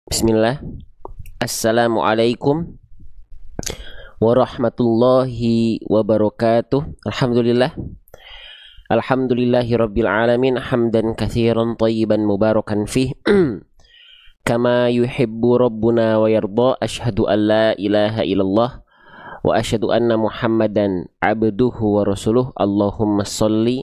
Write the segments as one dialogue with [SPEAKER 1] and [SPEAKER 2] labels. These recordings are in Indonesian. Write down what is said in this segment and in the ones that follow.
[SPEAKER 1] Bismillah. Assalamualaikum warahmatullahi wabarakatuh. Alhamdulillahi rabbil alamin. Hamdan katsiran tayyiban mubarakan fih. Kama yuhibbu rabbuna wa yarda. Asyhadu an la ilaha illallah wa asyhadu anna Muhammadan abduhu wa rasuluh. Allahumma salli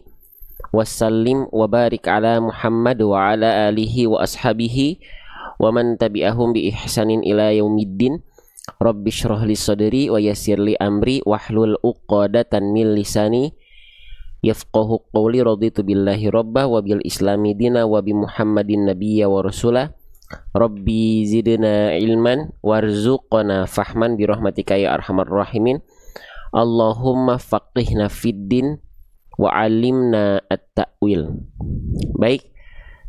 [SPEAKER 1] wa sallim wa barik ala Muhammad wa ala alihi wa ashabihi wa man tabi'ahum bi ihsanin ila yaumiddin. Rabbi shrah li sadri wa yassir li amri wahlul 'uqdatan min lisani yafqahu qawli. Raditu billahi rabba wa bil islami dina wa bi Muhammadin nabiyya wa rasula. Rabbi zidna ilman warzuqna fahman bi rahmatika ya arhamar rahimin. Allahumma faqihna fid din wa 'allimna at-ta'wil. Baik,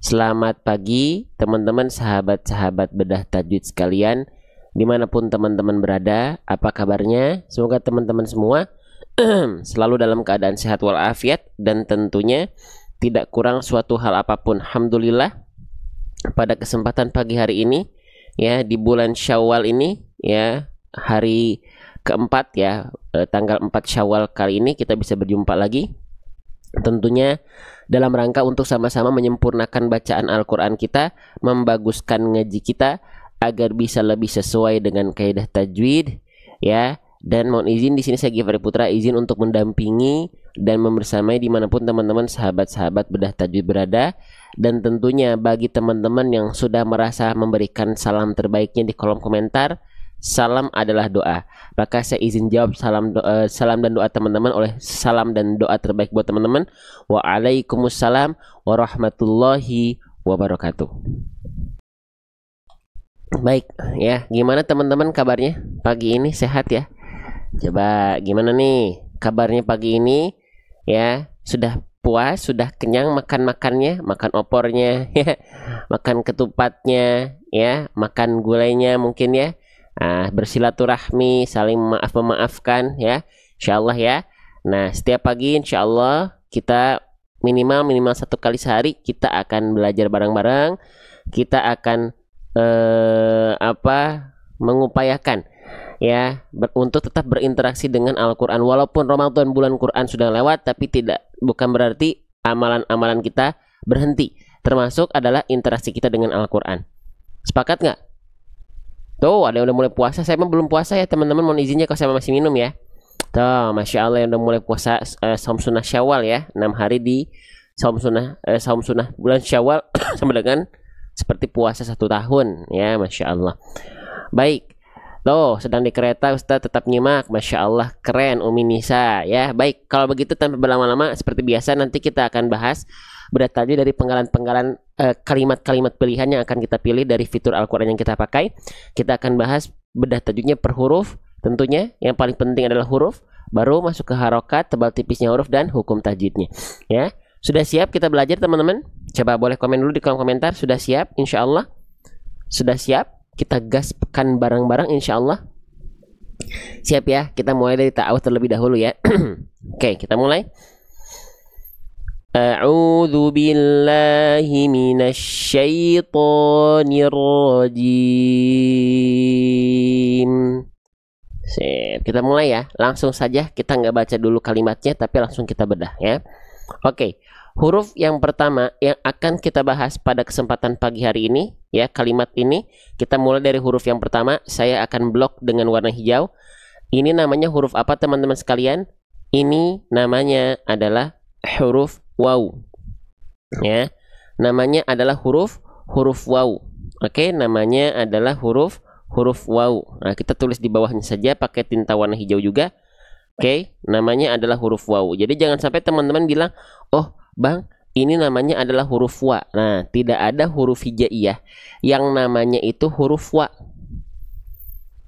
[SPEAKER 1] selamat pagi teman-teman sahabat-sahabat bedah tajwid sekalian, dimanapun teman-teman berada. Apa kabarnya? Semoga teman-teman semua selalu dalam keadaan sehat walafiat dan tentunya tidak kurang suatu hal apapun. Alhamdulillah, pada kesempatan pagi hari ini ya, di bulan Syawal ini ya, hari keempat ya, tanggal 4 Syawal kali ini kita bisa berjumpa lagi, tentunya dalam rangka untuk sama-sama menyempurnakan bacaan Al-Quran kita, membaguskan ngaji kita agar bisa lebih sesuai dengan kaidah tajwid ya. Dan mohon izin di sini saya Givari Putra izin untuk mendampingi dan membersamai dimanapun teman-teman sahabat-sahabat bedah tajwid berada. Dan tentunya bagi teman-teman yang sudah merasa memberikan salam terbaiknya di kolom komentar, salam adalah doa, maka saya izin jawab salam dan doa teman-teman oleh salam dan doa terbaik buat teman-teman. Waalaikumsalam warahmatullahi wabarakatuh. Baik ya, gimana teman-teman kabarnya pagi ini? Sehat ya? Coba gimana nih kabarnya pagi ini ya? Sudah puas, sudah kenyang makan-makannya, makan opornya ya, makan ketupatnya ya, makan gulainya mungkin ya. Bersilaturahmi, saling memaafkan ya, insyaallah ya. Nah, setiap pagi insyaallah kita minimal satu kali sehari kita akan belajar bareng-bareng. Kita akan mengupayakan ya untuk tetap berinteraksi dengan Al-Quran. Walaupun Ramadan bulan Quran sudah lewat, tapi bukan berarti amalan-amalan kita berhenti. Termasuk adalah interaksi kita dengan Al-Quran. Sepakat nggak? Tuh, ada yang udah mulai puasa. Saya belum puasa ya teman-teman, mohon izinnya kalau saya masih minum ya. Tuh, Masya Allah yang udah mulai puasa saum sunnah Syawal ya, 6 hari di saum sunnah bulan Syawal sama dengan seperti puasa 1 tahun ya, Masya Allah. Baik, tuh sedang di kereta Ustaz tetap nyimak, Masya Allah, keren Umi Nisa ya. Baik, kalau begitu tanpa berlama-lama seperti biasa nanti kita akan bahas bedah tajwid dari penggalan-penggalan kalimat-kalimat pilihan yang akan kita pilih dari fitur Al-Quran yang kita pakai. Kita akan bahas bedah tajwidnya per huruf. Tentunya yang paling penting adalah huruf, baru masuk ke harokat, tebal tipisnya huruf, dan hukum tajwidnya ya. Sudah siap kita belajar teman-teman? Coba boleh komen dulu di kolom komentar. Sudah siap? Insya Allah sudah siap. Kita gaskan bareng-bareng insya Allah. Siap ya? Kita mulai dari ta'awudz terlebih dahulu ya. Oke, kita mulai. A'udzu billahi minasyaitonir rajim. Sip, kita mulai ya. Langsung saja, kita nggak baca dulu kalimatnya, tapi langsung kita bedah ya. Oke, huruf yang pertama yang akan kita bahas pada kesempatan pagi hari ini ya, kalimat ini kita mulai dari huruf yang pertama. Saya akan blok dengan warna hijau. Ini namanya huruf apa teman-teman sekalian? Ini namanya adalah huruf waw ya. Namanya adalah huruf waw. Oke, namanya adalah huruf waw. Nah, kita tulis di bawahnya saja pakai tinta warna hijau juga. Oke, namanya adalah huruf waw. Jadi jangan sampai teman-teman bilang, "Oh, Bang, ini namanya adalah huruf wa." Nah, tidak ada huruf hijaiyah yang namanya itu huruf wa.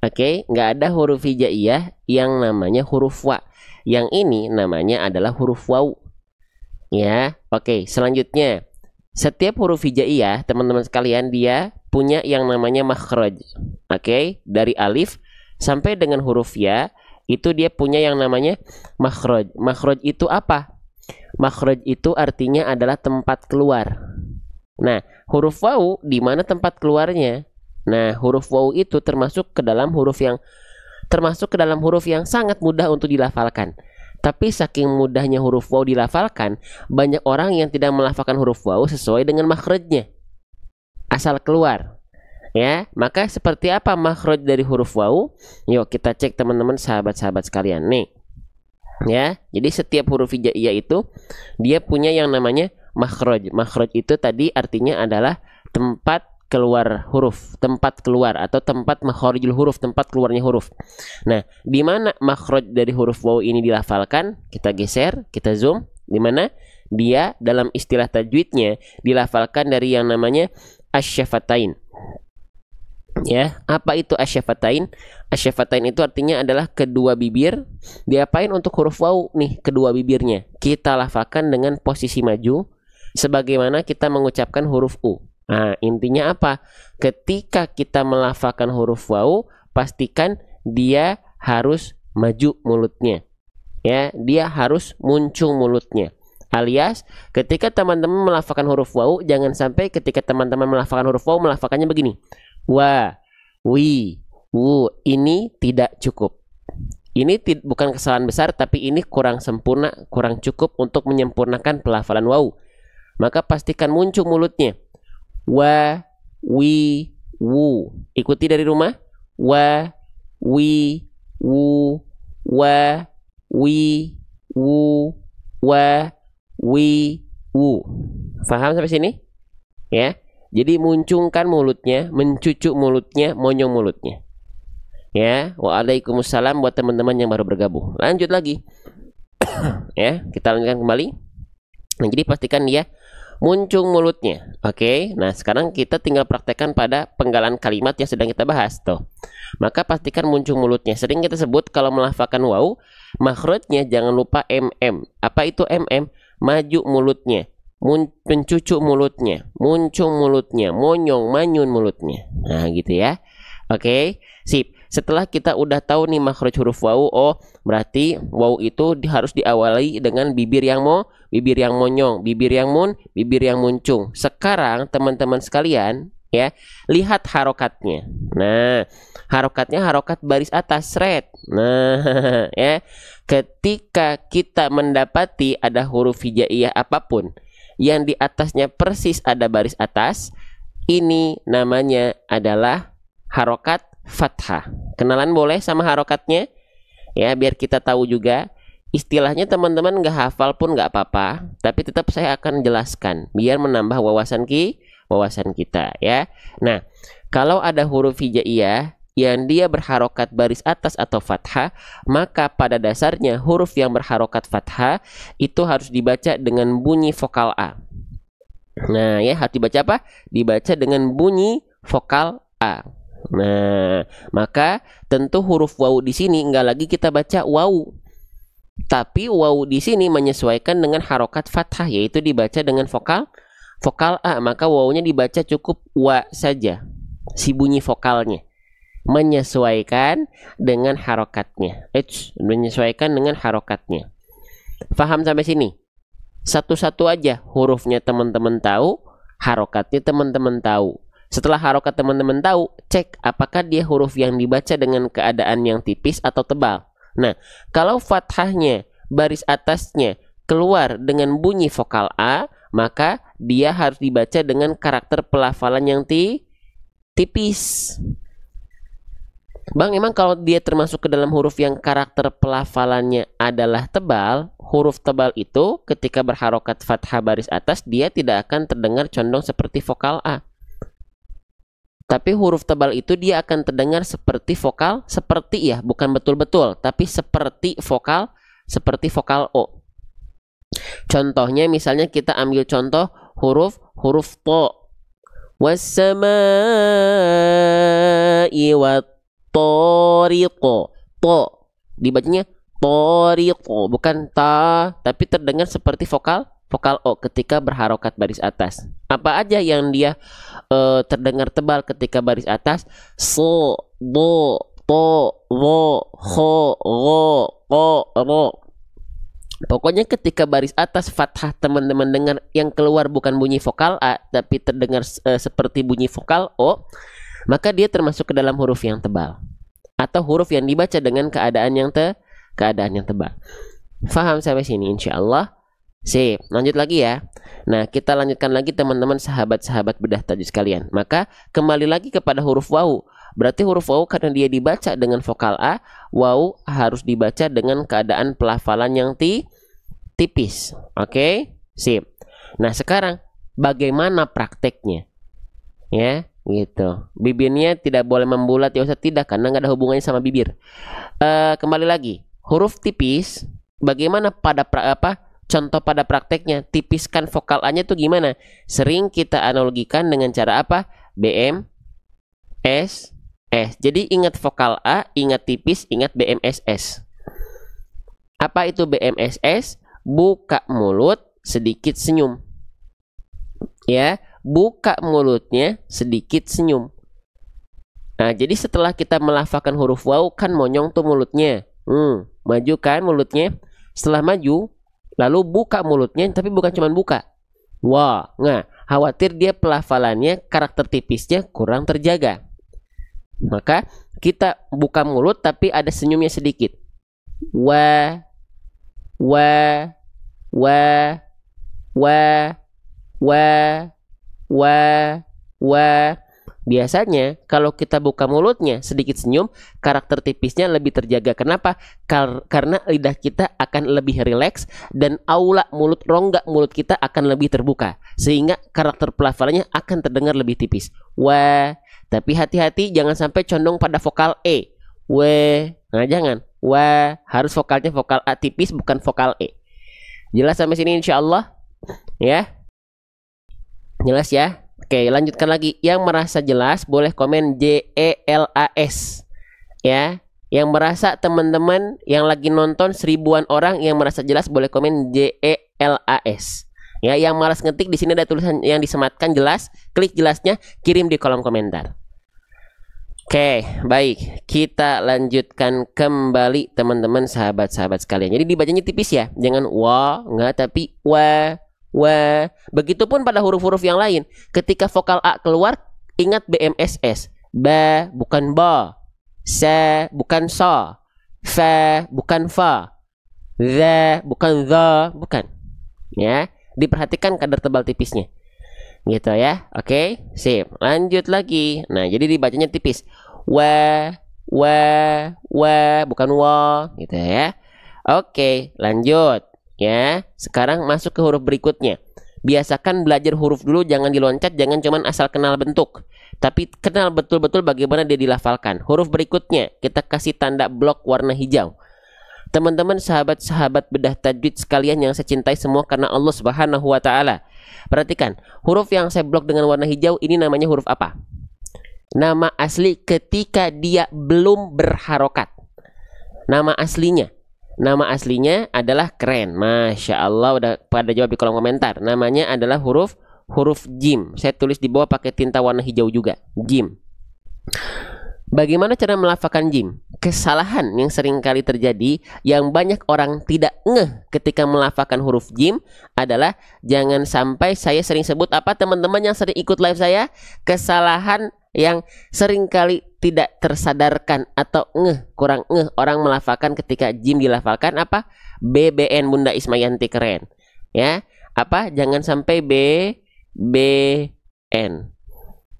[SPEAKER 1] Oke, nggak ada huruf hijaiyah yang namanya huruf wa. Yang ini namanya adalah huruf waw. Ya, oke. Selanjutnya, setiap huruf hijaiyah, teman-teman sekalian, dia punya yang namanya makhraj. Oke, dari alif sampai dengan huruf ya, itu dia punya yang namanya makhraj. Makhraj itu apa? Makhraj itu artinya adalah tempat keluar. Nah, huruf waw di mana tempat keluarnya? Nah, huruf waw itu termasuk ke dalam huruf yang sangat mudah untuk dilafalkan. Tapi saking mudahnya huruf waw dilafalkan, banyak orang yang tidak melafalkan huruf waw sesuai dengan makhrajnya. Asal keluar. Ya, maka seperti apa makhraj dari huruf waw? Yuk kita cek teman-teman, sahabat-sahabat sekalian. Nih. Ya, jadi setiap huruf hijaiyah itu dia punya yang namanya makhraj. Makhraj itu tadi artinya adalah tempat keluar huruf, tempat keluar atau tempat makharijul huruf, tempat keluarnya huruf. Nah, di mana makhraj dari huruf waw ini dilafalkan? Kita geser, kita zoom. Di mana dia dalam istilah tajwidnya dilafalkan dari yang namanya asy-syafatain. Ya, apa itu asy-syafatain? Asy-syafatain itu artinya adalah kedua bibir. Diapain untuk huruf waw nih? Kedua bibirnya kita lafalkan dengan posisi maju sebagaimana kita mengucapkan huruf u. Nah, intinya apa? Ketika kita melafalkan huruf waw, pastikan dia harus maju mulutnya. Ya, dia harus muncul mulutnya. Alias, ketika teman-teman melafalkan huruf waw, jangan sampai ketika teman-teman melafalkan huruf waw, melafalkannya begini. Wa, wi, wu. Ini tidak cukup. Ini bukan kesalahan besar, tapi ini kurang sempurna, kurang cukup untuk menyempurnakan pelafalan waw. Maka pastikan muncul mulutnya. Wa, wi, wu. Ikuti dari rumah. Wa, wi, wu. Wa, wi, wu. Wa, wi, wu. Faham sampai sini? Ya. Jadi muncungkan mulutnya, mencucuk mulutnya, monyong mulutnya. Ya. Waalaikumsalam buat teman-teman yang baru bergabung. Lanjut lagi. Ya, kita lanjutkan kembali. Nah, jadi pastikan dia muncung mulutnya. Oke, nah sekarang kita tinggal praktekkan pada penggalan kalimat yang sedang kita bahas tuh. Maka pastikan muncung mulutnya. Sering kita sebut kalau melafalkan waw, makhrajnya jangan lupa mm. Apa itu mm? Maju mulutnya, mencucuk mulutnya, muncung mulutnya, monyong, manyun mulutnya. Nah gitu ya. Oke, sip. Setelah kita udah tahu nih makhraj huruf waw, oh berarti waw itu harus diawali dengan bibir yang monyong, bibir yang bibir yang muncung. Sekarang teman-teman sekalian, ya, lihat harokatnya. Nah, harokatnya harokat baris atas, red. Nah, ya, ketika kita mendapati ada huruf hijaiyah apapun yang di atasnya persis ada baris atas, ini namanya adalah harokat fathah. Kenalan boleh sama harokatnya? Ya, biar kita tahu juga. Istilahnya teman-teman nggak hafal pun nggak apa-apa, tapi tetap saya akan jelaskan biar menambah wawasan kita ya. Nah, kalau ada huruf hijaiyah yang dia berharokat baris atas atau fathah, maka pada dasarnya huruf yang berharokat fathah itu harus dibaca dengan bunyi vokal A. Nah, ya, harus dibaca apa? Dibaca dengan bunyi vokal A. Nah, maka tentu huruf waw di sini nggak lagi kita baca waw, tapi waw di sini menyesuaikan dengan harokat fathah, yaitu dibaca dengan vokal A. Maka wawnya dibaca cukup wa saja, si bunyi vokalnya menyesuaikan dengan harokatnya. Menyesuaikan dengan harokatnya. Paham sampai sini? Satu-satu aja hurufnya teman-teman tahu, harokatnya teman-teman tahu. Setelah harokat teman-teman tahu, cek apakah dia huruf yang dibaca dengan keadaan yang tipis atau tebal. Nah, kalau fathahnya baris atasnya keluar dengan bunyi vokal A, maka dia harus dibaca dengan karakter pelafalan yang tipis. Bang, emang kalau dia termasuk ke dalam huruf yang karakter pelafalannya adalah tebal, huruf tebal itu ketika berharokat fathah baris atas, dia tidak akan terdengar condong seperti vokal A. Tapi huruf tebal itu dia akan terdengar seperti vokal, seperti ya, bukan betul-betul, tapi seperti vokal O. Contohnya misalnya kita ambil contoh huruf to. Was-samaa'i wat-tariqo. To. Dibacanya tariqo, bukan ta, tapi terdengar seperti vokal O ketika berharokat baris atas. Apa aja yang dia terdengar tebal ketika baris atas? So, do, to, wo, ho, ro, ko, ro. Pokoknya ketika baris atas fathah teman-teman dengar yang keluar bukan bunyi vokal A, tapi terdengar seperti bunyi vokal O, maka dia termasuk ke dalam huruf yang tebal atau huruf yang dibaca dengan keadaan yang tebal. Faham sampai sini insyaallah? Sip, lanjut lagi ya. Nah, kita lanjutkan lagi teman-teman sahabat-sahabat bedah tajwid sekalian. Maka kembali lagi kepada huruf wawu. Berarti huruf wawu karena dia dibaca dengan vokal A, wawu harus dibaca dengan keadaan pelafalan yang tipis. Oke? Sip. Nah, sekarang bagaimana prakteknya? Ya, gitu. Bibirnya tidak boleh membulat ya Ustaz, tidak, karena nggak ada hubungannya sama bibir. Kembali lagi, huruf tipis bagaimana pada contoh pada prakteknya, tipiskan vokal A-nya tuh gimana? Sering kita analogikan dengan cara apa? BM, S, S. Jadi ingat vokal A, ingat tipis, ingat BMSS. Apa itu BMSS? Buka mulut, sedikit senyum. Ya, buka mulutnya, sedikit senyum. Nah, jadi setelah kita melafalkan huruf wawu kan monyong tuh mulutnya. Maju kan mulutnya. Setelah maju, lalu buka mulutnya, tapi bukan cuma buka. Wah, nah, khawatir dia pelafalannya, karakter tipisnya kurang terjaga. Maka kita buka mulut tapi ada senyumnya sedikit. Wa, wa, wa, wa, wa, wa, wa. Biasanya kalau kita buka mulutnya sedikit senyum, karakter tipisnya lebih terjaga. Kenapa? Karena lidah kita akan lebih rileks dan aula mulut, rongga mulut kita akan lebih terbuka, sehingga karakter pelafalannya akan terdengar lebih tipis. Wah, tapi hati-hati jangan sampai condong pada vokal E. We, nah jangan. Wah, harus vokalnya vokal A tipis, bukan vokal E. Jelas sampai sini insyaallah? Ya? Jelas ya? Oke, lanjutkan lagi. Yang merasa jelas boleh komen JELAS. Ya, yang merasa teman-teman yang lagi nonton 1000-an orang yang merasa jelas boleh komen JELAS. Ya, yang malas ngetik di sini ada tulisan yang disematkan jelas, klik jelasnya, kirim di kolom komentar. Oke, baik. Kita lanjutkan kembali teman-teman sahabat-sahabat sekalian. Jadi dibacanya tipis ya. Jangan wa, enggak, tapi wa. Wah, begitupun pada huruf-huruf yang lain. Ketika vokal A keluar, ingat BMSS. Ba bukan ba, sa bukan sa, fa bukan fa, za bukan za, bukan. Ya, diperhatikan kadar tebal tipisnya. Gitu ya. Oke, sip. Lanjut lagi. Nah, jadi dibacanya tipis. Wa, bukan wa, gitu ya. Oke, lanjut. Ya, sekarang masuk ke huruf berikutnya. Biasakan belajar huruf dulu, jangan diloncat, jangan cuman asal kenal bentuk, tapi kenal betul-betul bagaimana dia dilafalkan. Huruf berikutnya kita kasih tanda blok warna hijau. Teman-teman sahabat-sahabat bedah tajwid sekalian yang saya cintai semua karena Allah Subhanahu wa taala. Perhatikan, huruf yang saya blok dengan warna hijau ini namanya huruf apa? Nama asli ketika dia belum berharokat. Nama aslinya adalah keren. Masya Allah, udah pada jawab di kolom komentar. Namanya adalah huruf jim. Saya tulis di bawah pakai tinta warna hijau juga. Jim. Bagaimana cara melafalkan jim? Kesalahan yang sering kali terjadi, yang banyak orang tidak ngeh ketika melafalkan huruf jim adalah, jangan sampai, saya sering sebut apa teman-teman yang sering ikut live saya, kesalahan yang sering kali tidak tersadarkan atau kurang orang melafalkan ketika jim dilafalkan apa? BBN Bunda Ismayanti keren. Ya, apa? Jangan sampai BBN.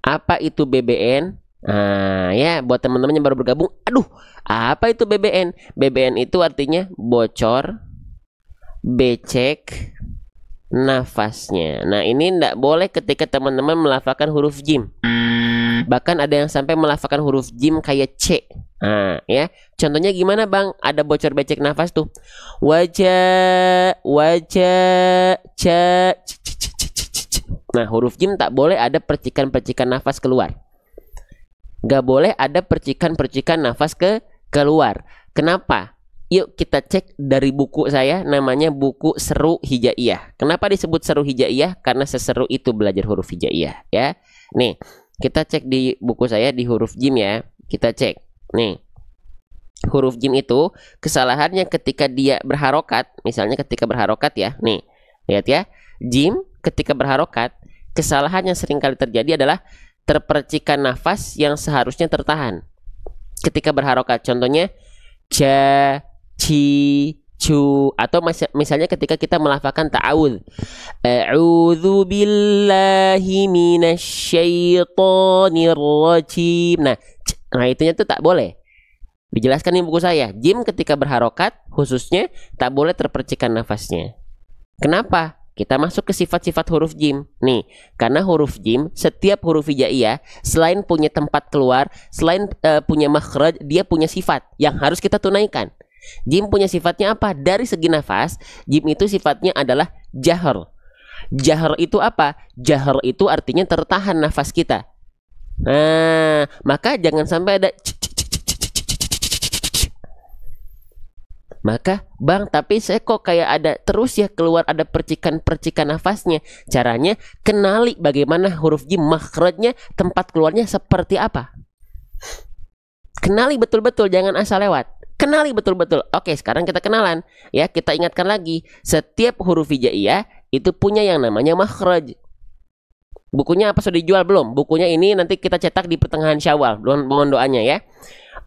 [SPEAKER 1] Apa itu BBN? Nah, ya buat teman-teman yang baru bergabung, aduh, apa itu BBN? BBN itu artinya bocor, becek, nafasnya. Nah, ini tidak boleh ketika teman-teman melafalkan huruf jim. Bahkan ada yang sampai melafalkan huruf jim kayak C. Nah, ya. Contohnya gimana, Bang? Ada bocor becek nafas tuh. Wajah, ca. Nah, huruf jim tak boleh ada percikan-percikan nafas keluar. Gak boleh ada percikan-percikan nafas keluar. Kenapa? Yuk kita cek dari buku saya, namanya buku Seru Hijaiyah. Kenapa disebut Seru Hijaiyah? Karena seseru itu belajar huruf hijaiyah, ya. Nih, kita cek di buku saya di huruf jim ya. Kita cek. Nih. Huruf jim itu kesalahannya ketika dia berharokat. Misalnya ketika berharokat ya. Nih, lihat ya. Jim ketika berharokat, kesalahan yang sering kali terjadi adalah terpercikan nafas yang seharusnya tertahan ketika berharokat. Contohnya ja, ci, cu, atau misalnya ketika kita melafalkan ta'awudz, a'udzu billahi minasyaitonir rajim. Nah, itunya tuh tak boleh. Dijelaskan di buku saya, jim ketika berharokat khususnya tak boleh terpercikan nafasnya. Kenapa? Kita masuk ke sifat-sifat huruf jim. Nih, karena huruf jim, setiap huruf hijaiyah selain punya tempat keluar, selain punya makhraj, dia punya sifat yang harus kita tunaikan. Jim punya sifatnya apa? Dari segi nafas, jim itu sifatnya adalah jahr. Jahr itu apa? Jahr itu artinya tertahan nafas kita. Nah, maka jangan sampai ada maka bang, tapi saya kok kayak ada terus ya keluar ada percikan-percikan nafasnya. Caranya kenali bagaimana huruf jim makhrajnya, tempat keluarnya seperti apa. Kenali betul-betul, jangan asal lewat. Kenali betul-betul. Oke, sekarang kita kenalan ya. Kita ingatkan lagi, setiap huruf hijaiyah itu punya yang namanya makhraj. Bukunya apa sudah dijual belum? Bukunya ini nanti kita cetak di pertengahan Syawal. Mohon doanya ya.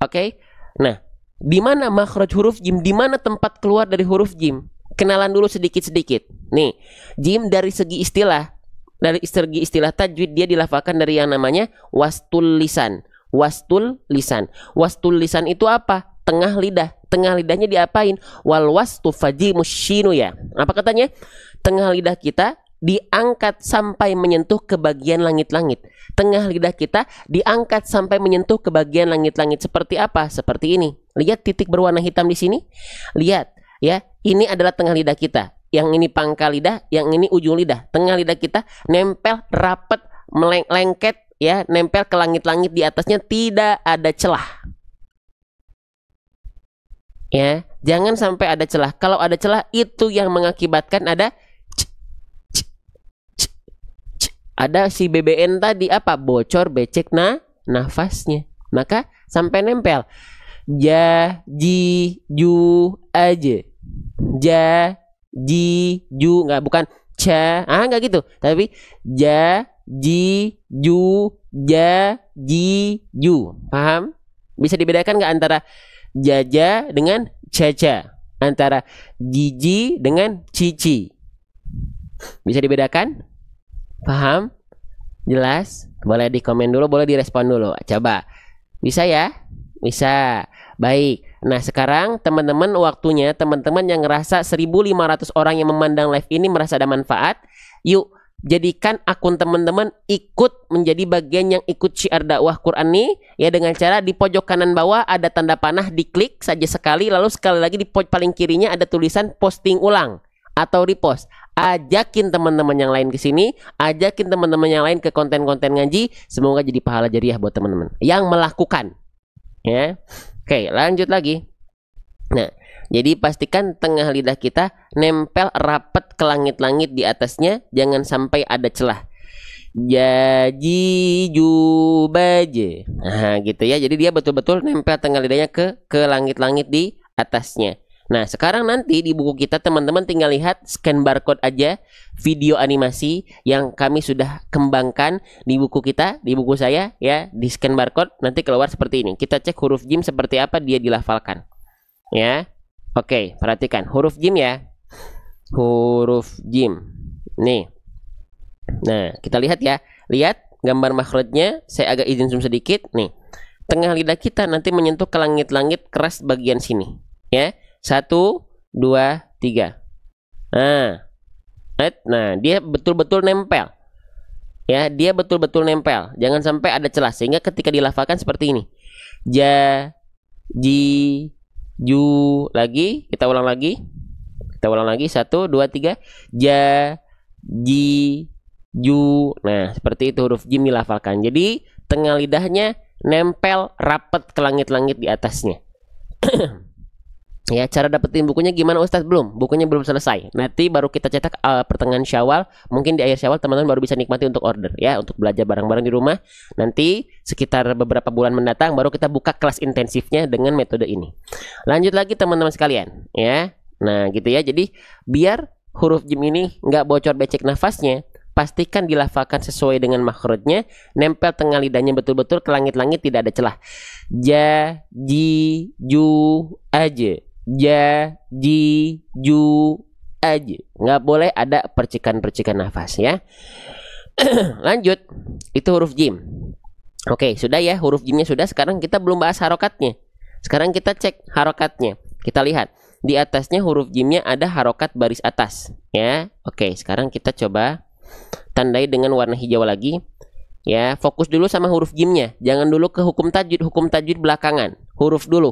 [SPEAKER 1] Oke. Nah, di mana makhraj huruf jim? Di mana tempat keluar dari huruf jim? Kenalan dulu sedikit-sedikit. Nih, jim dari segi istilah, tajwid dia dilafalkan dari yang namanya wastul lisan. Wastul lisan. Wastul lisan itu apa? Tengah lidah. Tengah lidahnya diapain? Wal wastu fajimus syinu ya. Apa katanya? Tengah lidah kita diangkat sampai menyentuh ke bagian langit-langit. Tengah lidah kita diangkat sampai menyentuh ke bagian langit-langit. Seperti apa? Seperti ini. Lihat titik berwarna hitam di sini. Lihat ya, ini adalah tengah lidah kita. Yang ini pangkal lidah, yang ini ujung lidah. Tengah lidah kita nempel rapat, lengket ya, nempel ke langit-langit, di atasnya tidak ada celah. Ya, jangan sampai ada celah. Kalau ada celah itu yang mengakibatkan ada si BBN tadi apa? Bocor, becek nafasnya. Maka sampai nempel. Ja, ji, ju, aja. Ja, ji, ju, bukan ca, nggak gitu. Tapi ja, ji, ju, ja, ji, ju. Paham? Bisa dibedakan nggak antara jaja dengan caca? Antara jiji dengan cici? Bisa dibedakan? Paham? Jelas? Boleh di komen dulu, boleh direspon dulu. Coba. Bisa ya? Bisa. Baik. Nah, sekarang teman-teman waktunya teman-teman yang ngerasa 1.500 orang yang memandang live ini merasa ada manfaat. Yuk, jadikan akun teman-teman ikut menjadi bagian yang ikut syiar dakwah Quran nih ya, dengan cara di pojok kanan bawah ada tanda panah, diklik saja sekali, lalu sekali lagi di pojok paling kirinya ada tulisan posting ulang atau repost. Ajakin teman-teman yang lain ke sini, ajakin teman-teman yang lain ke konten-konten ngaji, semoga jadi pahala jariah buat teman-teman yang melakukan. Ya. Oke, lanjut lagi. Nah, jadi pastikan tengah lidah kita nempel rapat ke langit-langit, di atasnya jangan sampai ada celah. Jaji jubaje. Nah, gitu ya. Jadi dia betul-betul nempel tengah lidahnya ke langit-langit di atasnya. Nah, sekarang nanti di buku kita teman-teman tinggal lihat, scan barcode aja video animasi yang kami sudah kembangkan di buku kita, di buku saya ya, di scan barcode nanti keluar seperti ini. Kita cek huruf jim seperti apa dia dilafalkan. Ya. Oke, perhatikan huruf jim ya. Huruf jim. Nih. Nah, kita lihat ya. Lihat gambar makhrajnya, saya agak izin zoom sedikit nih. Tengah lidah kita nanti menyentuh ke langit-langit keras bagian sini, ya. 1, 2, 3. Nah, dia betul-betul nempel. Ya, dia betul-betul nempel. Jangan sampai ada celah sehingga ketika dilafalkan seperti ini. Ja, ji, ju, lagi, kita ulang lagi. 1, 2, 3. Ja, ji, ju. Nah, seperti itu huruf jim dilafalkan. Jadi, tengah lidahnya nempel rapat ke langit-langit di atasnya. Ya, cara dapetin bukunya gimana Ustadz? Bukunya belum selesai. Nanti baru kita cetak pertengahan Syawal. Mungkin di akhir Syawal teman-teman baru bisa nikmati untuk order ya, untuk belajar bareng-bareng di rumah. Nanti sekitar beberapa bulan mendatang baru kita buka kelas intensifnya dengan metode ini. Lanjut lagi teman-teman sekalian ya. Nah, gitu ya. Jadi biar huruf jim ini nggak bocor becek nafasnya, pastikan dilafalkan sesuai dengan makhrajnya, nempel tengah lidahnya betul-betul ke langit-langit, tidak ada celah. Ja, ji, ju, aja. Ja, ji, ju, aja. Nggak boleh ada percikan-percikan nafas ya. Lanjut, itu huruf jim. Oke, sudah ya, huruf jimnya sudah. Sekarang kita belum bahas harokatnya. Sekarang kita cek harokatnya. Kita lihat di atasnya huruf jimnya ada harokat baris atas ya. Oke, sekarang kita coba tandai dengan warna hijau lagi ya. Fokus dulu sama huruf jimnya, jangan dulu ke hukum tajwid belakangan. Huruf dulu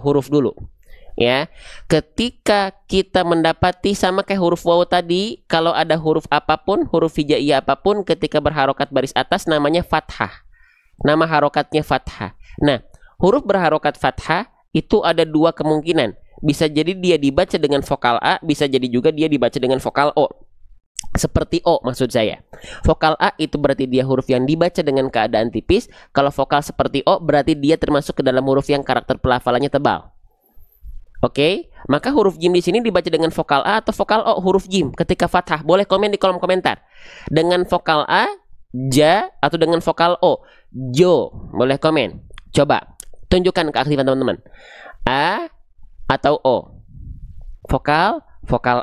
[SPEAKER 1] ya. Ketika kita mendapati sama kayak huruf waw tadi, kalau ada huruf apapun, huruf hijaiyah apapun, ketika berharokat baris atas namanya fathah, nama harokatnya fathah. Nah, huruf berharokat fathah itu ada dua kemungkinan. Bisa jadi dia dibaca dengan vokal A, bisa jadi juga dia dibaca dengan vokal O. Seperti O maksud saya. Vokal A itu berarti dia huruf yang dibaca dengan keadaan tipis. Kalau vokal seperti O berarti dia termasuk ke dalam huruf yang karakter pelafalannya tebal. Oke, maka huruf jim di sini dibaca dengan vokal A atau vokal O huruf jim ketika fathah. Boleh komen di kolom komentar. Dengan vokal A, ja, atau dengan vokal O, jo. Boleh komen. Coba tunjukkan keaktifan teman-teman. A atau O. Vokal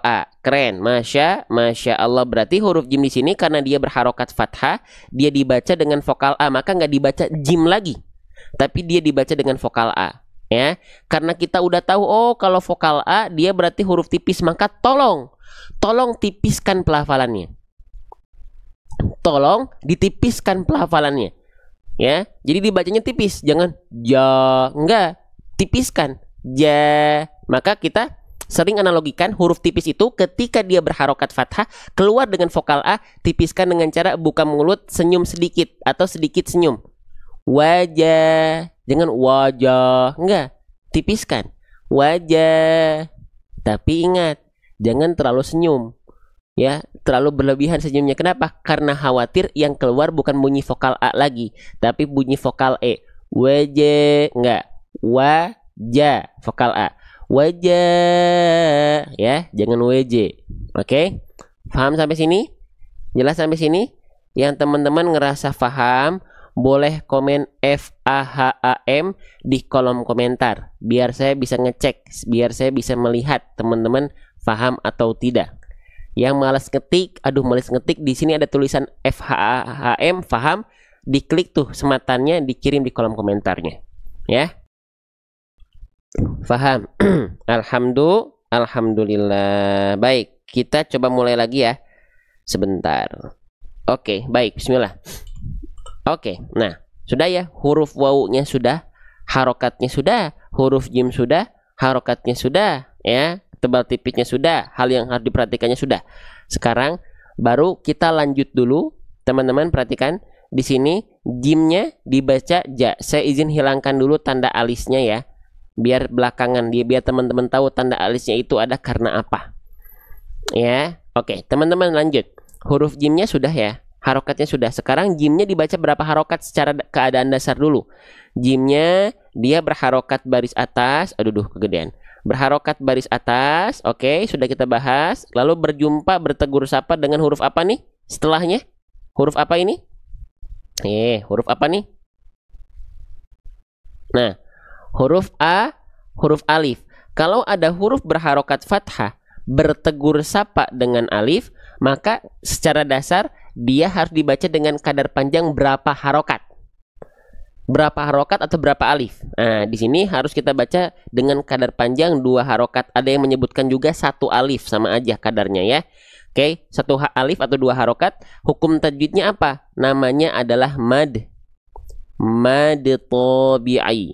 [SPEAKER 1] A. Keren. Masya Allah. Berarti huruf jim di sini karena dia berharokat fathah, dia dibaca dengan vokal A, maka nggak dibaca jim lagi, tapi dia dibaca dengan vokal A. Ya, karena kita udah tahu, oh kalau vokal A dia berarti huruf tipis, maka tolong tipiskan pelafalannya. Tolong ditipiskan pelafalannya. Ya, jadi dibacanya tipis, jangan ja, enggak, tipiskan. Ja, maka kita sering analogikan huruf tipis itu ketika dia berharokat fathah keluar dengan vokal A, tipiskan dengan cara buka mulut, senyum sedikit atau sedikit senyum. Wajah, jangan wajah, enggak, tipiskan. Wajah. Tapi ingat, jangan terlalu senyum. Ya, terlalu berlebihan senyumnya. Kenapa? Karena khawatir yang keluar bukan bunyi vokal A lagi, tapi bunyi vokal E. Wajah, enggak. Wajah, vokal A. Wajah, ya, jangan WJ. Oke? Paham sampai sini? Jelas sampai sini? Yang teman-teman ngerasa paham, boleh komen FAHAM di kolom komentar. Biar saya bisa ngecek, biar saya bisa melihat teman-teman paham atau tidak. Yang malas ngetik, malas ngetik, di sini ada tulisan FHAM, paham, diklik tuh sematannya, dikirim di kolom komentarnya. Ya. Paham? Alhamdulillah. Baik, kita coba mulai lagi ya. Sebentar. Oke, baik, bismillah. Oke, nah, sudah ya, huruf wawunya sudah, harokatnya sudah, huruf jim sudah, harokatnya sudah, ya, tebal tipisnya sudah, hal yang harus diperhatikannya sudah. Sekarang baru kita lanjut dulu, teman-teman perhatikan di sini jimnya dibaca ja. Saya izin hilangkan dulu tanda alisnya ya, biar belakangan biar teman-teman tahu tanda alisnya itu ada karena apa. Ya, oke, teman-teman lanjut. Huruf jimnya sudah ya, harokatnya sudah. Sekarang jimnya dibaca berapa harokat secara keadaan dasar dulu. Jimnya dia berharokat baris atas, kegedean. Berharokat baris atas, oke, sudah kita bahas. Lalu berjumpa, bertegur sapa dengan huruf apa nih? Setelahnya, huruf apa ini? Huruf apa nih? Nah, huruf A, huruf alif. Kalau ada huruf berharokat fathah, bertegur sapa dengan alif, maka secara dasar dia harus dibaca dengan kadar panjang berapa harokat? Berapa harokat atau berapa alif? Nah, di sini harus kita baca dengan kadar panjang 2 harokat. Ada yang menyebutkan juga 1 alif, sama aja kadarnya ya. Oke, 1 alif atau 2 harokat. Hukum tajwidnya apa? Namanya adalah mad. Mad tabi'i.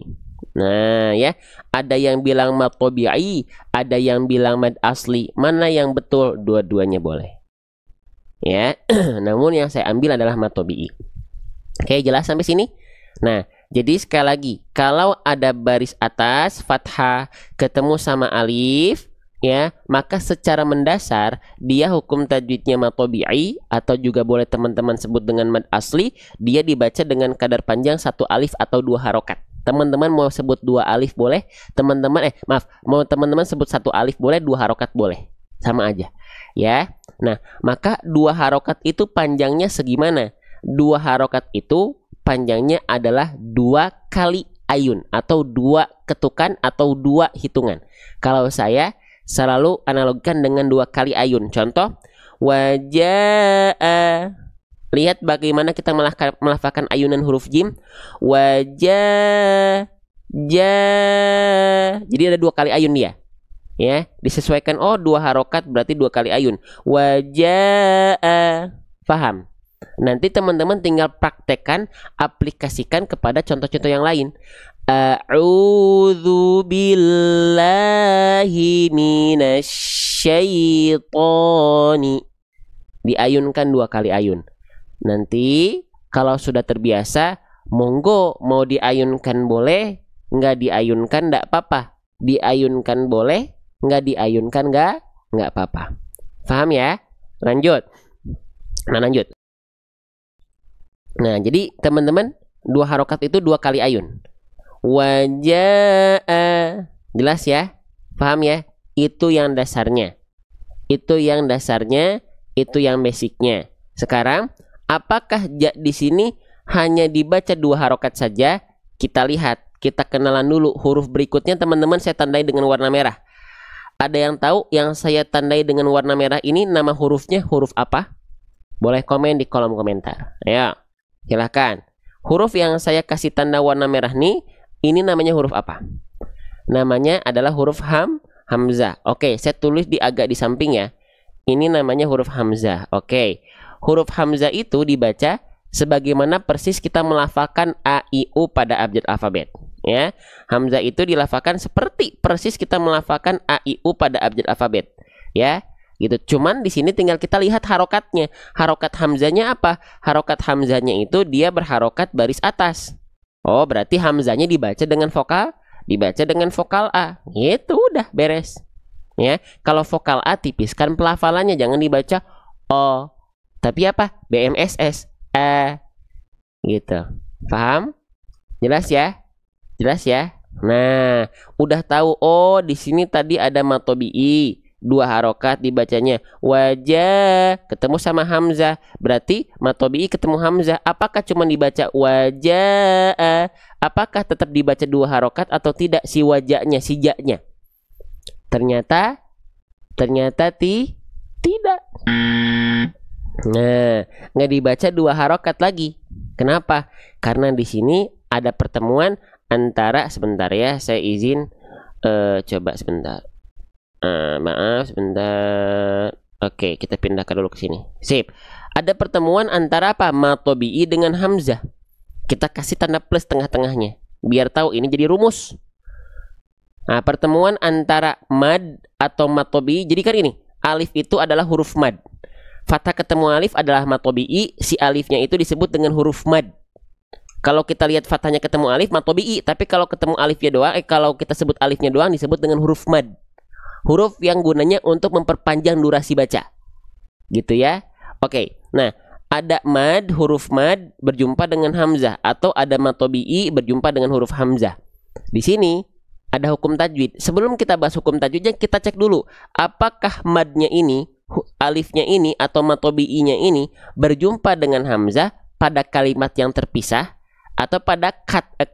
[SPEAKER 1] Nah ya, ada yang bilang mad tabi'i, ada yang bilang mad asli. Mana yang betul? Dua-duanya boleh. Ya, namun yang saya ambil adalah mad tabi'i. Oke, jelas sampai sini? Nah, jadi sekali lagi, kalau ada baris atas fathah ketemu sama alif, ya, maka secara mendasar dia hukum tajwidnya mad tabi'i, atau juga boleh teman-teman sebut dengan mad asli. Dia dibaca dengan kadar panjang 1 alif atau 2 harokat. Teman-teman mau sebut 2 alif boleh, mau teman-teman sebut 1 alif boleh, 2 harokat boleh, sama aja ya. Nah, maka dua harokat itu panjangnya segimana? Dua harokat itu panjangnya adalah 2 kali ayun atau 2 ketukan atau 2 hitungan. Kalau saya selalu analogikan dengan 2 kali ayun. Contoh, wajaa. Lihat bagaimana kita melafalkan ayunan huruf jim. Wajah, jadi ada 2 kali ayun dia. Ya, disesuaikan. Oh, 2 harokat berarti 2 kali ayun. Wajaa. Paham? Nanti teman-teman tinggal praktekkan, aplikasikan kepada contoh-contoh yang lain. A'udzu billahi minasyaitoni. Diayunkan 2 kali ayun. Nanti kalau sudah terbiasa, monggo mau diayunkan boleh, nggak diayunkan nggak apa-apa. Diayunkan boleh, nggak diayunkan nggak apa-apa. Paham ya? Lanjut. Lanjut. Nah, jadi teman-teman, 2 harokat itu 2 kali ayun. Wajah, jelas ya? Paham ya? Itu yang dasarnya. Itu yang dasarnya, itu yang basicnya. Sekarang, apakah ja di sini hanya dibaca 2 harokat saja? Kita lihat, kita kenalan dulu huruf berikutnya. Teman-teman, saya tandai dengan warna merah. Ada yang tahu yang saya tandai dengan warna merah ini nama hurufnya huruf apa? Boleh komen di kolom komentar. Ayo. Silahkan. Huruf yang saya kasih tanda warna merah nih, ini namanya huruf apa? Namanya adalah huruf hamzah. Oke, saya tulis agak di samping ya. Ini namanya huruf hamzah. Oke. Huruf hamzah itu dibaca sebagaimana persis kita melafalkan a, i, u pada abjad alfabet. Ya. Hamzah itu dilafalkan seperti persis kita melafalkan a, i, u pada abjad alfabet. Ya. Gitu. Cuman di sini tinggal kita lihat harokatnya. Harokat hamzanya apa? Harokat hamzanya itu dia berharokat baris atas. Oh, berarti hamzanya dibaca dengan vokal A. Itu udah beres. Ya, kalau vokal A tipiskan pelafalannya, jangan dibaca O. Tapi apa? BMSS A. Gitu. Paham? Jelas ya? Jelas ya? Nah, udah tahu. Oh, di sini tadi ada matobi'i. 2 harokat dibacanya. Wajah ketemu sama hamzah, berarti matobi'i ketemu hamzah. Apakah cuma dibaca wajah? Apakah tetap dibaca 2 harokat atau tidak si wajahnya, si ja-nya? Ternyata tidak. Nah, nggak dibaca 2 harokat lagi. Kenapa? Karena di sini ada pertemuan antara, sebentar ya, saya izin coba sebentar. Maaf sebentar. Oke, kita pindahkan dulu ke sini. Sip. Ada pertemuan antara apa? Matobi'i dengan hamzah. Kita kasih tanda plus tengah-tengahnya biar tahu ini jadi rumus. Nah, pertemuan antara mad atau matobi'i. Jadi kan ini, alif itu adalah huruf mad. Fathah ketemu alif adalah matobi'i. Si alifnya itu disebut dengan huruf mad. Kalau kita lihat fathahnya ketemu alif, matobi'i. Tapi kalau ketemu alifnya doang, kalau kita sebut alifnya doang disebut dengan huruf mad. Huruf yang gunanya untuk memperpanjang durasi baca. Gitu ya. Oke. Nah, ada mad, huruf mad berjumpa dengan hamzah, atau ada matobi'i berjumpa dengan huruf hamzah. Di sini ada hukum tajwid. Sebelum kita bahas hukum tajwidnya, kita cek dulu apakah madnya ini, alifnya ini atau matobi'inya ini berjumpa dengan hamzah pada kalimat yang terpisah atau pada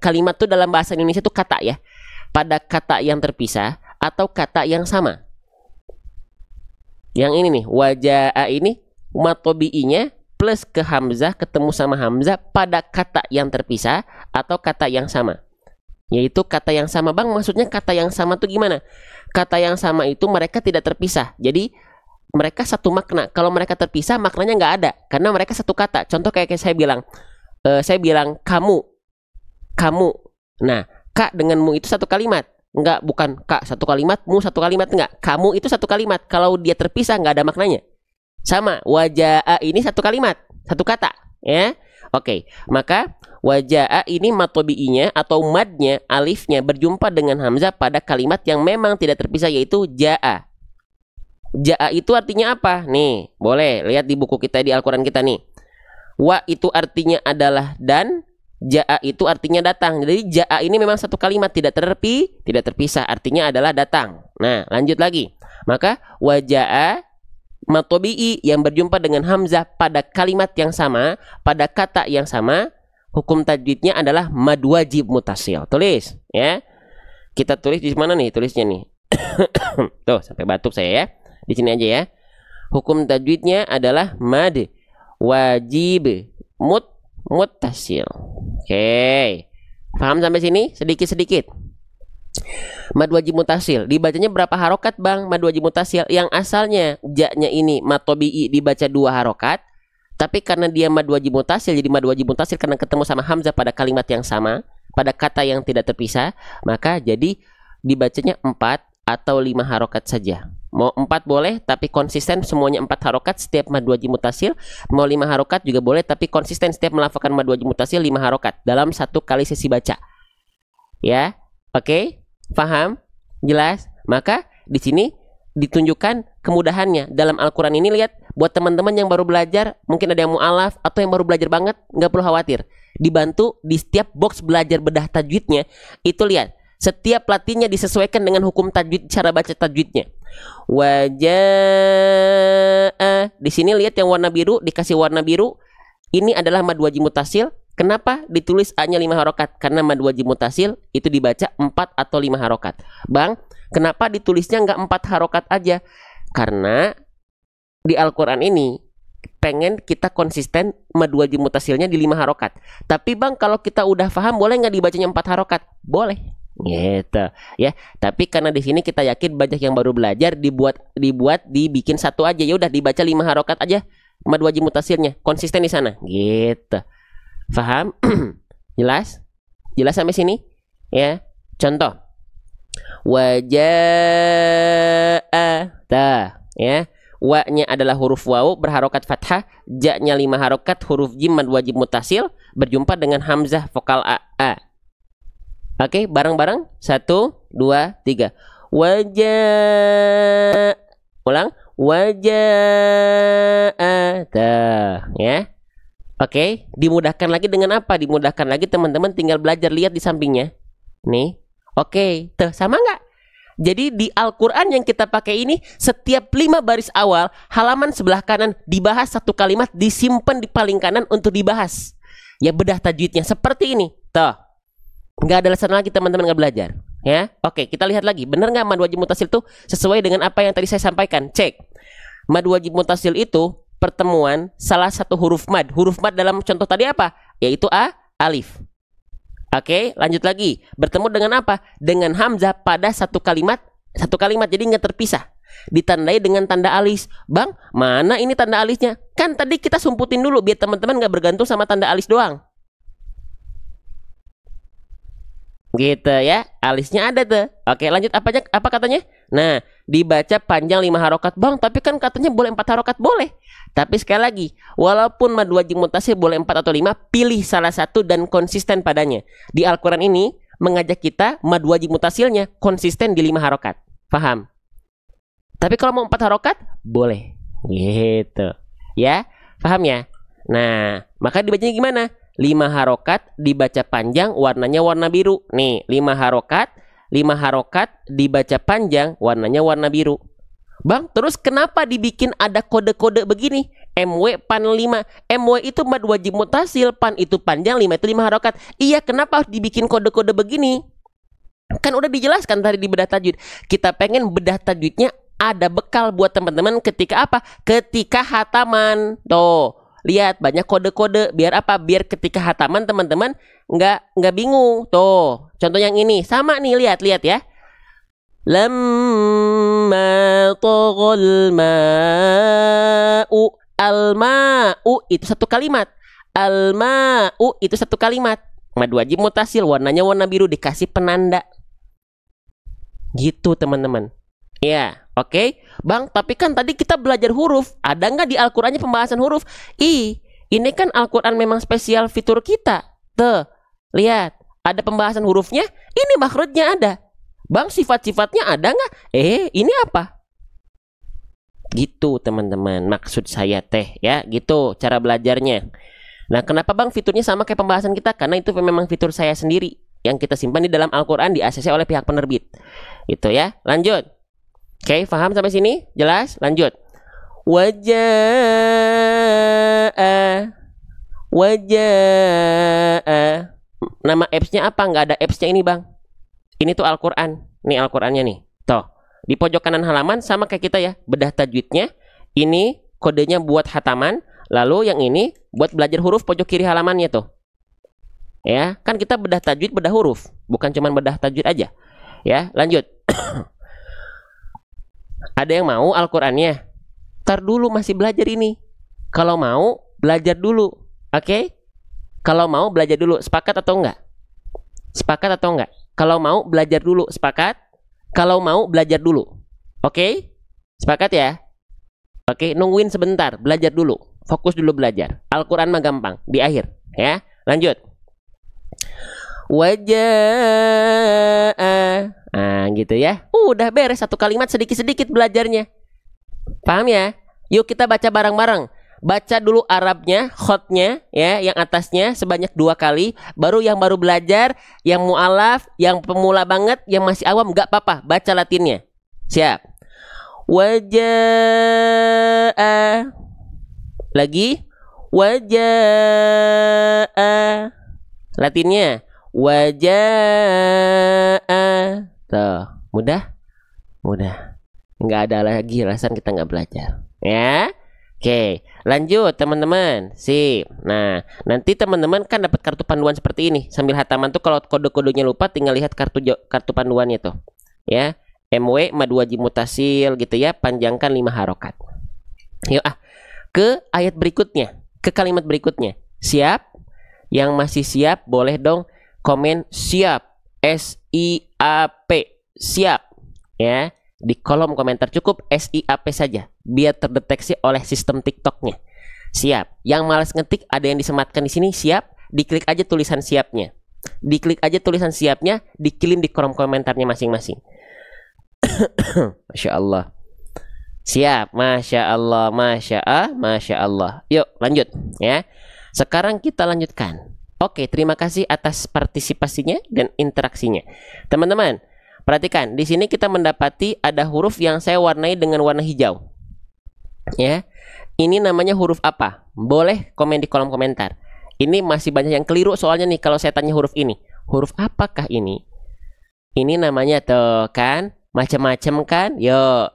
[SPEAKER 1] kalimat itu dalam bahasa Indonesia itu kata ya. Pada kata yang terpisah atau kata yang sama. Yang ini nih, wajah ini matobi'inya plus ke hamzah ketemu sama hamzah pada kata yang terpisah atau kata yang sama. Yaitu kata yang sama. Bang, maksudnya kata yang sama tuh gimana? Kata yang sama itu mereka tidak terpisah. Jadi mereka satu makna. Kalau mereka terpisah maknanya nggak ada karena mereka satu kata. Contoh kayak saya bilang kamu. Nah, kak dengan mu itu satu kalimat. Enggak, bukan kak satu kalimat, mu satu kalimat, enggak. Kamu itu satu kalimat. Kalau dia terpisah nggak ada maknanya. Sama, wajah ini satu kalimat, satu kata, ya. Oke, maka wajah ini matobi'inya atau madnya, alifnya berjumpa dengan hamzah pada kalimat yang memang tidak terpisah, yaitu ja'a. Ja'a itu artinya apa? Nih, boleh lihat di buku kita, di Al-Quran kita nih. Wa itu artinya adalah dan, ja'a itu artinya datang. Jadi ja'a ini memang satu kalimat, tidak terpisah, artinya adalah datang. Nah, lanjut lagi. Maka waja'a mad tabi'i yang berjumpa dengan hamzah pada kalimat yang sama, pada kata yang sama, hukum tajwidnya adalah mad wajib mutasil. Tulis ya. Kita tulis di mana nih tulisnya nih? Tuh, sampai batuk saya ya. Di sini aja ya. Hukum tajwidnya adalah mad wajib mutasil. Oke. Paham sampai sini? Sedikit-sedikit. Mad wajib mutasil dibacanya berapa harokat bang? Mad wajib mutasil yang asalnya ja-nya ini mad tabi'i dibaca 2 harokat, tapi karena dia mad wajib mutasil jadi mad wajib mutasil karena ketemu sama hamzah pada kalimat yang sama, pada kata yang tidak terpisah, maka jadi dibacanya 4 atau 5 harokat saja. Mau 4 boleh tapi konsisten semuanya 4 harokat setiap mad wajib mutasil. Mau 5 harokat juga boleh tapi konsisten setiap melafalkan mad wajib mutasil 5 harokat dalam 1 kali sesi baca. Ya, oke? Paham? Jelas? Maka di sini ditunjukkan kemudahannya dalam Al-Quran ini. Lihat, buat teman-teman yang baru belajar, mungkin ada yang mu'alaf atau yang baru belajar banget, nggak perlu khawatir. Dibantu di setiap box belajar bedah tajwidnya. Itu lihat, setiap latihnya disesuaikan dengan hukum tajwid, cara baca tajwidnya. Wajah, di sini lihat yang warna biru, dikasih warna biru. Ini adalah mad wajib mutasil. Kenapa ditulis A-nya 5 harokat? Karena mad wajib mutasil itu dibaca 4 atau 5 harokat. Bang, kenapa ditulisnya nggak 4 harokat aja? Karena di Al-Quran ini pengen kita konsisten mad wajib mutasilnya di 5 harokat. Tapi bang, kalau kita udah paham, boleh nggak dibacanya 4 harokat? Boleh. Gitu ya. Tapi karena di sini kita yakin banyak yang baru belajar, dibikin 1 aja. Ya udah dibaca 5 harokat aja mad wajib mutasilnya, konsisten di sana. Gitu. Paham? Jelas? Jelas sampai sini? Ya. Contoh. Waja'ata, ya. Wa-nya adalah huruf waw berharokat fathah, ja-nya 5 harokat, huruf jim mad wajib mutasil berjumpa dengan hamzah vokal a. Oke, bareng-bareng. 1 2 3. Ulang. Waja'ata, ya. Oke, dimudahkan lagi dengan apa? Dimudahkan lagi teman-teman tinggal belajar, lihat di sampingnya. Nih. Oke, tuh sama nggak? Jadi di Al-Quran yang kita pakai ini, setiap 5 baris awal, halaman sebelah kanan dibahas 1 kalimat, disimpan di paling kanan untuk dibahas. Ya, bedah tajwidnya seperti ini. Tuh. Nggak ada alasan lagi teman-teman nggak belajar. Ya, oke, kita lihat lagi. Benar nggak mad wajib mutasil itu sesuai dengan apa yang tadi saya sampaikan? Cek. Mad wajib mutasil itu pertemuan salah satu huruf mad. Huruf mad dalam contoh tadi apa? Yaitu alif. Oke, lanjut lagi. Bertemu dengan apa? Dengan hamzah pada 1 kalimat. 1 kalimat, jadi nggak terpisah. Ditandai dengan tanda alis. Bang, mana ini tanda alisnya? Kan tadi kita sumputin dulu biar teman-teman nggak bergantung sama tanda alis doang. Gitu ya, alisnya ada tuh. Oke, lanjut apa katanya? Nah, dibaca panjang 5 harokat. Bang, tapi kan katanya boleh 4 harokat. Boleh. Tapi sekali lagi, walaupun mad wajib mutasil boleh 4 atau 5, pilih salah satu dan konsisten padanya. Di Al-Quran ini mengajak kita mad wajib mutasilnya konsisten di 5 harokat. Paham? Tapi kalau mau 4 harokat, boleh. Gitu. Ya, paham ya? Nah, maka dibacanya gimana? 5 harokat dibaca panjang, warnanya warna biru. Nih, 5 harokat dibaca panjang, warnanya warna biru. Bang, terus kenapa dibikin ada kode-kode begini? MW pan 5. MW itu mad wajib mutasil, pan itu panjang, 5 itu 5 harokat. Iya, kenapa harus dibikin kode-kode begini? Kan udah dijelaskan tadi di bedah tajwid. Kita pengen bedah tajwidnya ada bekal buat teman-teman ketika apa? Ketika hataman. Tuh, lihat banyak kode-kode. Biar apa? Biar ketika hataman teman-teman nggak bingung. Tuh, contoh yang ini sama nih, lihat ya. Lamma taghal ma'u, al-ma'u itu 1 kalimat. Al-ma'u itu 1 kalimat. Mad wajib mutasil, warnanya warna biru, dikasih penanda. Gitu teman-teman. Ya, oke. Bang, tapi kan tadi kita belajar huruf. Ada nggak di Al-Qur'annya pembahasan huruf? Ini kan Al-Qur'an memang spesial fitur kita. Tuh, lihat. Ada pembahasan hurufnya. Ini makhrajnya ada. Bang, sifat-sifatnya ada nggak? Ini apa? Gitu teman-teman. Maksud saya ya. Gitu cara belajarnya. Nah, kenapa bang fiturnya sama kayak pembahasan kita? Karena itu memang fitur saya sendiri. Yang kita simpan di dalam Al-Quran, di ACC oleh pihak penerbit. Gitu ya. Lanjut. Oke, paham sampai sini? Jelas? Lanjut. Wajaa. Wajaa. Nama apps-nya apa? Nggak ada apps-nya ini, Bang. Ini tuh Al-Quran. Nih Al-Qurannya nih. Tuh. Di pojok kanan halaman sama kayak kita ya. Bedah tajwidnya. Ini kodenya buat hataman. Lalu yang ini buat belajar huruf pojok kiri halamannya tuh. Ya, kan kita bedah tajwid, bedah huruf. Bukan cuma bedah tajwid aja. Ya, lanjut. Ada yang mau Al-Qurannya? Ntar dulu masih belajar ini. Kalau mau, belajar dulu. Oke? Kalau mau, belajar dulu. Sepakat atau enggak? Sepakat atau enggak? Kalau mau, belajar dulu. Sepakat? Kalau mau, belajar dulu. Oke? Sepakat ya? Oke, nungguin sebentar. Belajar dulu. Fokus dulu belajar. Al-Quran mah gampang. Di akhir. Ya, lanjut. Wajaa. Nah, gitu ya. Udah beres satu kalimat sedikit-sedikit belajarnya. Paham ya? Yuk kita baca bareng-bareng. Baca dulu Arabnya, khotnya ya, yang atasnya sebanyak 2 kali. Baru yang baru belajar, yang mu'alaf, yang pemula banget, yang masih awam gak apa-apa, baca Latinnya. Siap. Wajaa. Lagi. Wajaa. Latinnya. Wajaa. Tuh, mudah? Mudah. Nggak ada lagi alasan kita nggak belajar. Ya. Oke, lanjut teman-teman. Sip. Nah, nanti teman-teman kan dapat kartu panduan seperti ini. Sambil hataman tuh kalau kode-kodenya lupa tinggal lihat kartu panduannya tuh. Ya. MW mad wajib mutasil gitu ya, panjangkan 5 harokat. Yuk ke ayat berikutnya, ke kalimat berikutnya. Siap? Yang masih siap boleh dong komen siap. SIAP. Siap. Ya. Di kolom komentar cukup SIAP saja biar terdeteksi oleh sistem TikToknya. Siap. Yang malas ngetik ada yang disematkan di sini, siap. Diklik aja tulisan siapnya. Diklik aja tulisan siapnya, dikirim di kolom komentarnya masing-masing. Masya Allah. Siap. Masya Allah. Masya Allah. Yuk lanjut ya. Sekarang kita lanjutkan. Oke, terima kasih atas partisipasinya dan interaksinya. Teman-teman, perhatikan, di sini kita mendapati ada huruf yang saya warnai dengan warna hijau. Ya. Ini namanya huruf apa? Boleh komen di kolom komentar. Ini masih banyak yang keliru soalnya nih kalau saya tanya huruf ini. Huruf apakah ini? Ini namanya tuh kan macam-macam kan? Yo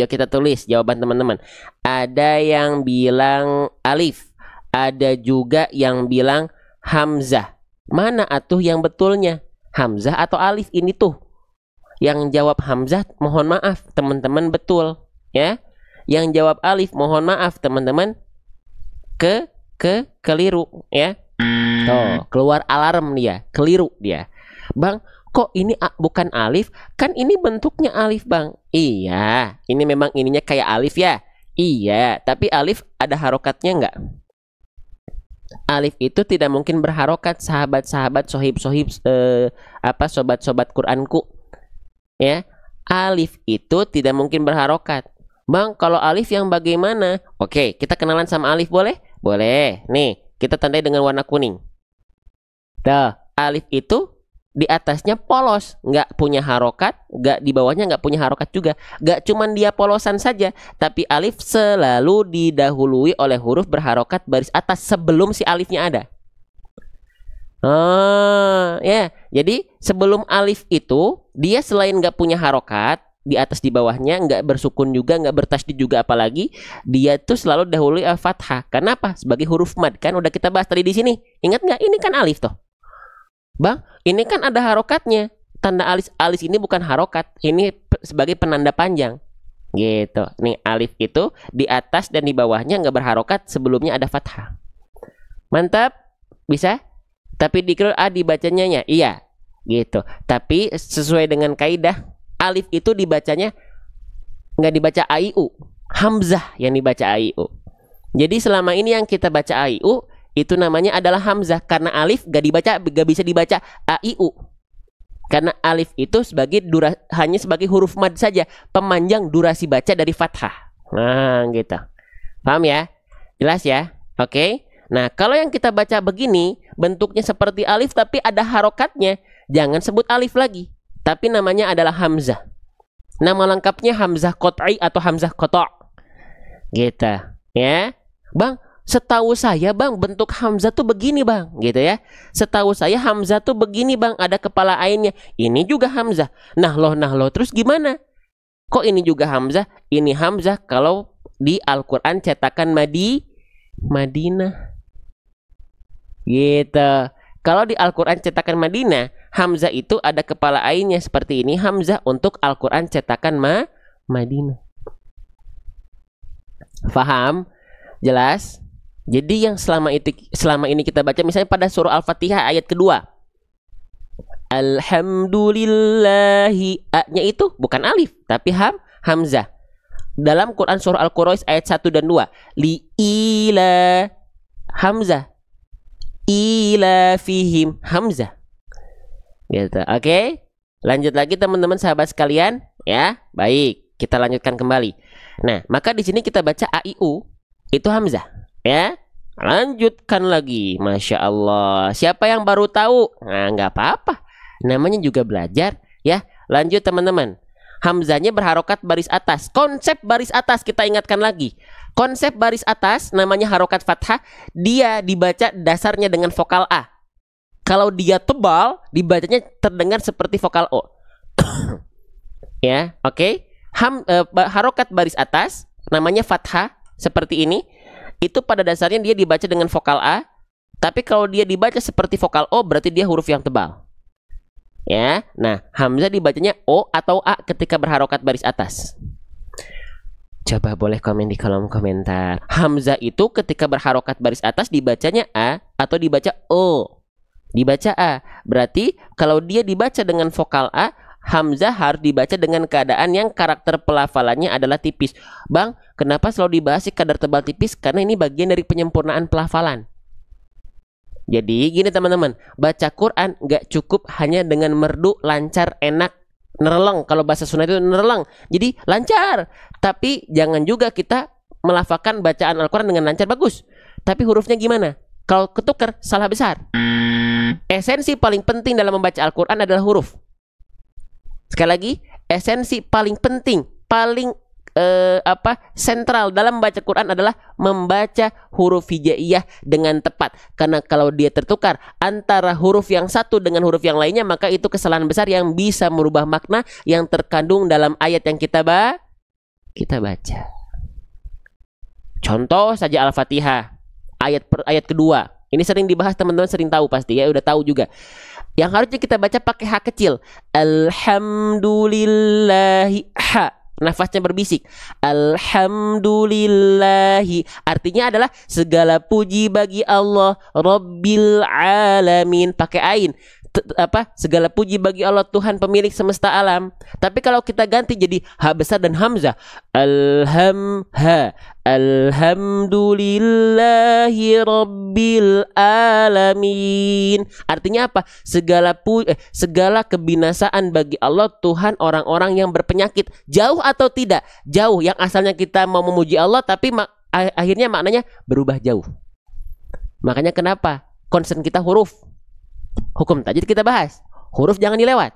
[SPEAKER 1] kita tulis jawaban teman-teman. Ada yang bilang alif, ada juga yang bilang hamzah. Mana atuh yang betulnya? Hamzah atau alif ini tuh? Yang jawab hamzah mohon maaf teman-teman betul ya. Yang jawab alif mohon maaf teman-teman keliru ya. Tuh, keluar alarm dia, keliru dia. Bang, kok ini bukan alif? Kan ini bentuknya alif, Bang. Iya, ini memang ininya kayak alif ya. Iya, tapi alif ada harokatnya enggak? Alif itu tidak mungkin berharokat, sahabat-sahabat, sohib-sohib, sobat-sobat Quranku. Ya, alif itu tidak mungkin berharokat. Bang, kalau alif yang bagaimana? Oke, kita kenalan sama alif boleh? Boleh. Nih, kita tandai dengan warna kuning. Tuh, alif itu di atasnya polos, nggak punya harokat, nggak di bawahnya nggak punya harokat juga. Nggak cuman dia polosan saja, tapi alif selalu didahului oleh huruf berharokat baris atas sebelum si alifnya ada. Ya, jadi sebelum alif itu dia selain nggak punya harokat di atas di bawahnya, nggak bersukun juga, nggak bertasydid juga, apalagi dia tuh selalu dahului fathah. Kenapa? Sebagai huruf mad, kan udah kita bahas tadi di sini. Ingat nggak? Ini kan alif toh. Bang, ini kan ada harokatnya. Tanda alis ini bukan harokat. Ini sebagai penanda panjang. Gitu. Nih alif itu di atas dan di bawahnya nggak berharokat, sebelumnya ada fathah. Mantap? Bisa? Tapi di qiraah dibacanya ya? Iya. Gitu. Tapi sesuai dengan kaidah, alif itu dibacanya nggak dibaca aiu. Hamzah yang dibaca aiu. Jadi selama ini yang kita baca aiu itu namanya adalah hamzah, karena alif gak bisa dibaca aiu. Karena alif itu hanya sebagai huruf mad saja, pemanjang durasi baca dari fathah. Nah, gitu. Paham ya? Jelas ya? Oke. Nah, kalau yang kita baca begini, bentuknya seperti alif tapi ada harokatnya, jangan sebut alif lagi, tapi namanya adalah hamzah. Nama lengkapnya hamzah qat'i atau hamzah qata'. Gitu, ya. Bang, setahu saya bang bentuk hamzah tuh begini bang, gitu ya. Setahu saya hamzah tuh begini bang, ada kepala ainnya. Ini juga hamzah. Nah loh, terus gimana? Kok ini juga hamzah? Ini hamzah kalau di Al-Quran cetakan Madinah. Gitu. Kalau di Al-Quran cetakan Madinah, hamzah itu ada kepala ainnya seperti ini. Hamzah untuk Al-Quran cetakan Madinah. Faham? Jelas? Jadi yang selama ini kita baca misalnya pada surah Al-Fatihah ayat kedua. Alhamdulillahi, A-nya itu bukan alif tapi hamzah. Dalam Quran surah Al-Quraish ayat 1 dan 2, li ila hamzah. Ila fihim hamzah. Gitu. Oke? Lanjut lagi teman-teman sahabat sekalian, ya. Baik, kita lanjutkan kembali. Nah, maka di sini kita baca a i u itu hamzah, ya. Lanjutkan lagi. Masya Allah. Siapa yang baru tahu? Nah, nggak apa-apa. Namanya juga belajar, ya. Lanjut teman-teman. Hamzahnya berharokat baris atas. Konsep baris atas kita ingatkan lagi. Konsep baris atas namanya harokat fathah. Dia dibaca dasarnya dengan vokal A. Kalau dia tebal, dibacanya terdengar seperti vokal O. Ya, oke. Harokat baris atas namanya fathah seperti ini. Itu pada dasarnya dia dibaca dengan vokal A. Tapi kalau dia dibaca seperti vokal O, berarti dia huruf yang tebal. Ya, nah hamzah dibacanya O atau A ketika berharokat baris atas. Coba boleh komen di kolom komentar. Hamzah itu ketika berharokat baris atas dibacanya A atau dibaca O? Dibaca A. Berarti kalau dia dibaca dengan vokal A, hamzah harus dibaca dengan keadaan yang karakter pelafalannya adalah tipis. Bang, kenapa selalu dibahas si kadar tebal tipis? Karena ini bagian dari penyempurnaan pelafalan. Jadi gini teman-teman, baca Quran gak cukup hanya dengan merdu, lancar, enak, nereleng. Kalau bahasa Sunda itu nereleng, jadi lancar. Tapi jangan juga kita melafalkan bacaan Al-Quran dengan lancar bagus, tapi hurufnya gimana? Kalau ketukar, salah besar. Esensi paling penting dalam membaca Al-Quran adalah huruf. Sekali lagi, esensi paling penting, paling sentral dalam membaca Quran adalah membaca huruf hijaiyah dengan tepat. Karena kalau dia tertukar antara huruf yang satu dengan huruf yang lainnya, maka itu kesalahan besar yang bisa merubah makna yang terkandung dalam ayat yang kita baca. Contoh saja Al-Fatihah ayat kedua. Ini sering dibahas teman-teman, sering tahu pasti ya, udah tahu juga. Yang harusnya kita baca pakai H kecil. Alhamdulillahi, ha. Nafasnya berbisik. Alhamdulillahi. Artinya adalah segala puji bagi Allah Rabbil Alamin. Pakai ain. Segala puji bagi Allah Tuhan pemilik semesta alam. Tapi kalau kita ganti jadi H besar dan hamzah, Alhamdulillahi Rabbil Alamin. Artinya apa? Segala kebinasaan bagi Allah Tuhan orang-orang yang berpenyakit. Jauh atau tidak? Jauh. Yang asalnya kita mau memuji Allah, tapi akhirnya maknanya berubah jauh. Makanya kenapa concern kita huruf. Hukum tajwid kita bahas, huruf jangan dilewat.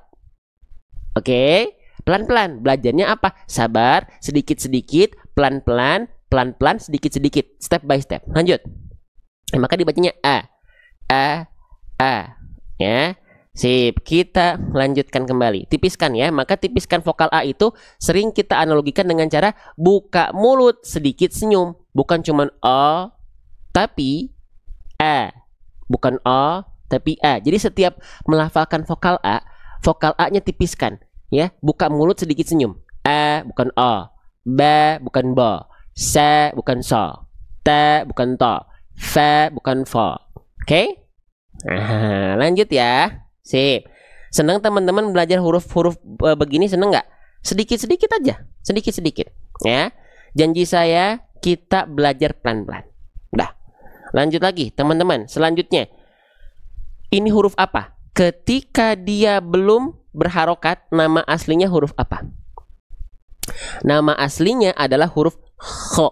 [SPEAKER 1] Oke, pelan-pelan. Belajarnya apa? Sabar, sedikit-sedikit, pelan-pelan, pelan-pelan, sedikit-sedikit, step by step. Lanjut. Maka dibacanya A. Ya, sip. Kita lanjutkan kembali. Tipiskan ya. Maka tipiskan vokal A itu sering kita analogikan dengan cara buka mulut, sedikit senyum. Bukan cuman O, tapi A. Bukan O, tapi A. Jadi setiap melafalkan vokal A-nya tipiskan, ya. Buka mulut, sedikit senyum. A bukan O, ba bukan bo, sa bukan so, ta bukan to, fa bukan fo. Oke? Nah, lanjut ya. Sip. Senang teman-teman belajar huruf-huruf begini, senang nggak? Sedikit-sedikit aja, sedikit-sedikit, ya. Janji saya kita belajar pelan-pelan. Udah. Lanjut lagi, teman-teman. Selanjutnya, ini huruf apa? Ketika dia belum berharokat, nama aslinya huruf apa? Nama aslinya adalah huruf kho.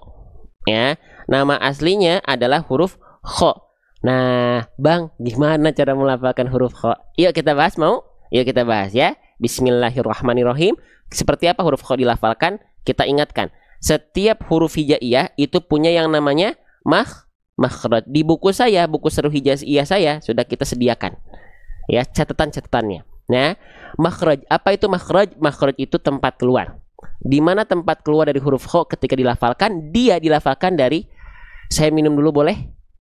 [SPEAKER 1] Ya, nama aslinya adalah huruf kho. Nah, Bang, gimana cara melafalkan huruf kho? Yuk kita bahas, mau? Yuk kita bahas ya. Bismillahirrahmanirrahim. Seperti apa huruf kho dilafalkan? Kita ingatkan. Setiap huruf hijaiyah itu punya yang namanya makhraj. Di buku saya, buku seru hijaiyah saya sudah kita sediakan. Ya, catatan-catatannya. Nah, makhraj. Apa itu makhraj? Makhraj itu tempat keluar. Di mana tempat keluar dari huruf kha ketika dilafalkan? Dia dilafalkan dari, saya minum dulu boleh?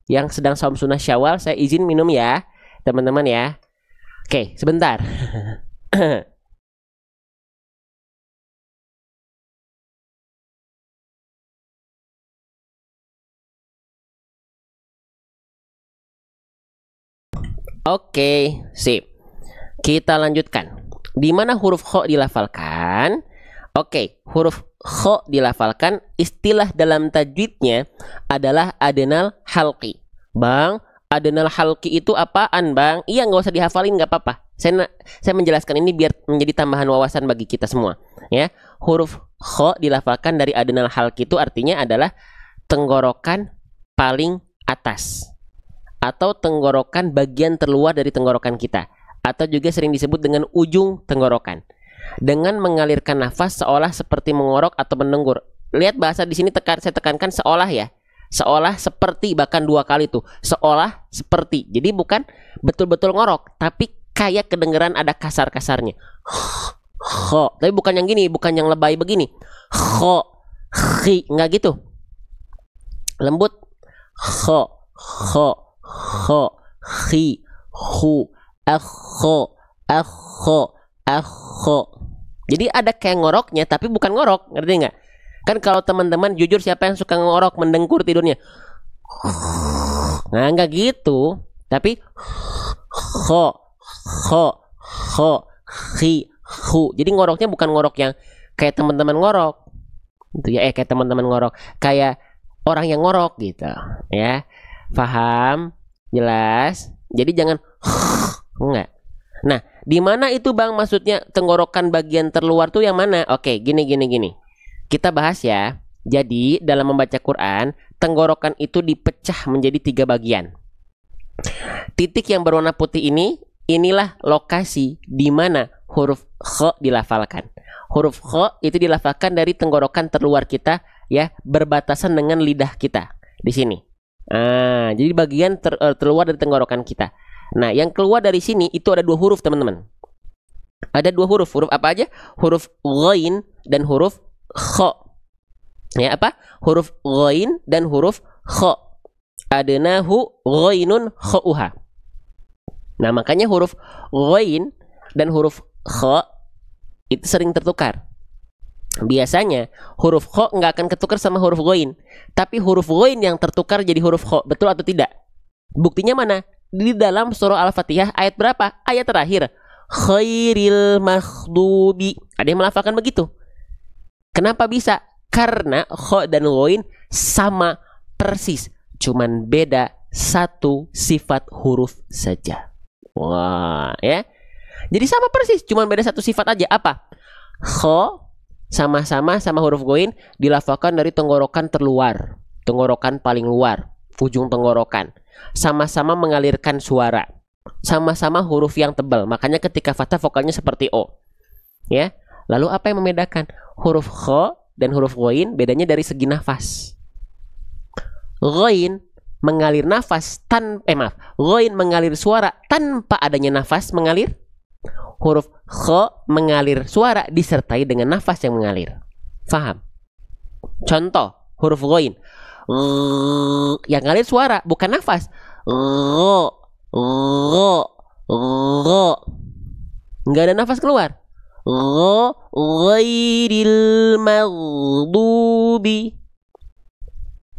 [SPEAKER 1] Yang sedang saum sunnah Syawal, saya izin minum ya, teman-teman ya. Oke, sebentar. Oke, sip. Kita lanjutkan. Di mana huruf kha dilafalkan? Oke, huruf kha dilafalkan, istilah dalam tajwidnya adalah adnal halqi. Bang, adnal halqi itu apaan, Bang? Iya, nggak usah dihafalin, nggak apa-apa. Saya menjelaskan ini biar menjadi tambahan wawasan bagi kita semua. Ya, huruf kha dilafalkan dari adnal halqi itu artinya adalah tenggorokan paling atas, atau tenggorokan bagian terluar dari tenggorokan kita, atau juga sering disebut dengan ujung tenggorokan. Dengan mengalirkan nafas seolah seperti mengorok atau menenggur. Lihat bahasa di sini saya tekankan seolah ya. Seolah seperti, bahkan 2 kali tuh. Seolah seperti. Jadi bukan betul-betul ngorok, tapi kayak kedengeran ada kasar-kasarnya. Kho. Tapi bukan yang gini, bukan yang lebay begini. Kho, khi, enggak gitu. Lembut. Kho, kho, kho, khi, hu, akho, akho, akho. Jadi ada kayak ngoroknya tapi bukan ngorok, ngerti nggak? Kan kalau teman-teman jujur, siapa yang suka ngorok, mendengkur tidurnya? Nah, nggak gitu. Tapi kho, kho, kho, khi, hu. Jadi ngoroknya bukan ngorok yang kayak teman-teman ngorok. Gitu ya, kayak teman-teman ngorok, kayak orang yang ngorok gitu, ya. Paham? Jelas? Jadi jangan enggak. Nah, di mana itu, Bang, maksudnya tenggorokan bagian terluar tuh yang mana? Oke, gini. Kita bahas ya. Jadi, dalam membaca Quran, tenggorokan itu dipecah menjadi 3 bagian. Titik yang berwarna putih ini, inilah lokasi di mana huruf kha dilafalkan. Huruf kha itu dilafalkan dari tenggorokan terluar kita, ya, berbatasan dengan lidah kita di sini. Jadi bagian terluar dari tenggorokan kita. Nah, yang keluar dari sini itu ada 2 huruf, teman-teman. Ada 2 huruf. Huruf apa aja? Huruf ghain dan huruf kha. Ya, apa? Huruf ghain dan huruf kha. Adnahu ghainun kha'uha. Nah, makanya huruf ghain dan huruf kha itu sering tertukar. Biasanya huruf kha nggak akan ketukar sama huruf ghain, tapi huruf ghain yang tertukar jadi huruf kha. Betul atau tidak? Buktinya mana? Di dalam surah Al-Fatihah ayat berapa? Ayat terakhir. Khairil maghdubi. Ada yang melafalkan begitu. Kenapa bisa? Karena kha dan ghain sama persis, cuman beda 1 sifat huruf saja. Wah, ya. Jadi sama persis, cuman beda 1 sifat aja. Apa? Kha sama-sama sama huruf ghain dilafalkan dari tenggorokan terluar, tenggorokan paling luar, ujung tenggorokan. Sama-sama mengalirkan suara. Sama-sama huruf yang tebal. Makanya ketika fathah vokalnya seperti O. Ya. Lalu apa yang membedakan? Huruf kha dan huruf ghain bedanya dari segi nafas. Ghain mengalir nafas ghain mengalir suara tanpa adanya nafas mengalir. Huruf kha mengalir suara disertai dengan nafas yang mengalir. Faham? Contoh, huruf ghain yang ngalir suara, bukan nafas. Nggak ada nafas keluar. Ghairil maghdubi.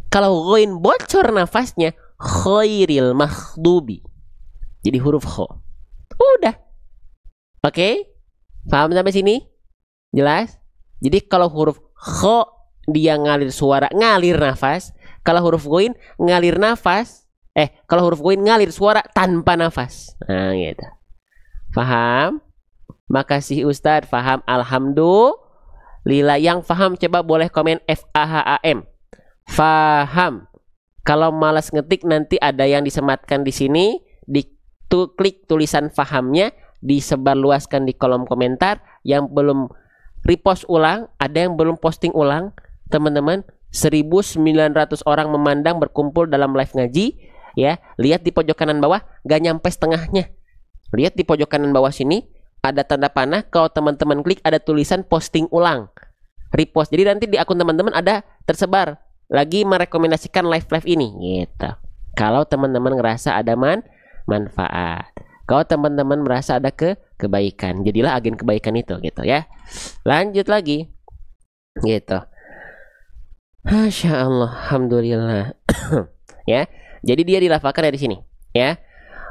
[SPEAKER 1] Kalau ghain bocor nafasnya, khairil maghdubi. Jadi huruf kha. Udah. Oke? Paham sampai sini? Jelas? Jadi kalau huruf kha dia ngalir suara, ngalir nafas. Kalau huruf ghain ngalir nafas. Kalau huruf ghain ngalir suara tanpa nafas. Nah, gitu. Paham? Makasih Ustadz. Paham? Alhamdulillah. Yang paham coba boleh komen FAHAM. Paham. Kalau malas ngetik nanti ada yang disematkan di sini. Klik tulisan fahamnya, disebarluaskan di kolom komentar. Yang belum repost ulang, ada yang belum posting ulang, teman-teman, 1.900 orang memandang berkumpul dalam live ngaji, ya. Lihat di pojok kanan bawah, gak nyampe setengahnya. Lihat di pojok kanan bawah sini ada tanda panah. Kalau teman-teman klik ada tulisan posting ulang, repost. Jadi nanti di akun teman-teman ada tersebar lagi merekomendasikan live ini, gitu. Kalau teman-teman ngerasa ada manfaat, kalau teman-teman merasa ada kebaikan, jadilah agen kebaikan itu, gitu ya. Lanjut lagi, gitu. Masya Allah, alhamdulillah. Ya, jadi dia dilafalkan dari sini, ya.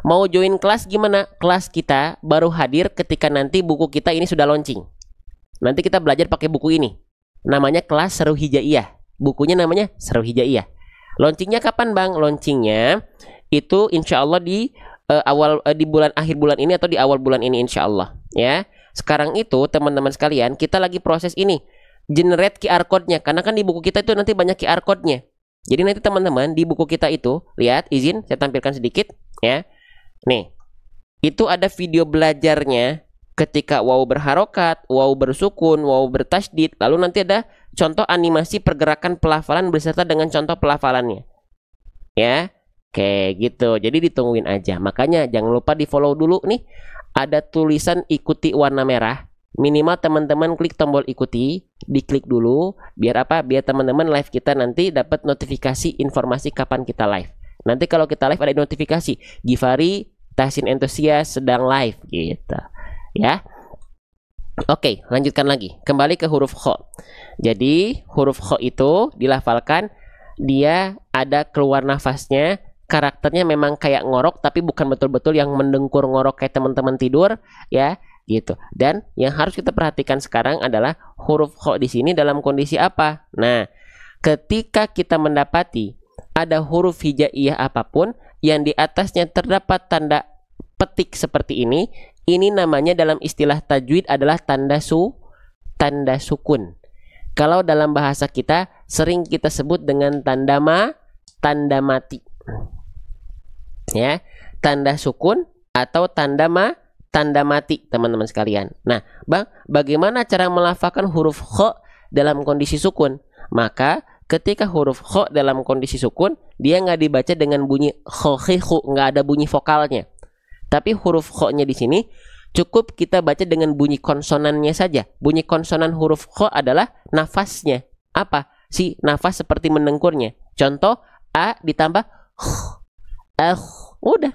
[SPEAKER 1] Mau join kelas gimana? Kelas kita baru hadir ketika nanti buku kita ini sudah launching. Nanti kita belajar pakai buku ini. Namanya kelas Seru Hijaiyah. Bukunya namanya Seru Hijaiyah. Launchingnya kapan, Bang? Launchingnya itu insya Allah di di akhir bulan ini atau di awal bulan ini insya Allah, ya. Sekarang itu teman-teman sekalian, kita lagi proses ini, generate QR code-nya, karena kan di buku kita itu nanti banyak QR code-nya. Jadi nanti teman-teman di buku kita itu, lihat, izin saya tampilkan sedikit, ya. Nih, itu ada video belajarnya ketika waw berharokat, waw bersukun, waw bertasydid. Lalu nanti ada contoh animasi pergerakan pelafalan beserta dengan contoh pelafalannya, ya. Kayak gitu. Jadi ditungguin aja. Makanya jangan lupa di follow dulu nih. Ada tulisan ikuti warna merah. Minimal teman-teman klik tombol ikuti, diklik dulu. Biar apa? Biar teman-teman live kita nanti dapat notifikasi informasi kapan kita live. Nanti kalau kita live ada notifikasi Givari Tahsin Entusias sedang live, gitu, ya. Oke, lanjutkan lagi. Kembali ke huruf kho. Jadi huruf kho itu dilafalkan, dia ada keluar nafasnya. Karakternya memang kayak ngorok, tapi bukan betul-betul yang mendengkur ngorok kayak teman-teman tidur, ya, gitu. Dan yang harus kita perhatikan sekarang adalah huruf kho di sini dalam kondisi apa? Nah, ketika kita mendapati ada huruf hijaiyah apapun yang di atasnya terdapat tanda petik seperti ini namanya dalam istilah tajwid adalah tanda sukun. Kalau dalam bahasa kita sering kita sebut dengan tanda mati. Ya, tanda sukun atau tanda mati, teman-teman sekalian. Nah, Bang, bagaimana cara melafalkan huruf kho dalam kondisi sukun? Maka ketika huruf kho dalam kondisi sukun, dia nggak dibaca dengan bunyi kho, nggak ada bunyi vokalnya. Tapi huruf kho-nya di sini cukup kita baca dengan bunyi konsonannya saja. Bunyi konsonan huruf kho adalah nafasnya. Apa sih nafas seperti mendengkurnya? Contoh a ditambah udah.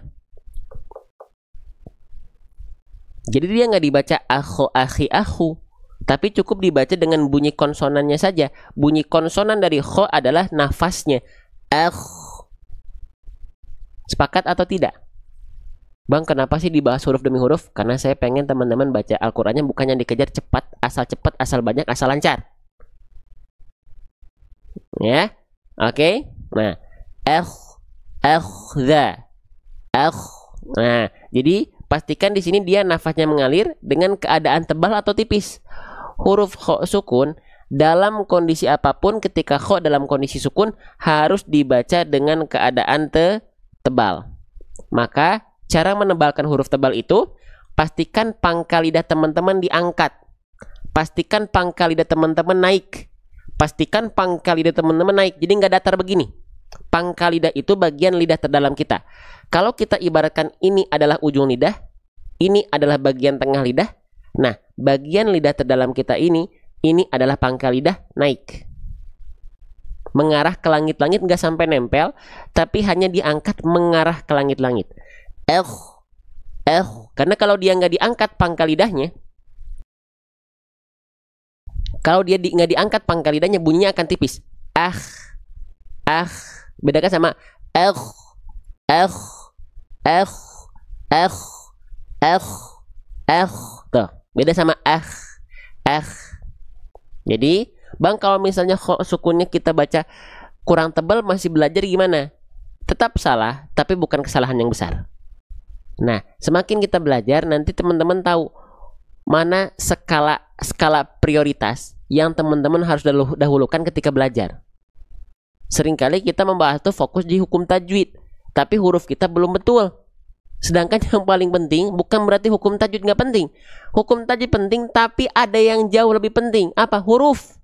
[SPEAKER 1] Jadi dia nggak dibaca akhu, tapi cukup dibaca dengan bunyi konsonannya saja. Bunyi konsonan dari kho adalah nafasnya. Sepakat atau tidak? Bang, kenapa sih dibahas huruf demi huruf? Karena saya pengen teman-teman baca Al-Qur'annya bukannya dikejar cepat, asal banyak, asal lancar. Ya, oke. Nah, nah, jadi pastikan di sini dia nafasnya mengalir dengan keadaan tebal atau tipis. Huruf kho sukun dalam kondisi apapun, ketika kho dalam kondisi sukun harus dibaca dengan keadaan tebal. Maka cara menebalkan huruf tebal itu, pastikan pangkal lidah teman-teman diangkat. Pastikan pangkal lidah teman-teman naik. Pastikan pangkal lidah teman-teman naik. Jadi nggak datar begini. Pangkal lidah itu bagian lidah terdalam kita. Kalau kita ibaratkan ini adalah ujung lidah, ini adalah bagian tengah lidah. Nah, bagian lidah terdalam kita ini adalah pangkal lidah naik. Mengarah ke langit-langit, nggak sampai nempel, tapi hanya diangkat mengarah ke langit-langit. Karena kalau dia nggak diangkat pangkal lidahnya, kalau dia nggak diangkat pangkal lidahnya, bunyinya akan tipis. Bedakan sama tuh, beda sama Jadi, Bang, kalau misalnya sukunnya kita baca kurang tebal, masih belajar gimana? Tetap salah, tapi bukan kesalahan yang besar. Nah, semakin kita belajar, nanti teman-teman tahu mana skala prioritas yang teman-teman harus dahulukan ketika belajar. Seringkali kita membahas tuh fokus di hukum tajwid, tapi huruf kita belum betul. Sedangkan yang paling penting bukan berarti hukum tajwid nggak penting. Hukum tajwid penting, tapi ada yang jauh lebih penting. Apa? Huruf.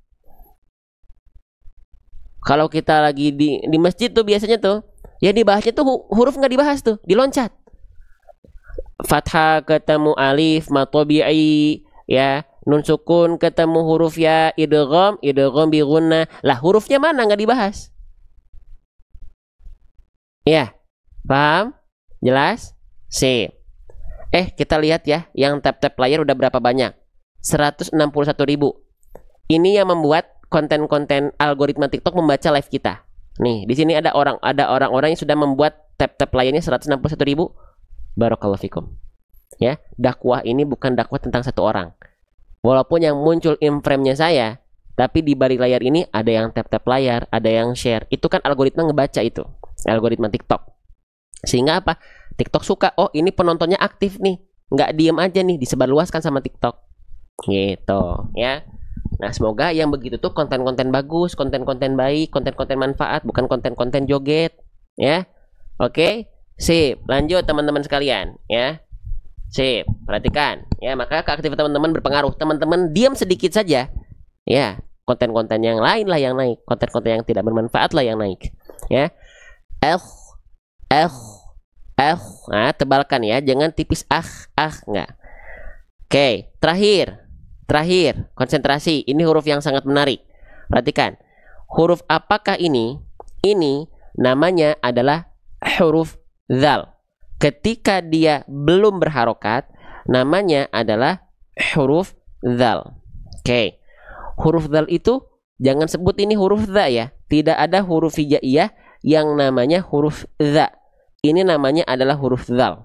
[SPEAKER 1] Kalau kita lagi di masjid tuh biasanya tuh ya dibahasnya tuh huruf nggak dibahas tuh, diloncat. Fathah ketemu alif matobi'i, ya nun sukun ketemu huruf ya, idgham bi gunnah. Lah hurufnya mana nggak dibahas? Ya, paham? Jelas? Sip. Kita lihat ya, yang tap-tap player udah berapa banyak? 161.000. Ini yang membuat konten-konten algoritma TikTok membaca live kita. Nih, di sini ada orang-orang yang sudah membuat tap-tap layarnya 161.000. Barakallahu fikum. Ya, dakwah ini bukan dakwah tentang satu orang. Walaupun yang muncul in-frame-nya saya, tapi di balik layar ini ada yang tap-tap layar, ada yang share. Itu kan algoritma ngebaca itu. Algoritma TikTok. Sehingga apa? TikTok suka, oh ini penontonnya aktif nih. Nggak diem aja nih, disebarluaskan sama TikTok. Gitu, ya. Nah, semoga yang begitu tuh konten-konten bagus, konten-konten baik, konten-konten manfaat, bukan konten-konten joget, ya. Oke, sip. Lanjut teman-teman sekalian, ya. Sip, perhatikan, ya. Maka keaktifan teman-teman berpengaruh. Teman-teman diam sedikit saja, ya. Konten-konten yang lain lah yang naik, konten-konten yang tidak bermanfaat lah yang naik, ya. Nah, tebalkan ya, jangan tipis enggak. Oke, terakhir, konsentrasi. Ini huruf yang sangat menarik. Perhatikan. Huruf apakah ini? Ini namanya adalah huruf dzal. Ketika dia belum berharokat, namanya adalah huruf dzal. Oke. Huruf dzal itu jangan sebut ini huruf dza ya. Tidak ada huruf hijaiyah yang namanya huruf dza. Ini namanya adalah huruf dzal.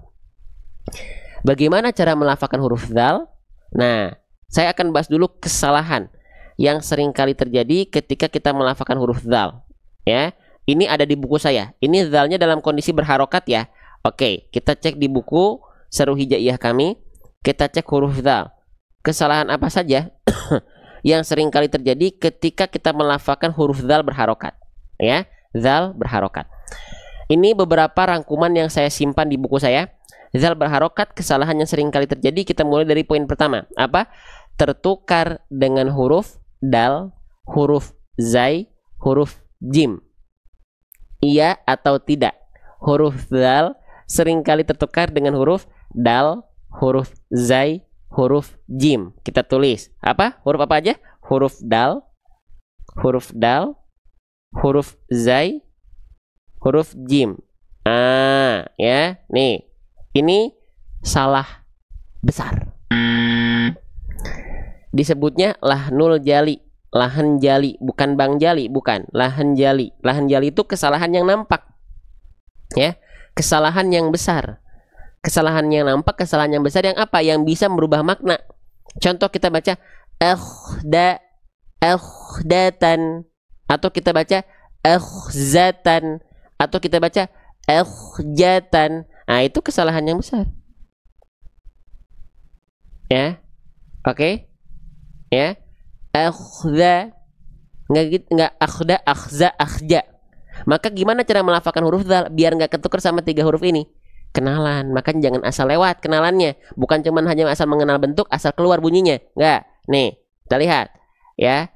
[SPEAKER 1] Bagaimana cara melafalkan huruf dzal? Nah, saya akan bahas dulu kesalahan yang sering kali terjadi ketika kita melafalkan huruf dzal. Ya, ini ada di buku saya. Ini dzalnya dalam kondisi berharokat ya. Oke, kita cek di buku Syarh Hijaiyah kami. Kita cek huruf dzal. Kesalahan apa saja yang sering kali terjadi ketika kita melafalkan huruf dzal berharokat? Ya, dzal berharokat. Ini beberapa rangkuman yang saya simpan di buku saya. Dzal berharokat, kesalahan yang sering kali terjadi. Kita mulai dari poin pertama. Apa? Tertukar dengan huruf dal, huruf zai, huruf jim. Iya atau tidak? Huruf dzal sering kali tertukar dengan huruf dal, huruf zai, huruf jim. Kita tulis. Apa? Huruf apa aja? Huruf dal, huruf zai, huruf jim. Ya, nih. Ini salah besar. Disebutnya lahnul jali, lahan jali, bukan bang jali, bukan, lahan jali. Lahan jali itu kesalahan yang nampak. Ya, kesalahan yang besar. Kesalahan yang nampak, kesalahan yang besar yang apa? Yang bisa merubah makna. Contoh kita baca akhdatan, atau kita baca akhzatan, atau kita baca akhjatan. Nah, itu kesalahan yang besar. Ya. Oke. Ya. Akhza, enggak akhda, akhza, akhja. Maka gimana cara melafalkan huruf dzal biar nggak ketukar sama tiga huruf ini? Kenalan. Makanya jangan asal lewat kenalannya. Bukan cuman hanya asal mengenal bentuk, asal keluar bunyinya. Enggak. Nih, kita lihat. Ya.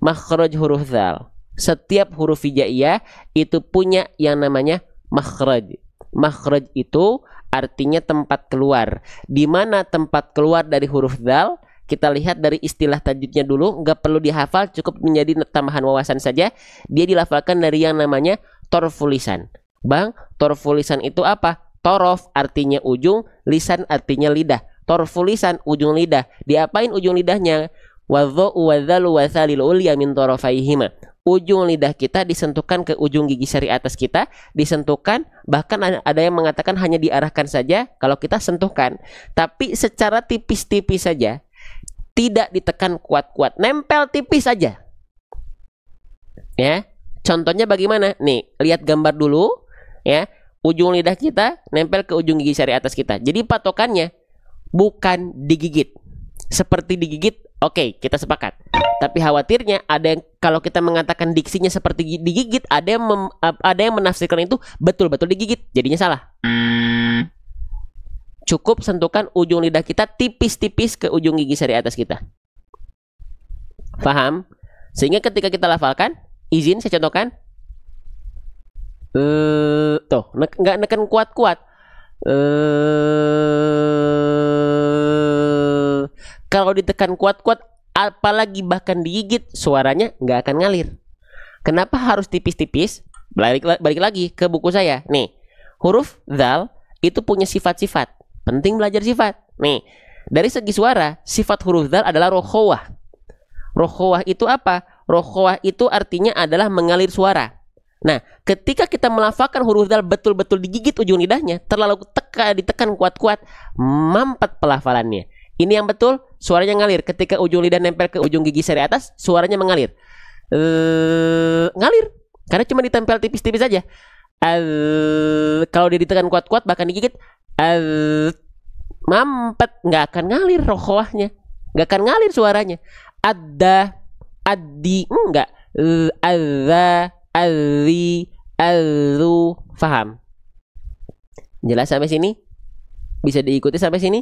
[SPEAKER 1] Makhraj huruf dzal. Setiap huruf hijaiyah itu punya yang namanya makhraj. Makhraj itu artinya tempat keluar. Di mana tempat keluar dari huruf dzal? Kita lihat dari istilah tajwidnya dulu. Nggak perlu dihafal, cukup menjadi tambahan wawasan saja. Dia dilafalkan dari yang namanya torful lisan. Bang, torful lisan itu apa? Torof artinya ujung, lisan artinya lidah. Torful lisan, ujung lidah. Diapain ujung lidahnya? Wadhu wadhalu wathalil ulya min torofaihima. Ujung lidah kita disentuhkan ke ujung gigi sari atas kita, disentuhkan, bahkan ada yang mengatakan hanya diarahkan saja kalau kita sentuhkan, tapi secara tipis-tipis saja, tidak ditekan kuat-kuat, nempel tipis saja. Ya, contohnya bagaimana? Nih, lihat gambar dulu, ya, ujung lidah kita nempel ke ujung gigi sari atas kita. Jadi patokannya bukan digigit. Seperti digigit, oke, kita sepakat. Tapi khawatirnya ada yang kalau kita mengatakan diksinya seperti digigit, ada yang menafsirkan itu betul-betul digigit, jadinya salah. Cukup sentuhkan ujung lidah kita tipis-tipis ke ujung gigi sari atas kita. Paham? Sehingga ketika kita lafalkan, Izin saya contohkan. Tuh, nggak neken kuat-kuat. Kalau ditekan kuat-kuat, apalagi bahkan digigit, suaranya nggak akan ngalir. Kenapa harus tipis-tipis? Balik lagi ke buku saya. Nih, huruf dzal itu punya sifat-sifat. Penting belajar sifat. Nih, dari segi suara, sifat huruf dzal adalah rokhawah. Rokhawah itu apa? Rokhawah itu artinya adalah mengalir suara. Nah, ketika kita melafalkan huruf dzal betul-betul digigit ujung lidahnya, terlalu ditekan kuat-kuat, mampet pelafalannya. Ini yang betul, suaranya ngalir. Ketika ujung lidah nempel ke ujung gigi seri atas, suaranya mengalir. Ngalir. Karena cuma ditempel tipis-tipis saja. Kalau dia ditekan kuat-kuat, bahkan digigit, mampet. Nggak akan ngalir rokhawahnya. Nggak akan ngalir suaranya. Adda, addi, enggak. Adza, adzi, adzu. Faham? Jelas sampai sini? Bisa diikuti sampai sini?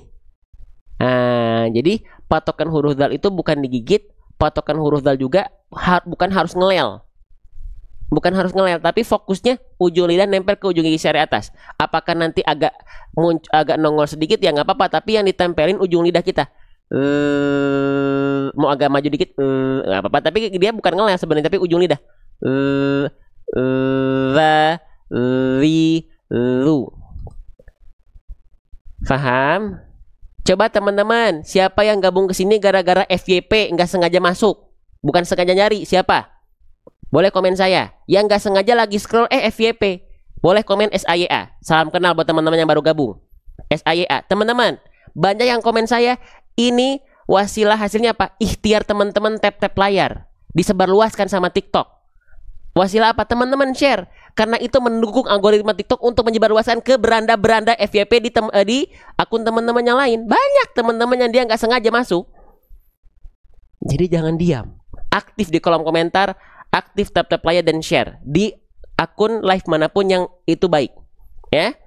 [SPEAKER 1] Jadi patokan huruf dzal itu bukan digigit, patokan huruf dzal juga bukan harus ngelel. Bukan harus ngelel, tapi fokusnya ujung lidah nempel ke ujung gigi seri atas. Apakah nanti agak nongol sedikit ya nggak apa-apa, tapi yang ditempelin ujung lidah kita. Mau agak maju dikit nggak apa-apa, tapi dia bukan ngelel sebenarnya, tapi ujung lidah. Lu. Paham? Coba teman-teman, siapa yang gabung ke sini gara-gara FYP nggak sengaja masuk, bukan sengaja nyari? Siapa? Boleh komen saya. Yang nggak sengaja lagi scroll FYP, boleh komen SAYA. Salam kenal buat teman-teman yang baru gabung. SAYA. Teman-teman, banyak yang komen saya. Ini wasilah hasilnya apa? Ikhtiar teman-teman tap-tap layar, disebarluaskan sama TikTok. Wasilah apa? Teman-teman share, karena itu mendukung algoritma TikTok untuk menyebarluaskan ke beranda-beranda FYP di akun teman-teman yang lain. Banyak teman-teman yang dia nggak sengaja masuk. Jadi jangan diam, aktif di kolom komentar, aktif tap-tap layar dan share di akun live manapun yang itu baik, ya.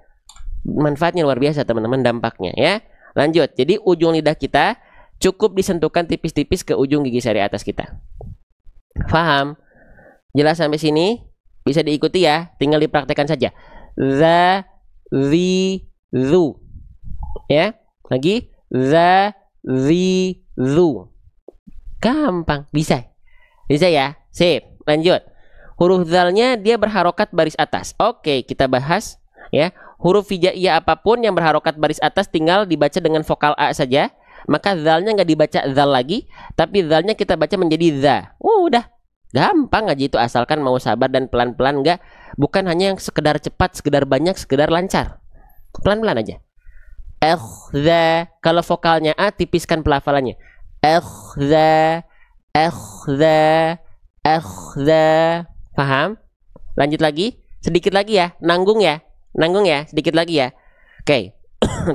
[SPEAKER 1] Manfaatnya luar biasa teman-teman, dampaknya ya. Lanjut, jadi ujung lidah kita cukup disentuhkan tipis-tipis ke ujung gigi seri atas kita. Paham? Jelas sampai sini? Bisa diikuti ya, tinggal dipraktekkan saja. Za, zi, zu. Ya, lagi. Za, zi, zu. Gampang, bisa. Bisa ya? Sip, lanjut. Huruf dzalnya dia berharokat baris atas. Oke, kita bahas ya. Huruf hijaiyah apapun yang berharokat baris atas tinggal dibaca dengan vokal A saja. Maka dzalnya nggak dibaca dzal lagi, tapi dzalnya kita baca menjadi za. Udah. Gampang aja itu, asalkan mau sabar dan pelan-pelan, enggak, bukan hanya yang sekedar cepat, sekedar banyak, sekedar lancar. Pelan-pelan aja. Za, kalau vokalnya A tipiskan pelafalannya. Za, za. Paham? Lanjut lagi, sedikit lagi ya, nanggung ya, sedikit lagi ya. Oke.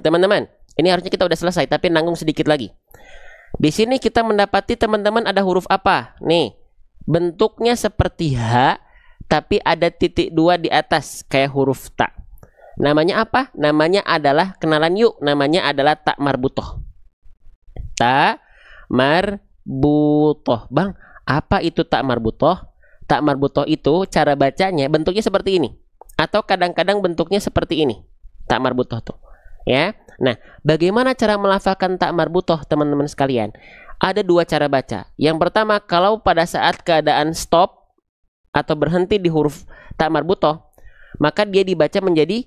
[SPEAKER 1] Teman-teman, ini harusnya kita udah selesai, tapi nanggung sedikit lagi. Di sini kita mendapati teman-teman ada huruf apa? Nih. Bentuknya seperti H, tapi ada titik 2 di atas, kayak huruf ta. Namanya apa? Namanya adalah, kenalan yuk, namanya adalah ta marbutoh. Ta marbutoh. Bang, apa itu ta marbutoh? Ta marbutoh itu cara bacanya bentuknya seperti ini, atau kadang-kadang bentuknya seperti ini. Ta marbutoh tuh, ya. Nah, bagaimana cara melafalkan ta marbutoh, teman-teman sekalian? Ada dua cara baca. Yang pertama, kalau pada saat keadaan stop atau berhenti di huruf ta marbutoh, maka dia dibaca menjadi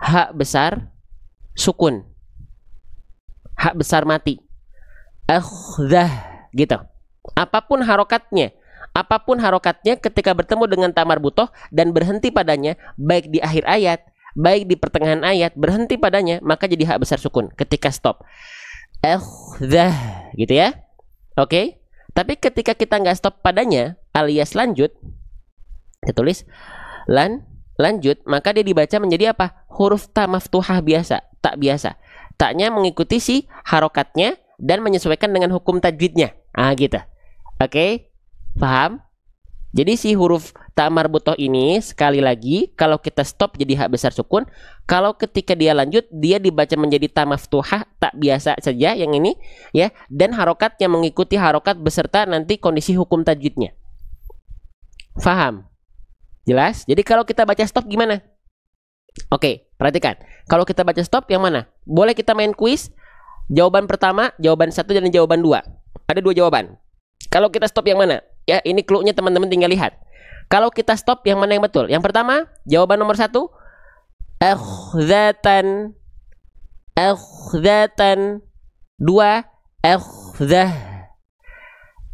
[SPEAKER 1] ha besar sukun, ha besar mati, gitu. Apapun harokatnya ketika bertemu dengan ta marbutoh dan berhenti padanya, baik di akhir ayat, baik di pertengahan ayat, berhenti padanya, maka jadi ha besar sukun ketika stop. Gitu ya. Oke, tapi ketika kita nggak stop padanya alias lanjut, kita tulis lanjut, maka dia dibaca menjadi apa? Huruf ta maftuhah biasa, tak biasa. Taknya mengikuti si harokatnya dan menyesuaikan dengan hukum tajwidnya. Gitu. Oke, paham? Jadi si huruf ta marbutoh ini sekali lagi kalau kita stop jadi ha besar sukun, kalau ketika dia lanjut dia dibaca menjadi ta maftuhah, tak biasa saja yang ini ya, dan harokatnya mengikuti harokat beserta nanti kondisi hukum tajwidnya. Faham? Jelas? Jadi kalau kita baca stop gimana? Oke, perhatikan. Kalau kita baca stop yang mana? Boleh kita main kuis. Jawaban pertama, jawaban 1 dan jawaban 2. Ada 2 jawaban. Kalau kita stop yang mana? Ya, ini clue-nya teman-teman tinggal lihat. Kalau kita stop yang mana yang betul? Yang pertama, jawaban nomor 1. Akhdatan. Akhdatan. 2. Akhdah.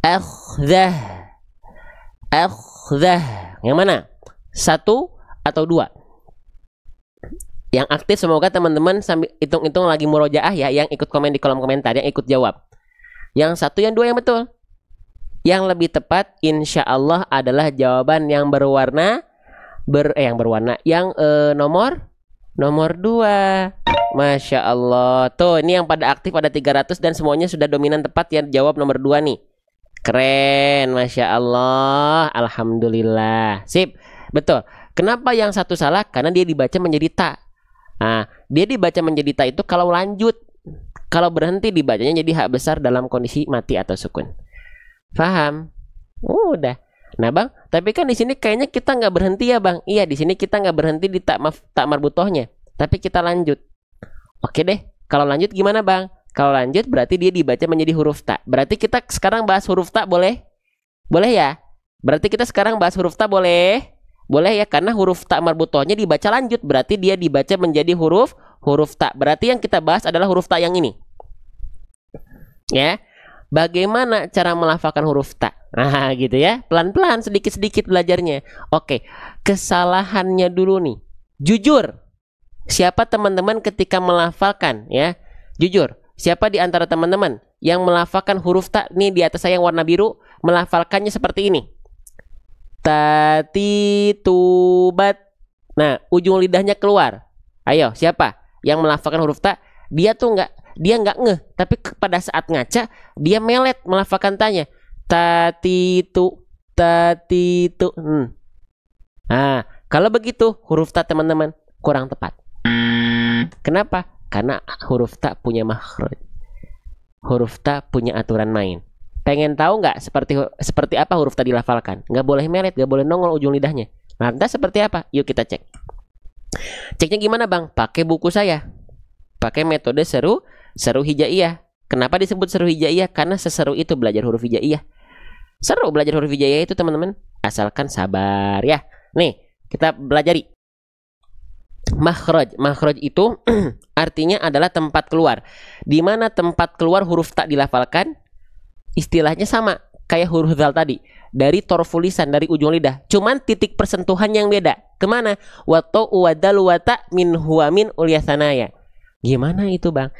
[SPEAKER 1] Akhdah. Akhdah. Yang mana? 1 atau 2? Yang aktif semoga teman-teman sambil hitung-hitung lagi murojaah ya, yang ikut komen di kolom komentar, yang ikut jawab. Yang 1, yang 2 yang betul. Yang lebih tepat insya Allah adalah jawaban yang berwarna nomor 2. Masya Allah. Tuh, ini yang pada aktif ada 300 dan semuanya sudah dominan tepat yang jawab nomor 2 nih. Keren, Masya Allah. Alhamdulillah. Sip, betul. Kenapa yang 1 salah? Karena dia dibaca menjadi ta. Nah, dia dibaca menjadi ta itu kalau lanjut. Kalau berhenti dibacanya jadi hak besar dalam kondisi mati atau sukun. Paham? Udah. Nah bang, tapi kan di sini kayaknya kita nggak berhenti ya bang. Iya, di sini kita nggak berhenti di tak marbutohnya, tapi kita lanjut. Oke deh. Kalau lanjut gimana bang? Kalau lanjut berarti dia dibaca menjadi huruf ta. Berarti kita sekarang bahas huruf ta boleh? Boleh ya? Berarti kita sekarang bahas huruf ta boleh? Boleh ya, karena huruf ta marbutohnya dibaca lanjut. Berarti dia dibaca menjadi huruf ta. Berarti yang kita bahas adalah huruf ta yang ini. Ya. Bagaimana cara melafalkan huruf ta? Nah, gitu ya. Pelan-pelan, sedikit-sedikit belajarnya. Oke, kesalahannya dulu nih. Jujur. Siapa teman-teman ketika melafalkan ya? Jujur. Siapa di antara teman-teman yang melafalkan huruf ta nih di atas saya yang warna biru, melafalkannya seperti ini? Tatitubat. Nah, ujung lidahnya keluar. Ayo, siapa yang melafalkan huruf ta? Dia nggak ngeh, tapi pada saat ngaca dia melet melafalkan tanya. Tatitu. Nah, kalau begitu huruf ta teman-teman kurang tepat. Kenapa? Karena huruf ta punya makhraj. Huruf ta punya aturan main. Pengen tahu nggak seperti apa huruf ta dilafalkan? Nggak boleh melet, nggak boleh nongol ujung lidahnya. Lantas seperti apa? Yuk kita cek. Ceknya gimana bang? Pakai buku saya. Pakai metode seru hijaiyah. Kenapa disebut seru hijaiyah? Karena seseru itu belajar huruf hijaiyah. Seru belajar huruf hijaiyah itu teman-teman. Asalkan sabar ya. Nih, kita belajari. Makhraj. Makhraj itu artinya adalah tempat keluar. Di mana tempat keluar huruf ta dilafalkan? Istilahnya sama kayak huruf dzal tadi. Dari torful lisan, dari ujung lidah. Cuman titik persentuhan yang beda. Kemana? Wato wadal wata min huamin ulyasanaya. Gimana itu bang?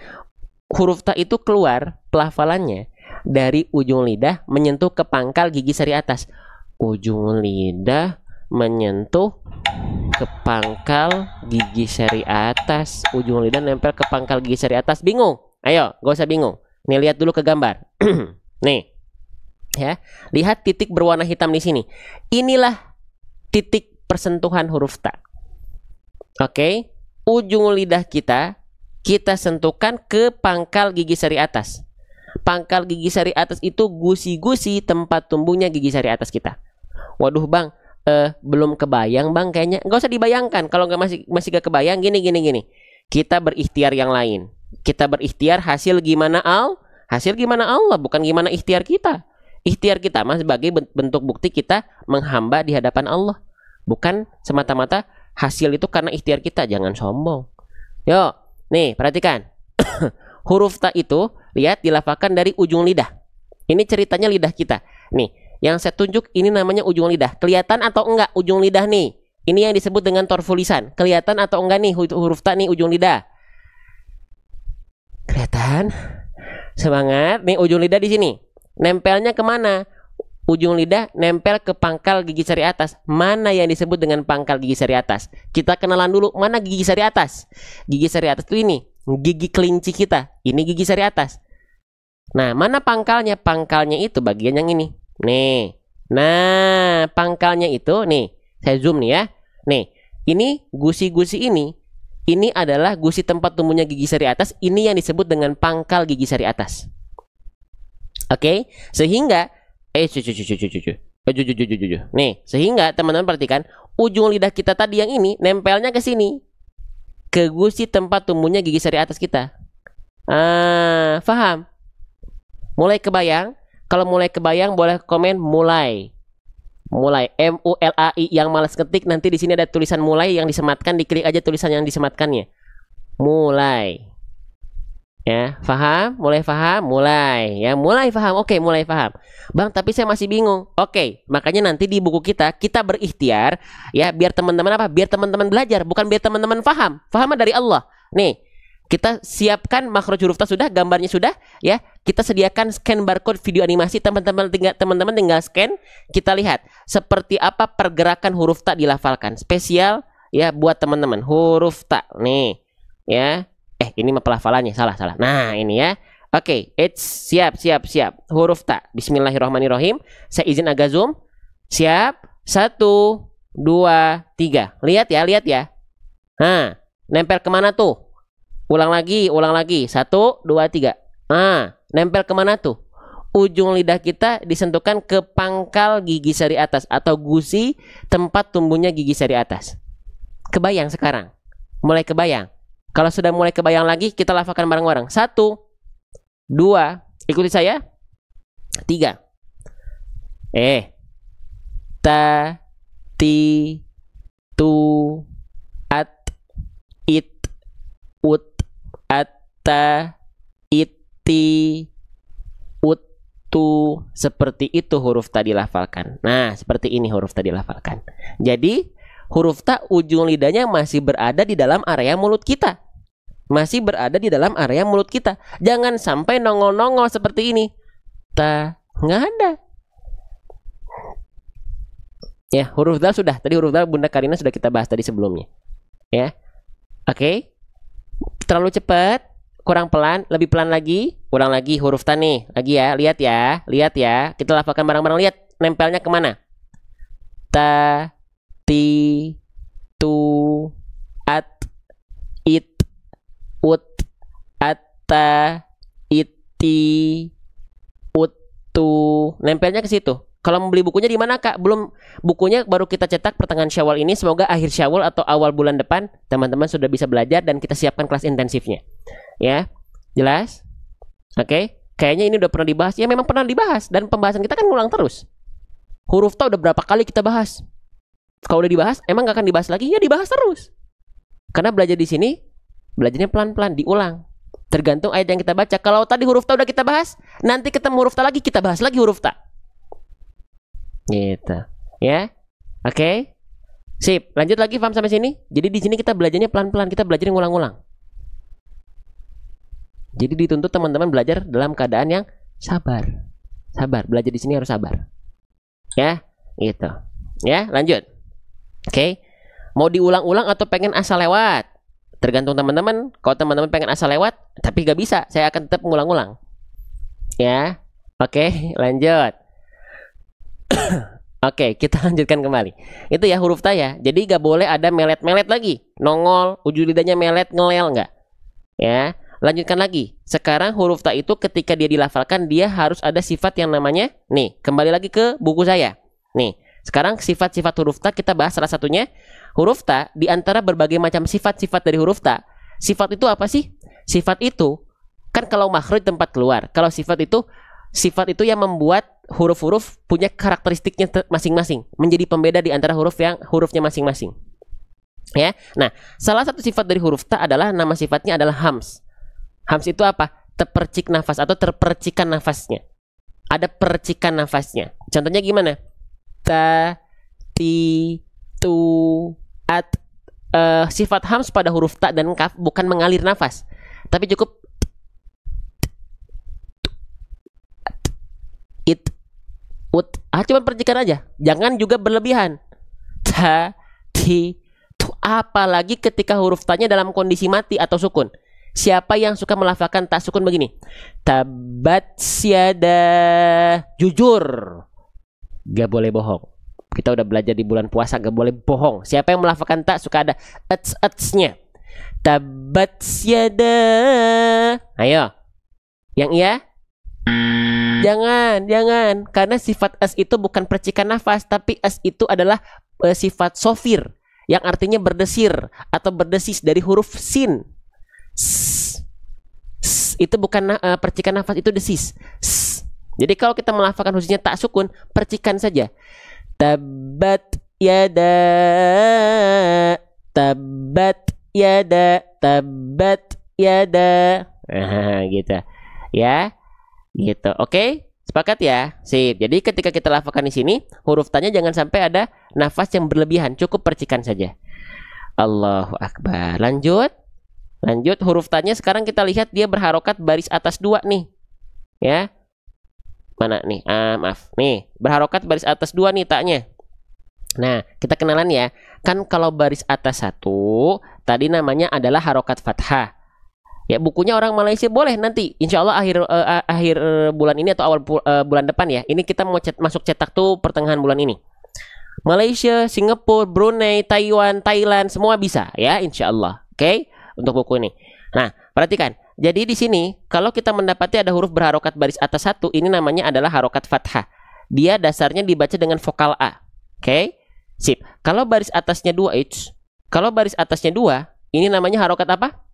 [SPEAKER 1] Huruf ta itu keluar pelafalannya dari ujung lidah menyentuh ke pangkal gigi sari atas. Ujung lidah menyentuh ke pangkal gigi sari atas. Ujung lidah nempel ke pangkal gigi sari atas. Bingung? Ayo, gak usah bingung. Nih lihat dulu ke gambar. Nih, ya, lihat titik berwarna hitam di sini. Inilah titik persentuhan huruf ta. Oke, ujung lidah kita sentuhkan ke pangkal gigi sari atas. Pangkal gigi sari atas itu gusi-gusi tempat tumbuhnya gigi sari atas kita. Waduh bang, belum kebayang bang kayaknya. Nggak usah dibayangkan. Kalau nggak masih gak kebayang, gini. Kita berikhtiar yang lain. Kita berikhtiar hasil gimana Allah, bukan gimana ikhtiar kita. Ikhtiar kita mas sebagai bentuk bukti kita menghamba di hadapan Allah. Bukan semata-mata hasil itu karena ikhtiar kita. Jangan sombong. Yuk. Nih, perhatikan. Huruf ta itu, lihat, dilafalkan dari ujung lidah. Ini ceritanya lidah kita. Nih, yang saya tunjuk ini namanya ujung lidah. Kelihatan atau enggak ujung lidah nih? Ini yang disebut dengan torful lisan. Kelihatan atau enggak nih huruf ta nih ujung lidah? Kelihatan? Semangat. Nih ujung lidah di sini. Nempelnya kemana? Ujung lidah nempel ke pangkal gigi sari atas. Mana yang disebut dengan pangkal gigi sari atas? Kita kenalan dulu, mana gigi sari atas? Gigi sari atas itu ini, gigi kelinci kita. Ini gigi sari atas. Nah, mana pangkalnya? Pangkalnya itu bagian yang ini. Nih. Nah, pangkalnya itu nih. Saya zoom nih ya. Nih, ini gusi-gusi ini adalah gusi tempat tumbuhnya gigi sari atas. Ini yang disebut dengan pangkal gigi sari atas. Oke, sehingga Nih, sehingga teman-teman perhatikan ujung lidah kita tadi yang ini nempelnya ke sini, ke gusi tempat tumbuhnya gigi seri atas kita. Paham? Mulai kebayang? Kalau mulai kebayang boleh komen mulai. Mulai, MULAI. Yang malas ketik nanti di sini ada tulisan mulai yang disematkan, diklik aja tulisan yang disematkannya. Mulai. Ya, paham? Mulai paham? Mulai. Ya, mulai paham. Oke, mulai paham. Bang, tapi saya masih bingung. Oke, makanya nanti di buku kita berikhtiar ya, biar teman-teman apa? Biar teman-teman belajar, bukan biar teman-teman paham. Paham dari Allah. Nih, kita siapkan makhraj huruf ta sudah, gambarnya sudah ya. Kita sediakan scan barcode video animasi, teman-teman tinggal scan, kita lihat seperti apa pergerakan huruf ta dilafalkan. Spesial ya buat teman-teman. Huruf ta. Nih, ya. Ini mah pelafalannya salah. Nah, ini ya. Oke, siap. Huruf ta. Bismillahirrahmanirrahim. Saya izin agak zoom. Siap. 1, 2, 3. Lihat ya. Nah, nempel kemana tuh? Ulang lagi. 1, 2, 3. Nah, nempel kemana tuh? Ujung lidah kita disentuhkan ke pangkal gigi seri atas atau gusi tempat tumbuhnya gigi seri atas. Kebayang sekarang? Mulai kebayang? Kalau sudah mulai kebayang lagi, kita lafalkan bareng-bareng. 1, 2, ikuti saya. 3. Ta, ti, tu, at, it, ut, atta, iti, utu. Seperti itu huruf ta dilafalkan. Nah, seperti ini huruf ta dilafalkan. Jadi, huruf ta ujung lidahnya masih berada di dalam area mulut kita. Masih berada di dalam area mulut kita. Jangan sampai nongol-nongol seperti ini. Ta, nggak ada. Ya, huruf dal sudah. Tadi huruf dal Bunda Karina sudah kita bahas tadi sebelumnya. Ya, oke. Terlalu cepat, kurang pelan, lebih pelan lagi. Ulang lagi huruf ta nih. Lagi ya, lihat ya. Kita lafalkan bareng-bareng. Lihat nempelnya kemana? Ta, ti, tu, at, it, ut, atta, iti, utu. Nempelnya ke situ. Kalau membeli bukunya di mana, Kak? Belum, bukunya baru kita cetak pertengahan Syawal ini. Semoga akhir Syawal atau awal bulan depan teman-teman sudah bisa belajar dan kita siapkan kelas intensifnya. Ya, jelas? Oke. Kayaknya ini udah pernah dibahas. Ya, memang pernah dibahas dan pembahasan kita kan ngulang terus. Huruf ta udah berapa kali kita bahas? Kalau udah dibahas, emang gak akan dibahas lagi? Ya, dibahas terus. Karena belajar di sini, belajarnya pelan-pelan, diulang. Tergantung ayat yang kita baca. Kalau tadi huruf ta udah kita bahas, nanti ketemu huruf ta lagi, kita bahas lagi huruf ta. Gitu. Ya. Oke. Sip. Lanjut lagi, paham sampai sini? Jadi di sini kita belajarnya pelan-pelan, kita belajar ngulang-ulang. Jadi dituntut teman-teman belajar dalam keadaan yang sabar. Sabar. Belajar di sini harus sabar. Ya, gitu. Ya, lanjut. Oke. Mau diulang-ulang atau pengen asal lewat? Tergantung teman-teman. Kalau teman-teman pengen asal lewat, tapi gak bisa, saya akan tetap ngulang-ulang. Ya. Oke, lanjut. Oke, kita lanjutkan kembali. Itu ya huruf ta ya. Jadi gak boleh ada melet-melet lagi. Nongol, ujung lidahnya melet, ngelel nggak. Ya, lanjutkan lagi. Sekarang huruf ta itu ketika dia dilafalkan, dia harus ada sifat yang namanya, nih, kembali lagi ke buku saya. Nih, sekarang sifat-sifat huruf ta kita bahas salah satunya. Huruf ta, di antara berbagai macam sifat-sifat dari huruf ta, sifat itu apa sih? Sifat itu, kan kalau makhraj tempat keluar. Kalau sifat itu yang membuat huruf-huruf punya karakteristiknya masing-masing, menjadi pembeda di antara hurufnya masing-masing. Ya. Nah, salah satu sifat dari huruf ta adalah nama sifatnya adalah hams. Hams itu apa? Terpercik nafas atau terpercikan nafasnya. Ada percikan nafasnya. Contohnya gimana? Ta, ti, tu, at. Sifat hams pada huruf ta dan kaf bukan mengalir nafas, tapi cukup it, ut. Cuma percikan aja. Jangan juga berlebihan. Ta, ti, tu. Apalagi ketika huruf ta-nya dalam kondisi mati atau sukun. Siapa yang suka melafalkan ta sukun begini? Tabat syada. Jujur. Gak boleh bohong. Kita udah belajar di bulan puasa, gak boleh bohong. Siapa yang melafalkan ta suka ada ets-etsnya. Tabat syada. Ayo. Yang iya? Jangan. Karena sifat as itu bukan percikan nafas, tapi as itu adalah sifat sofir, yang artinya berdesir atau berdesis dari huruf sin. Itu bukan percikan nafas, itu desis. Jadi kalau kita melafalkan khususnya tak sukun, percikan saja. Tabat yada, tabat yada, tabat yada. Gitu. Ya. Gitu. Oke? Sepakat ya? Sip. Jadi ketika kita lafalkan di sini, huruf tanya jangan sampai ada nafas yang berlebihan, cukup percikan saja. Allahu Akbar. Lanjut. Huruf tanya sekarang kita lihat dia berharokat baris atas 2 nih. Ya. Mana nih? Maaf. Nih, berharokat baris atas 2 nih taknya. Nah, kita kenalan ya. Kan kalau baris atas 1 tadi namanya adalah harokat fathah. Ya, bukunya orang Malaysia boleh nanti. Insya Allah akhir bulan ini atau awal bulan depan ya. Ini kita mau masuk cetak tuh pertengahan bulan ini. Malaysia, Singapura, Brunei, Taiwan, Thailand, semua bisa ya, insya Allah. Oke, untuk buku ini. Nah, perhatikan. Jadi di sini kalau kita mendapati ada huruf berharokat baris atas 1, ini namanya adalah harokat fathah. Dia dasarnya dibaca dengan vokal A. Oke, sip. Kalau baris atasnya 2 ini namanya harokat apa?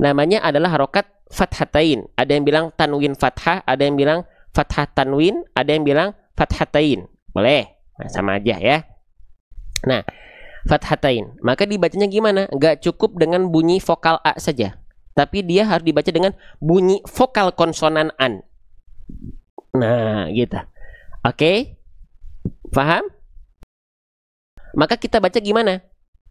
[SPEAKER 1] Namanya adalah harokat fathatain. Ada yang bilang tanwin fathah, ada yang bilang fathah tanwin, ada yang bilang fathatain. Boleh, nah, sama aja ya. Nah, fathatain. Maka dibacanya gimana? Gak cukup dengan bunyi vokal A saja, tapi dia harus dibaca dengan bunyi vokal konsonan an. Nah, gitu. Oke? Paham? Maka kita baca gimana?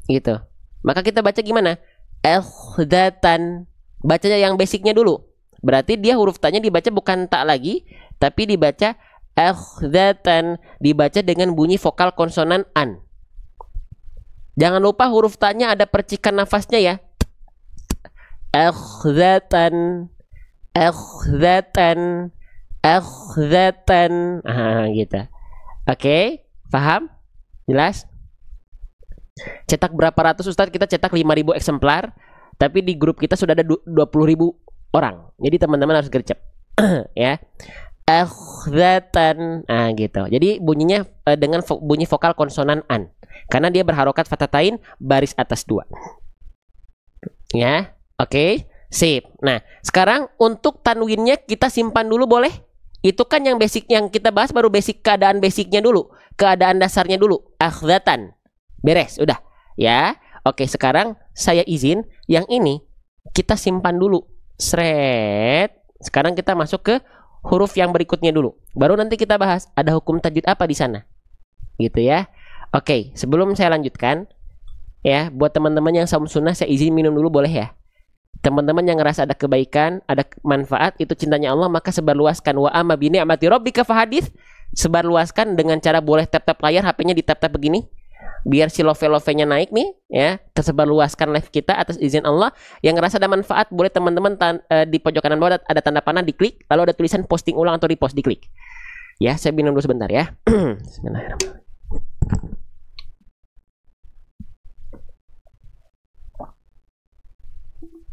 [SPEAKER 1] Gitu. Maka kita baca gimana? Ekhdatan. Bacanya yang basicnya dulu. Berarti dia huruf tanya dibaca bukan tak lagi, tapi dibaca ekhdatan. Dibaca dengan bunyi vokal konsonan an. Jangan lupa huruf tanya ada percikan nafasnya ya. Ekhdatan, ekhdatan, ekhdatan. Gitu. Oke, paham? Jelas? Cetak berapa ratus Ustadz? Kita cetak 5.000 eksemplar, tapi di grup kita sudah ada 20.000 orang. Jadi teman-teman harus gercep. Ya. Ekhdatan. Gitu. Jadi bunyinya dengan bunyi vokal konsonan an. Karena dia berharokat fathatain baris atas 2. Ya. Oke. Sip. Nah, sekarang untuk tanwinnya kita simpan dulu boleh? Itu kan yang basic yang kita bahas baru basic, keadaan basicnya dulu. Keadaan dasarnya dulu. Ekhdatan. Beres, udah ya. Oke, sekarang saya izin yang ini kita simpan dulu. Sret. Sekarang kita masuk ke huruf yang berikutnya dulu. Baru nanti kita bahas ada hukum tajwid apa di sana. Gitu ya. Oke, sebelum saya lanjutkan ya, buat teman-teman yang saum sunnah saya izin minum dulu boleh ya. Teman-teman yang ngerasa ada kebaikan, ada manfaat, itu cintanya Allah, maka sebarluaskan. Wa amma bi ni'mati rabbika fahadits. Sebarluaskan dengan cara boleh tap-tap layar, HP-nya di tap-tap begini. Biar si love-nya naik nih ya. Tersebar luaskan live kita atas izin Allah. Yang ngerasa ada manfaat boleh teman-teman di pojok kanan bawah ada tanda panah, diklik. Lalu ada tulisan posting ulang atau repost, diklik. Ya, saya minum dulu sebentar ya. Bismillahirrahmanirrahim.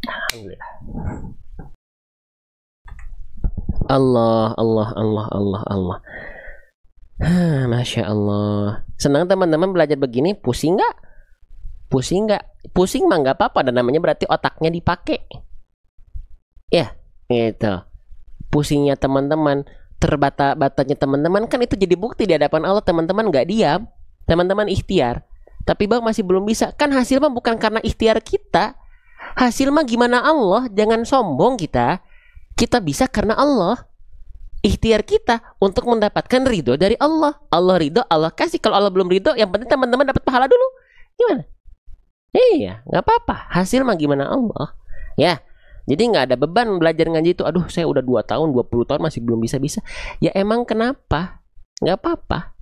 [SPEAKER 1] Alhamdulillah. Allah. Masya Allah. Senang teman-teman belajar begini. Pusing nggak? Pusing mah nggak apa-apa. Dan namanya berarti otaknya dipakai. Ya, gitu. Pusingnya teman-teman, terbata-batanya teman-teman, kan itu jadi bukti di hadapan Allah. Teman-teman nggak diam, teman-teman ikhtiar. Tapi bang masih belum bisa. Kan hasil mah bukan karena ikhtiar kita. Hasil mah gimana Allah. Jangan sombong kita. Kita bisa karena Allah. Ikhtiar kita untuk mendapatkan ridho dari Allah. Allah ridho, Allah kasih. Kalau Allah belum ridho, yang penting teman-teman dapat pahala dulu. Gimana? Iya, nggak apa-apa. Hasil mah gimana Allah. Ya, jadi nggak ada beban belajar ngaji itu. Aduh, saya udah 2 tahun, 20 tahun masih belum bisa-bisa. Ya emang kenapa? Nggak apa-apa.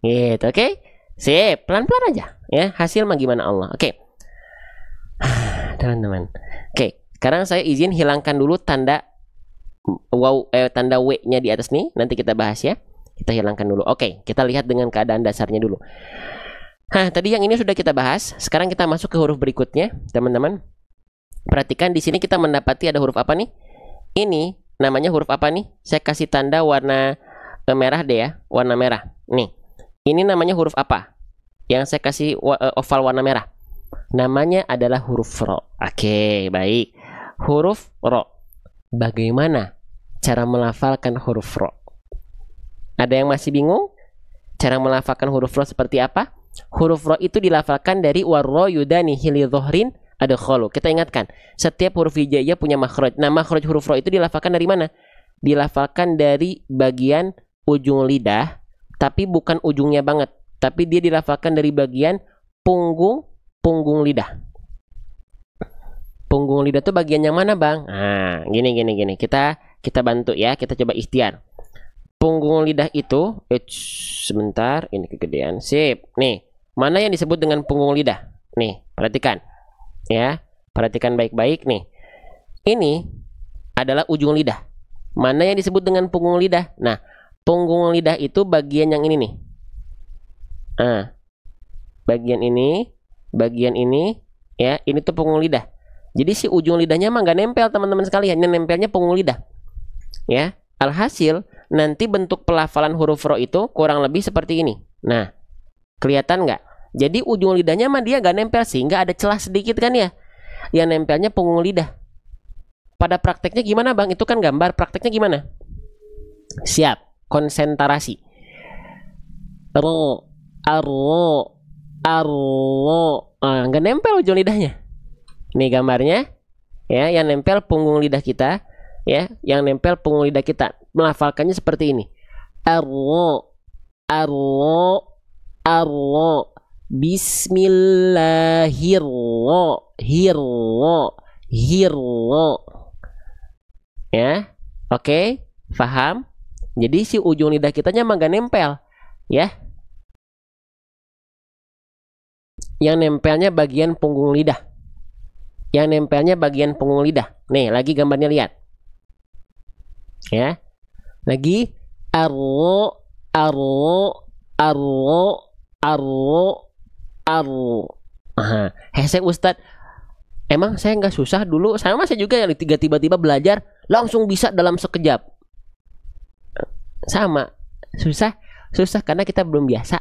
[SPEAKER 1] Gitu, oke? Sip, pelan-pelan aja. Ya, hasil mah gimana Allah. Oke. Teman-teman. Oke, sekarang saya izin hilangkan dulu tanda tanda W-nya di atas nih. Nanti kita bahas ya. Kita hilangkan dulu. Oke, kita lihat dengan keadaan dasarnya dulu. Tadi yang ini sudah kita bahas. Sekarang kita masuk ke huruf berikutnya, teman-teman. Perhatikan di sini kita mendapati ada huruf apa nih? Ini namanya huruf apa nih? Saya kasih tanda warna merah deh ya, warna merah. Nih, ini namanya huruf apa? Yang saya kasih oval warna merah. Namanya adalah huruf ro. Oke, baik. Huruf ro. Bagaimana cara melafalkan huruf ro? Ada yang masih bingung? Cara melafalkan huruf ro seperti apa? Huruf ro itu dilafalkan dari warro yudani hili dhohrin ada kholu. Kita ingatkan, setiap huruf hijaiyah punya makhraj. Nah, makhraj huruf ro itu dilafalkan dari mana? Dilafalkan dari bagian ujung lidah, tapi bukan ujungnya banget. Tapi dia dilafalkan dari bagian punggung lidah. Punggung lidah itu bagian yang mana, Bang? Nah, gini. Kita bantu ya, kita coba ikhtiar. Punggung lidah itu, sebentar, ini kegedean. Sip. Nih, mana yang disebut dengan punggung lidah? Nih, perhatikan. Ya, perhatikan baik-baik nih. Ini adalah ujung lidah. Mana yang disebut dengan punggung lidah? Nah, punggung lidah itu bagian yang ini nih. Nah, bagian ini, ya, ini tuh punggung lidah. Jadi si ujung lidahnya mah nggak nempel, teman-teman sekalian. Ini nempelnya punggung lidah. Ya, alhasil nanti bentuk pelafalan huruf ro itu kurang lebih seperti ini. Nah, kelihatan nggak? Jadi ujung lidahnya mah dia nggak nempel, sehingga ada celah sedikit kan ya. Yang nempelnya punggung lidah. Pada prakteknya gimana, Bang? Itu kan gambar. Prakteknya gimana? Siap. Konsentrasi. Ro, arro, arro. Nggak nempel ujung lidahnya. Nih gambarnya. Ya, yang nempel punggung lidah kita. Ya, yang nempel punggung lidah kita. Melafalkannya seperti ini. Arro, arro, arro. Bismillahirrahmanirrahim. Ya, oke, paham? Jadi si ujung lidah kitanya mah gak nempel, ya. Yang nempelnya bagian punggung lidah. Yang nempelnya bagian punggung lidah. Nih, lagi gambarnya lihat. Ya, lagi arro, arro, arro, arro. Hesek Ustadz, emang saya nggak susah dulu? Sama saya juga yang tiba-tiba belajar langsung bisa dalam sekejap. Sama, susah karena kita belum biasa.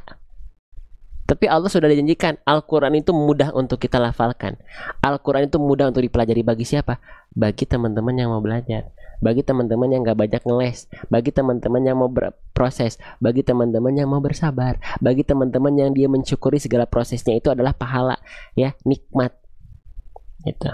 [SPEAKER 1] Tapi Allah sudah dijanjikan Al-Quran itu mudah untuk kita lafalkan. Al-Quran itu mudah untuk dipelajari bagi siapa? Bagi teman-teman yang mau belajar, bagi teman-teman yang gak banyak ngeles, bagi teman-teman yang mau berproses, bagi teman-teman yang mau bersabar, bagi teman-teman yang dia mensyukuri segala prosesnya itu adalah pahala, ya, nikmat. Gitu.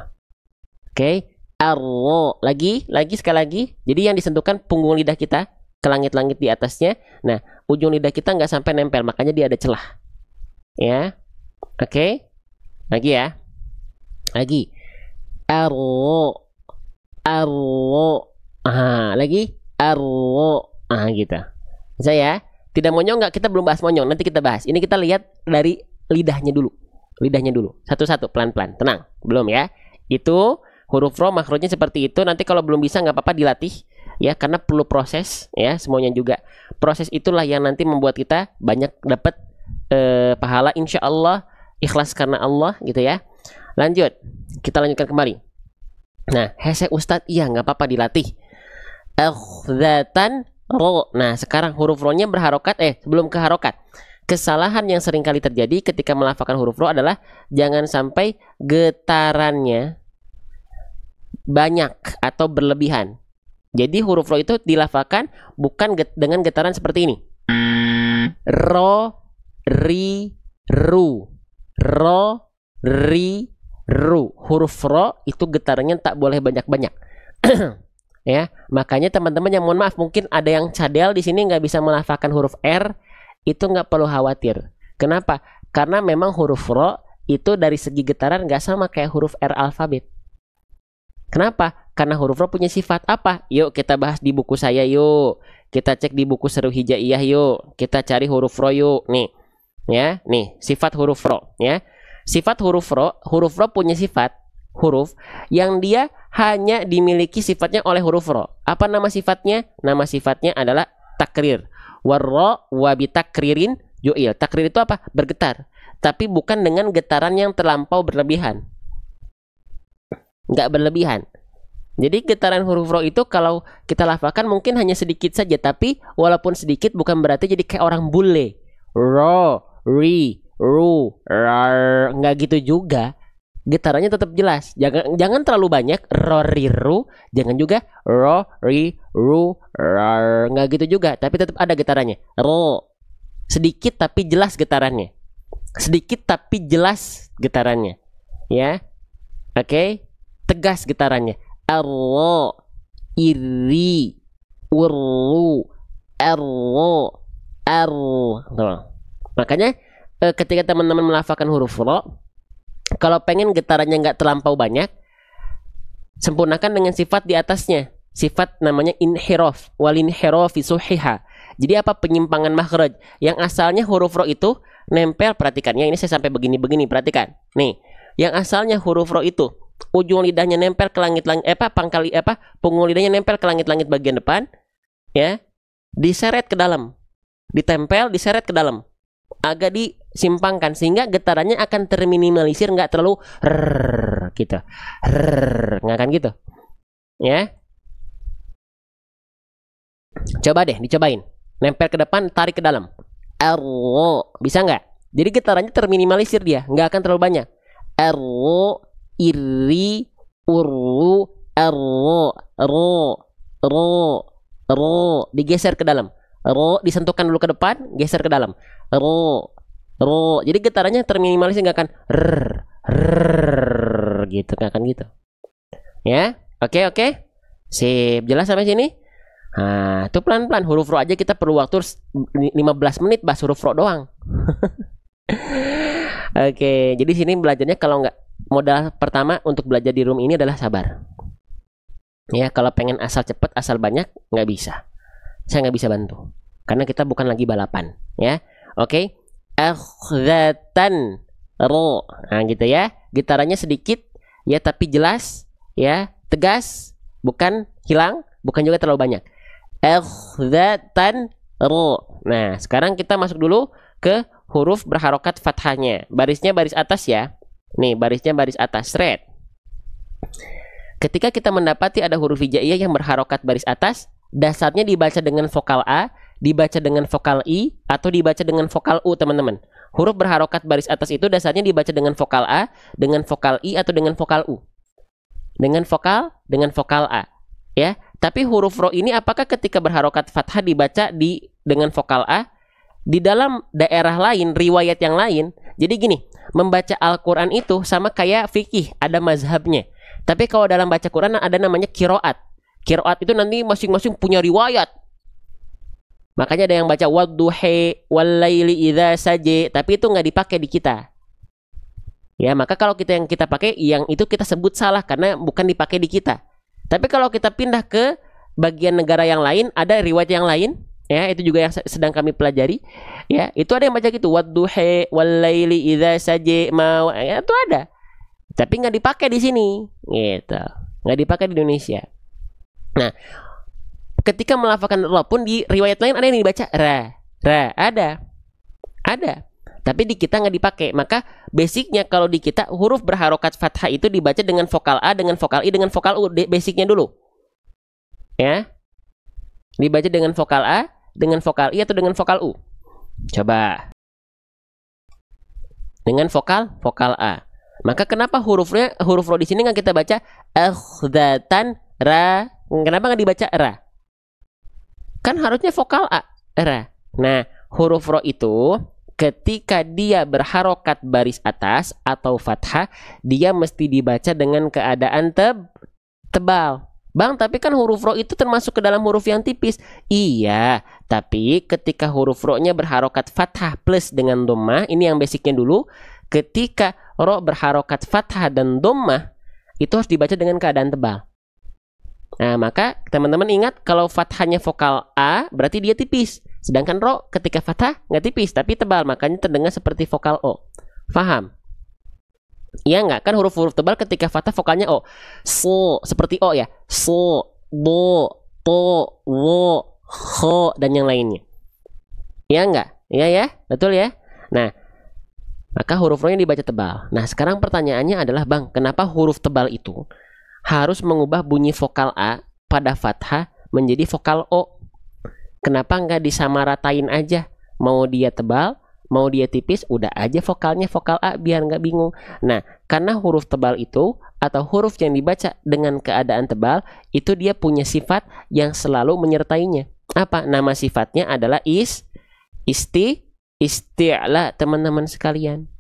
[SPEAKER 1] Oke, arro. Lagi sekali lagi. Jadi yang disentuhkan punggung lidah kita ke langit-langit di atasnya. Nah, ujung lidah kita nggak sampai nempel, makanya dia ada celah. Ya, oke, lagi ya, lagi, arro, lagi, arro, gitu. Bisa ya? Tidak monyong nggak? Kita belum bahas monyong, nanti kita bahas. Ini kita lihat dari lidahnya dulu, satu-satu, pelan-pelan, tenang, belum ya? Itu huruf ro makhrajnya seperti itu. Nanti kalau belum bisa nggak apa-apa dilatih, ya, karena perlu proses, ya, semuanya juga. Proses itulah yang nanti membuat kita banyak dapat pahala, insya Allah, ikhlas karena Allah, gitu ya. Lanjut, kita lanjutkan kembali. Nah, hesek Ustadz, iya nggak apa-apa dilatih. Akhdatan ro. Nah, sekarang huruf ro-nya berharokat. Sebelum ke harokat, kesalahan yang sering kali terjadi ketika melafalkan huruf ro adalah jangan sampai getarannya banyak atau berlebihan. Jadi huruf ro itu dilafalkan bukan dengan getaran seperti ini. Ro, ri, ru. Ro, ri, ru. Huruf ro itu getarannya tak boleh banyak-banyak. Ya, makanya teman-teman yang mohon maaf mungkin ada yang cadel di sini nggak bisa melafalkan huruf R, itu nggak perlu khawatir. Kenapa? Karena memang huruf ro itu dari segi getaran nggak sama kayak huruf R alfabet. Kenapa? Karena huruf ro punya sifat apa? Yuk kita bahas di buku saya yuk. Kita cek di buku Seru Hijaiyah yuk. Kita cari huruf ro yuk. Nih. Ya, nih sifat huruf ro, ya. Sifat huruf ro punya sifat huruf yang dia hanya dimiliki sifatnya oleh huruf ro. Apa nama sifatnya? Nama sifatnya adalah takrir. Warro wabitakririn yu'il. Takrir itu apa? Bergetar. Tapi bukan dengan getaran yang terlampau berlebihan. Nggak berlebihan. Jadi getaran huruf ro itu kalau kita lafalkan mungkin hanya sedikit saja, tapi walaupun sedikit bukan berarti jadi kayak orang bule. Ro, ri, ru, rar, nggak gitu juga. Getarannya tetap jelas. Jangan terlalu banyak ro, ri, ru, jangan juga ro, ri, ru, rar, nggak gitu juga. Tapi tetap ada getarannya. Ro, sedikit tapi jelas getarannya. Sedikit tapi jelas getarannya. Ya, oke, tegas getarannya. Arro, iri, urru, arro, arro. Makanya ketika teman-teman melafalkan huruf ro, kalau pengen getarannya nggak terlampau banyak, sempurnakan dengan sifat di atasnya. Sifat namanya inhiraf, walinhirafi suhiha. Jadi apa? Penyimpangan makhraj. Yang asalnya huruf ro itu nempel, perhatikan ya, ini saya sampai begini-begini, perhatikan. Nih, yang asalnya huruf ro itu ujung lidahnya nempel ke langit-langit, punggung lidahnya nempel ke langit-langit bagian depan, ya, diseret ke dalam, ditempel, diseret ke dalam, agak disimpangkan sehingga getarannya akan terminimalisir, nggak terlalu gitu, nggak akan gitu, ya. Coba deh, dicobain, nempel ke depan, tarik ke dalam, bisa nggak? Jadi getarannya terminimalisir, dia nggak akan terlalu banyak. Iri, urru, ro, digeser ke dalam. Ro disentuhkan dulu ke depan, geser ke dalam. Ro. Jadi getarannya terminimalisir, nggak akan gitu, nggak akan gitu. Ya, oke. Sip, jelas sampai sini? Nah, itu pelan-pelan. Huruf ro aja kita perlu waktu 15 menit bahas huruf ro doang. Oke, jadi sini belajarnya kalau nggak, modal pertama untuk belajar di room ini adalah sabar. Ya, kalau pengen asal cepet, asal banyak, nggak bisa. Saya nggak bisa bantu, karena kita bukan lagi balapan. Ya, oke. Akhdatan ro, nah gitu ya. Getarannya sedikit, ya tapi jelas, ya tegas, bukan hilang, bukan juga terlalu banyak. Akhdatan ro. Nah, sekarang kita masuk dulu ke huruf berharokat fathahnya. Barisnya baris atas ya. Nih, barisnya baris atas, red. Ketika kita mendapati ada huruf hijaiyah yang berharokat baris atas, dasarnya dibaca dengan vokal A, dibaca dengan vokal I, atau dibaca dengan vokal U, teman-teman. Huruf berharokat baris atas itu dasarnya dibaca dengan vokal A, dengan vokal I, atau dengan vokal U. Dengan vokal A. Ya, tapi huruf ro ini apakah ketika berharokat fathah dibaca dengan vokal A? Di dalam daerah lain, riwayat yang lain. Jadi gini, membaca Al-Quran itu sama kayak fikih, ada mazhabnya. Tapi kalau dalam baca Quran ada namanya kiroat. Kiroat itu nanti masing-masing punya riwayat. Makanya ada yang baca wadduhi wallaili idza saje, tapi itu nggak dipakai di kita. Ya, maka kalau yang kita pakai, yang itu kita sebut salah karena bukan dipakai di kita. Tapi kalau kita pindah ke bagian negara yang lain, ada riwayat yang lain. Ya, itu juga yang sedang kami pelajari. Ya, itu ada yang baca gitu, wadduhi wallaili idza saje, ya, itu ada. Tapi nggak dipakai di sini, gitu. Nggak dipakai di Indonesia. Nah, ketika melafalkan ro pun di riwayat lain ada yang dibaca ra, ada. Tapi di kita nggak dipakai. Maka basicnya kalau di kita huruf berharokat fathah itu dibaca dengan vokal A, dengan vokal I, dengan vokal U. Basicnya dulu. Ya, dibaca dengan vokal A, dengan vokal I, atau dengan vokal U. Coba. Dengan vokal A. Maka kenapa huruf ro di sini nggak kita baca akhdatan ra? Kenapa nggak dibaca ra? Kan harusnya vokal A, ra. Nah, huruf ro itu ketika dia berharokat baris atas atau fathah, dia mesti dibaca dengan keadaan tebal. Bang, tapi kan huruf ro itu termasuk ke dalam huruf yang tipis. Iya, tapi ketika huruf ro-nya berharokat fathah plus dengan dhammah, ini yang basicnya dulu. Ketika ro berharokat fathah dan dhammah, itu harus dibaca dengan keadaan tebal. Nah, maka teman-teman ingat, kalau fathahnya vokal A, berarti dia tipis. Sedangkan ro ketika fathah nggak tipis, tapi tebal. Makanya terdengar seperti vokal O. Faham? Iya nggak? Kan huruf-huruf tebal ketika fathah vokalnya O. So, seperti O ya. So, bo, to, wo, ho, dan yang lainnya. Iya nggak? Iya ya? Betul ya? Nah, maka huruf ro-nya dibaca tebal. Nah, sekarang pertanyaannya adalah, Bang, kenapa huruf tebal itu harus mengubah bunyi vokal A pada fathah menjadi vokal O. Kenapa nggak disamaratain aja? Mau dia tebal, mau dia tipis, udah aja vokalnya vokal A biar nggak bingung. Nah, karena huruf tebal itu atau huruf yang dibaca dengan keadaan tebal, itu dia punya sifat yang selalu menyertainya. Apa? Nama sifatnya adalah isti'la, teman-teman sekalian.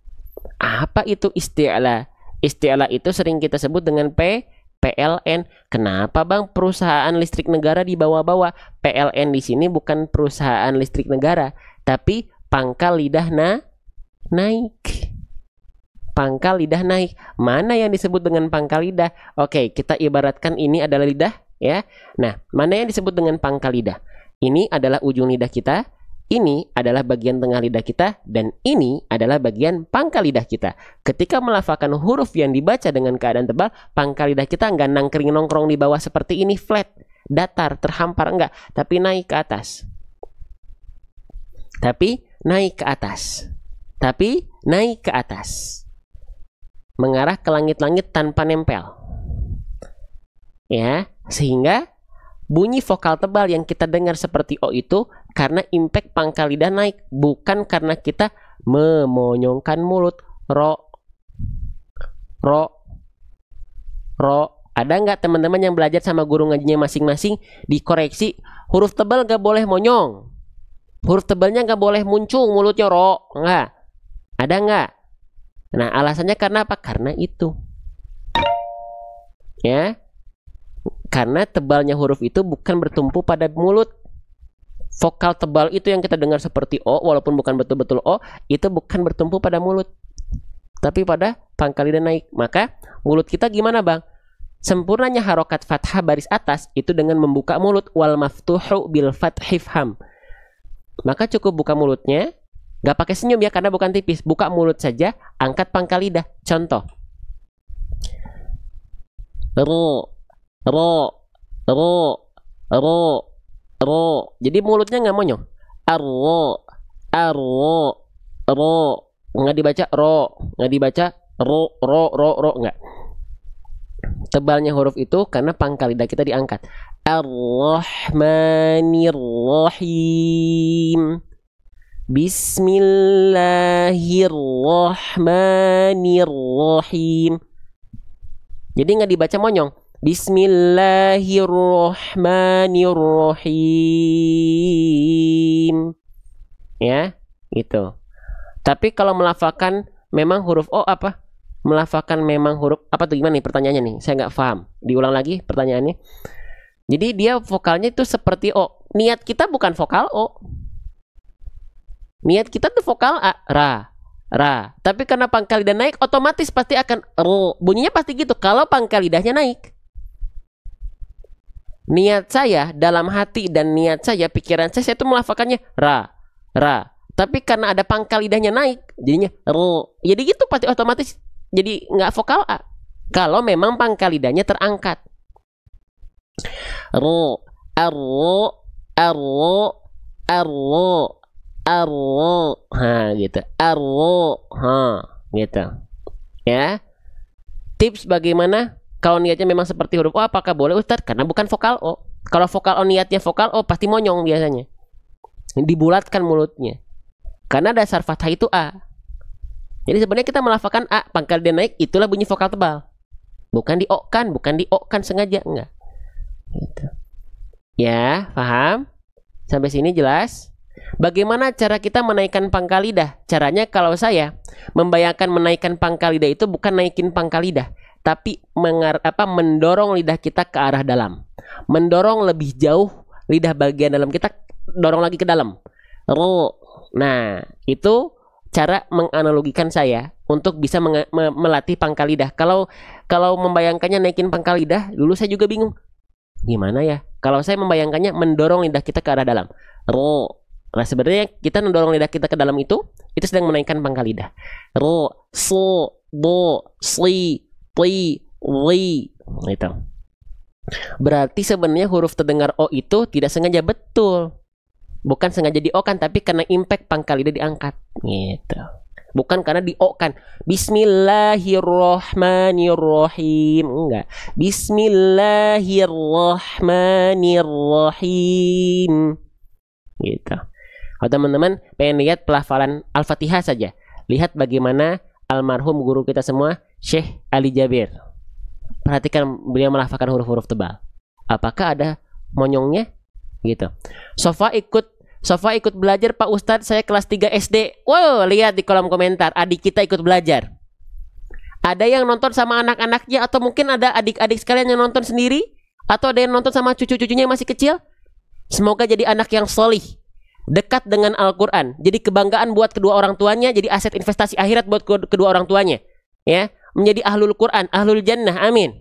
[SPEAKER 1] Apa itu isti'la? Isti'la itu sering kita sebut dengan PLN. Kenapa bang perusahaan listrik negara dibawa-bawa? PLN di sini bukan perusahaan listrik negara, tapi pangkal lidah naik. Pangkal lidah naik. Mana yang disebut dengan pangkal lidah? Oke, kita ibaratkan ini adalah lidah ya. Nah, mana yang disebut dengan pangkal lidah? Ini adalah ujung lidah kita. Ini adalah bagian tengah lidah kita, dan ini adalah bagian pangkal lidah kita. Ketika melafalkan huruf yang dibaca dengan keadaan tebal, pangkal lidah kita nggak nangkring nongkrong di bawah seperti ini, flat, datar, terhampar, enggak, tapi naik ke atas. Tapi naik ke atas. Tapi naik ke atas. Mengarah ke langit-langit tanpa nempel. Ya, sehingga bunyi vokal tebal yang kita dengar seperti O itu karena impact pangkal lidah naik, bukan karena kita memonyongkan mulut. Ro. Ada nggak teman-teman yang belajar sama guru ngajinya masing-masing dikoreksi huruf tebal nggak boleh monyong, huruf tebalnya nggak boleh muncung mulutnya ro, nggak? Ada nggak? Nah, alasannya karena apa? Karena itu. Ya. Karena tebalnya huruf itu bukan bertumpu pada mulut. Vokal tebal itu yang kita dengar seperti O, walaupun bukan betul-betul O, itu bukan bertumpu pada mulut, tapi pada pangkal lidah naik. Maka mulut kita gimana bang? Sempurnanya harokat fathah baris atas itu dengan membuka mulut. Wal maftuhu bil fathhi fham. Maka cukup buka mulutnya, gak pakai senyum ya karena bukan tipis. Buka mulut saja, angkat pangkal lidah. Contoh. Ro. Jadi mulutnya nggak monyong. Arro. Nggak dibaca ro, nggak dibaca ro, nggak. Tebalnya huruf itu karena pangkal lidah kita diangkat. Ar-Rahmanir-Rahim. Bismillahirrahmanirrahim. Jadi nggak dibaca monyong. Bismillahirrahmanirrahim. Ya, gitu. Tapi kalau melafalkan memang huruf O apa? Melafalkan memang huruf apa tuh, gimana nih pertanyaannya nih? Saya nggak paham. Diulang lagi pertanyaannya. Jadi dia vokalnya itu seperti O. Niat kita bukan vokal O. Niat kita tuh vokal A, ra. Tapi karena pangkal lidah naik, otomatis pasti akan ro. Bunyinya pasti gitu kalau pangkal lidahnya naik. Niat saya dalam hati dan niat saya, pikiran saya itu melafalkannya ra. Tapi karena ada pangkal lidahnya naik, jadinya ro. Jadi gitu pasti otomatis jadi nggak vokal A. Kalau memang pangkal lidahnya terangkat. Ro, arro. Gitu. Gitu. Ya. Tips bagaimana kalau niatnya memang seperti huruf O, apakah boleh Ustadz? Karena bukan vokal O. Kalau vokal O niatnya vokal O pasti monyong biasanya. Dibulatkan mulutnya. Karena dasar fathah itu A. Jadi sebenarnya kita melafalkan A, pangkal dia naik, itulah bunyi vokal tebal. Bukan di O kan, sengaja, enggak. Gitu. Ya, paham? Sampai sini jelas? Bagaimana cara kita menaikkan pangkal lidah? Caranya kalau saya membayangkan menaikkan pangkal lidah itu bukan naikin pangkal lidah, tapi mendorong lidah kita ke arah dalam. Mendorong lebih jauh lidah bagian dalam kita, dorong lagi ke dalam. Ro. Nah, itu cara menganalogikan saya untuk bisa melatih pangkal lidah. Kalau membayangkannya naikin pangkal lidah, dulu saya juga bingung. Gimana ya? Kalau saya membayangkannya mendorong lidah kita ke arah dalam. Ro. Nah, sebenarnya kita mendorong lidah kita ke dalam itu sedang menaikkan pangkal lidah. Ro, so, bo, sli, pli, wi. Gitu. Berarti sebenarnya huruf terdengar O itu tidak sengaja betul. Bukan sengaja di O kan, tapi karena impact pangkal lidah diangkat. Gitu. Bukan karena di O kan. Bismillahirrahmanirrahim. Enggak. Bismillahirrahmanirrahim. Gitu. Kalau teman-teman pengen lihat pelafalan Al-Fatihah saja, lihat bagaimana almarhum guru kita semua, Syekh Ali Jabir. Perhatikan beliau melafalkan huruf-huruf tebal. Apakah ada monyongnya? Gitu. Sofa ikut belajar Pak Ustadz, saya kelas 3 SD. Wow, lihat di kolom komentar, adik kita ikut belajar. Ada yang nonton sama anak-anaknya, atau mungkin ada adik-adik sekalian yang nonton sendiri, atau ada yang nonton sama cucu-cucunya yang masih kecil. Semoga jadi anak yang solih, dekat dengan Al-Quran, jadi kebanggaan buat kedua orang tuanya, jadi aset investasi akhirat buat kedua orang tuanya, ya, menjadi ahlul Quran, ahlul jannah, amin.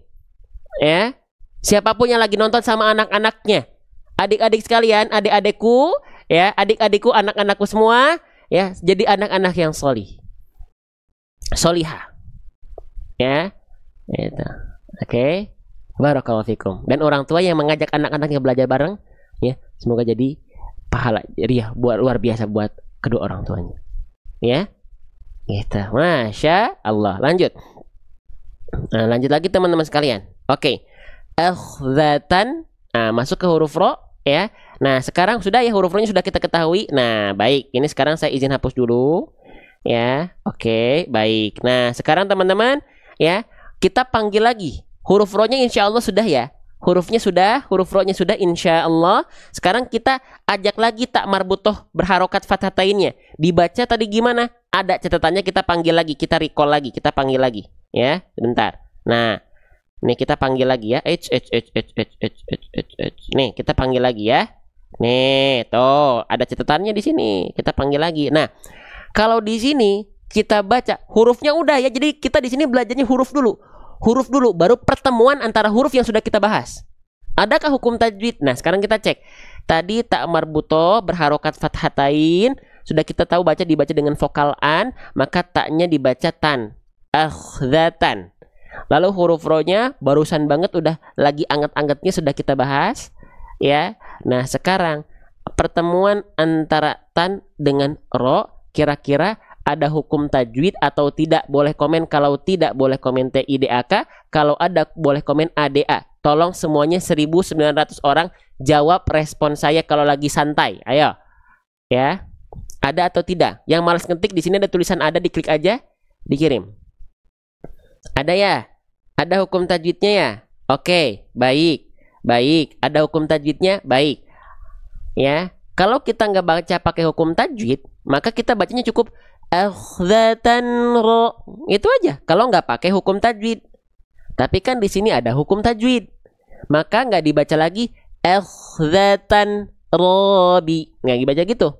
[SPEAKER 1] Ya, siapapun yang lagi nonton sama anak-anaknya, adik-adik sekalian, adik-adikku, ya, adik-adikku, anak-anakku semua, ya, jadi anak-anak yang solih, solihah, ya, itu. Oke, barakallahu fikum. Dan orang tua yang mengajak anak-anaknya belajar bareng, ya, semoga jadi pahala riah buat luar biasa buat kedua orang tuanya, ya, gitu. Masya Allah. Lanjut. Nah, lanjut lagi teman-teman sekalian. Oke, akhdatan. Nah, masuk ke huruf ro, ya. Nah, sekarang sudah ya, huruf ro-nya sudah kita ketahui. Nah, baik. Ini sekarang saya izin hapus dulu, ya. Oke, baik. Nah, sekarang teman-teman, ya, kita panggil lagi. Huruf ro-nya insya Allah sudah ya. Hurufnya sudah, huruf ro-nya sudah insya Allah. Sekarang kita ajak lagi tak marbutoh berharokat fathatainnya. Dibaca tadi gimana? Ada catatannya, kita panggil lagi, kita recall lagi, kita panggil lagi, ya. Bentar. Nah, nih kita panggil lagi ya. Nih kita panggil lagi ya. Nih, tuh ada catatannya di sini. Kita panggil lagi. Nah, kalau di sini kita baca hurufnya udah ya. Jadi kita di sini belajarnya huruf dulu. Huruf dulu, baru pertemuan antara huruf yang sudah kita bahas. Adakah hukum tajwid? Nah, sekarang kita cek. Tadi tak marbuto berharokat fathatain, sudah kita tahu dibaca dengan vokal an, maka taknya dibaca tan. Akhdatan. Lalu huruf ro-nya barusan banget udah lagi anget-angetnya sudah kita bahas, ya. Nah, sekarang pertemuan antara tan dengan ro, kira-kira ada hukum tajwid atau tidak? Boleh komen, kalau tidak boleh komen TIDAK, kalau ada boleh komen ADA. Tolong semuanya 1900 orang jawab respon saya kalau lagi santai. Ayo. Ya. Ada atau tidak? Yang malas ngetik, di sini ada tulisan ada, diklik aja, dikirim. Ada ya? Ada hukum tajwidnya ya? Oke, baik. Baik, ada hukum tajwidnya? Baik. Ya. Kalau kita nggak baca pakai hukum tajwid, maka kita bacanya cukup akhdatan ro, itu aja. Kalau nggak pakai hukum tajwid. Tapi kan di sini ada hukum tajwid, maka nggak dibaca lagi akhdatan robi, nggak dibaca gitu.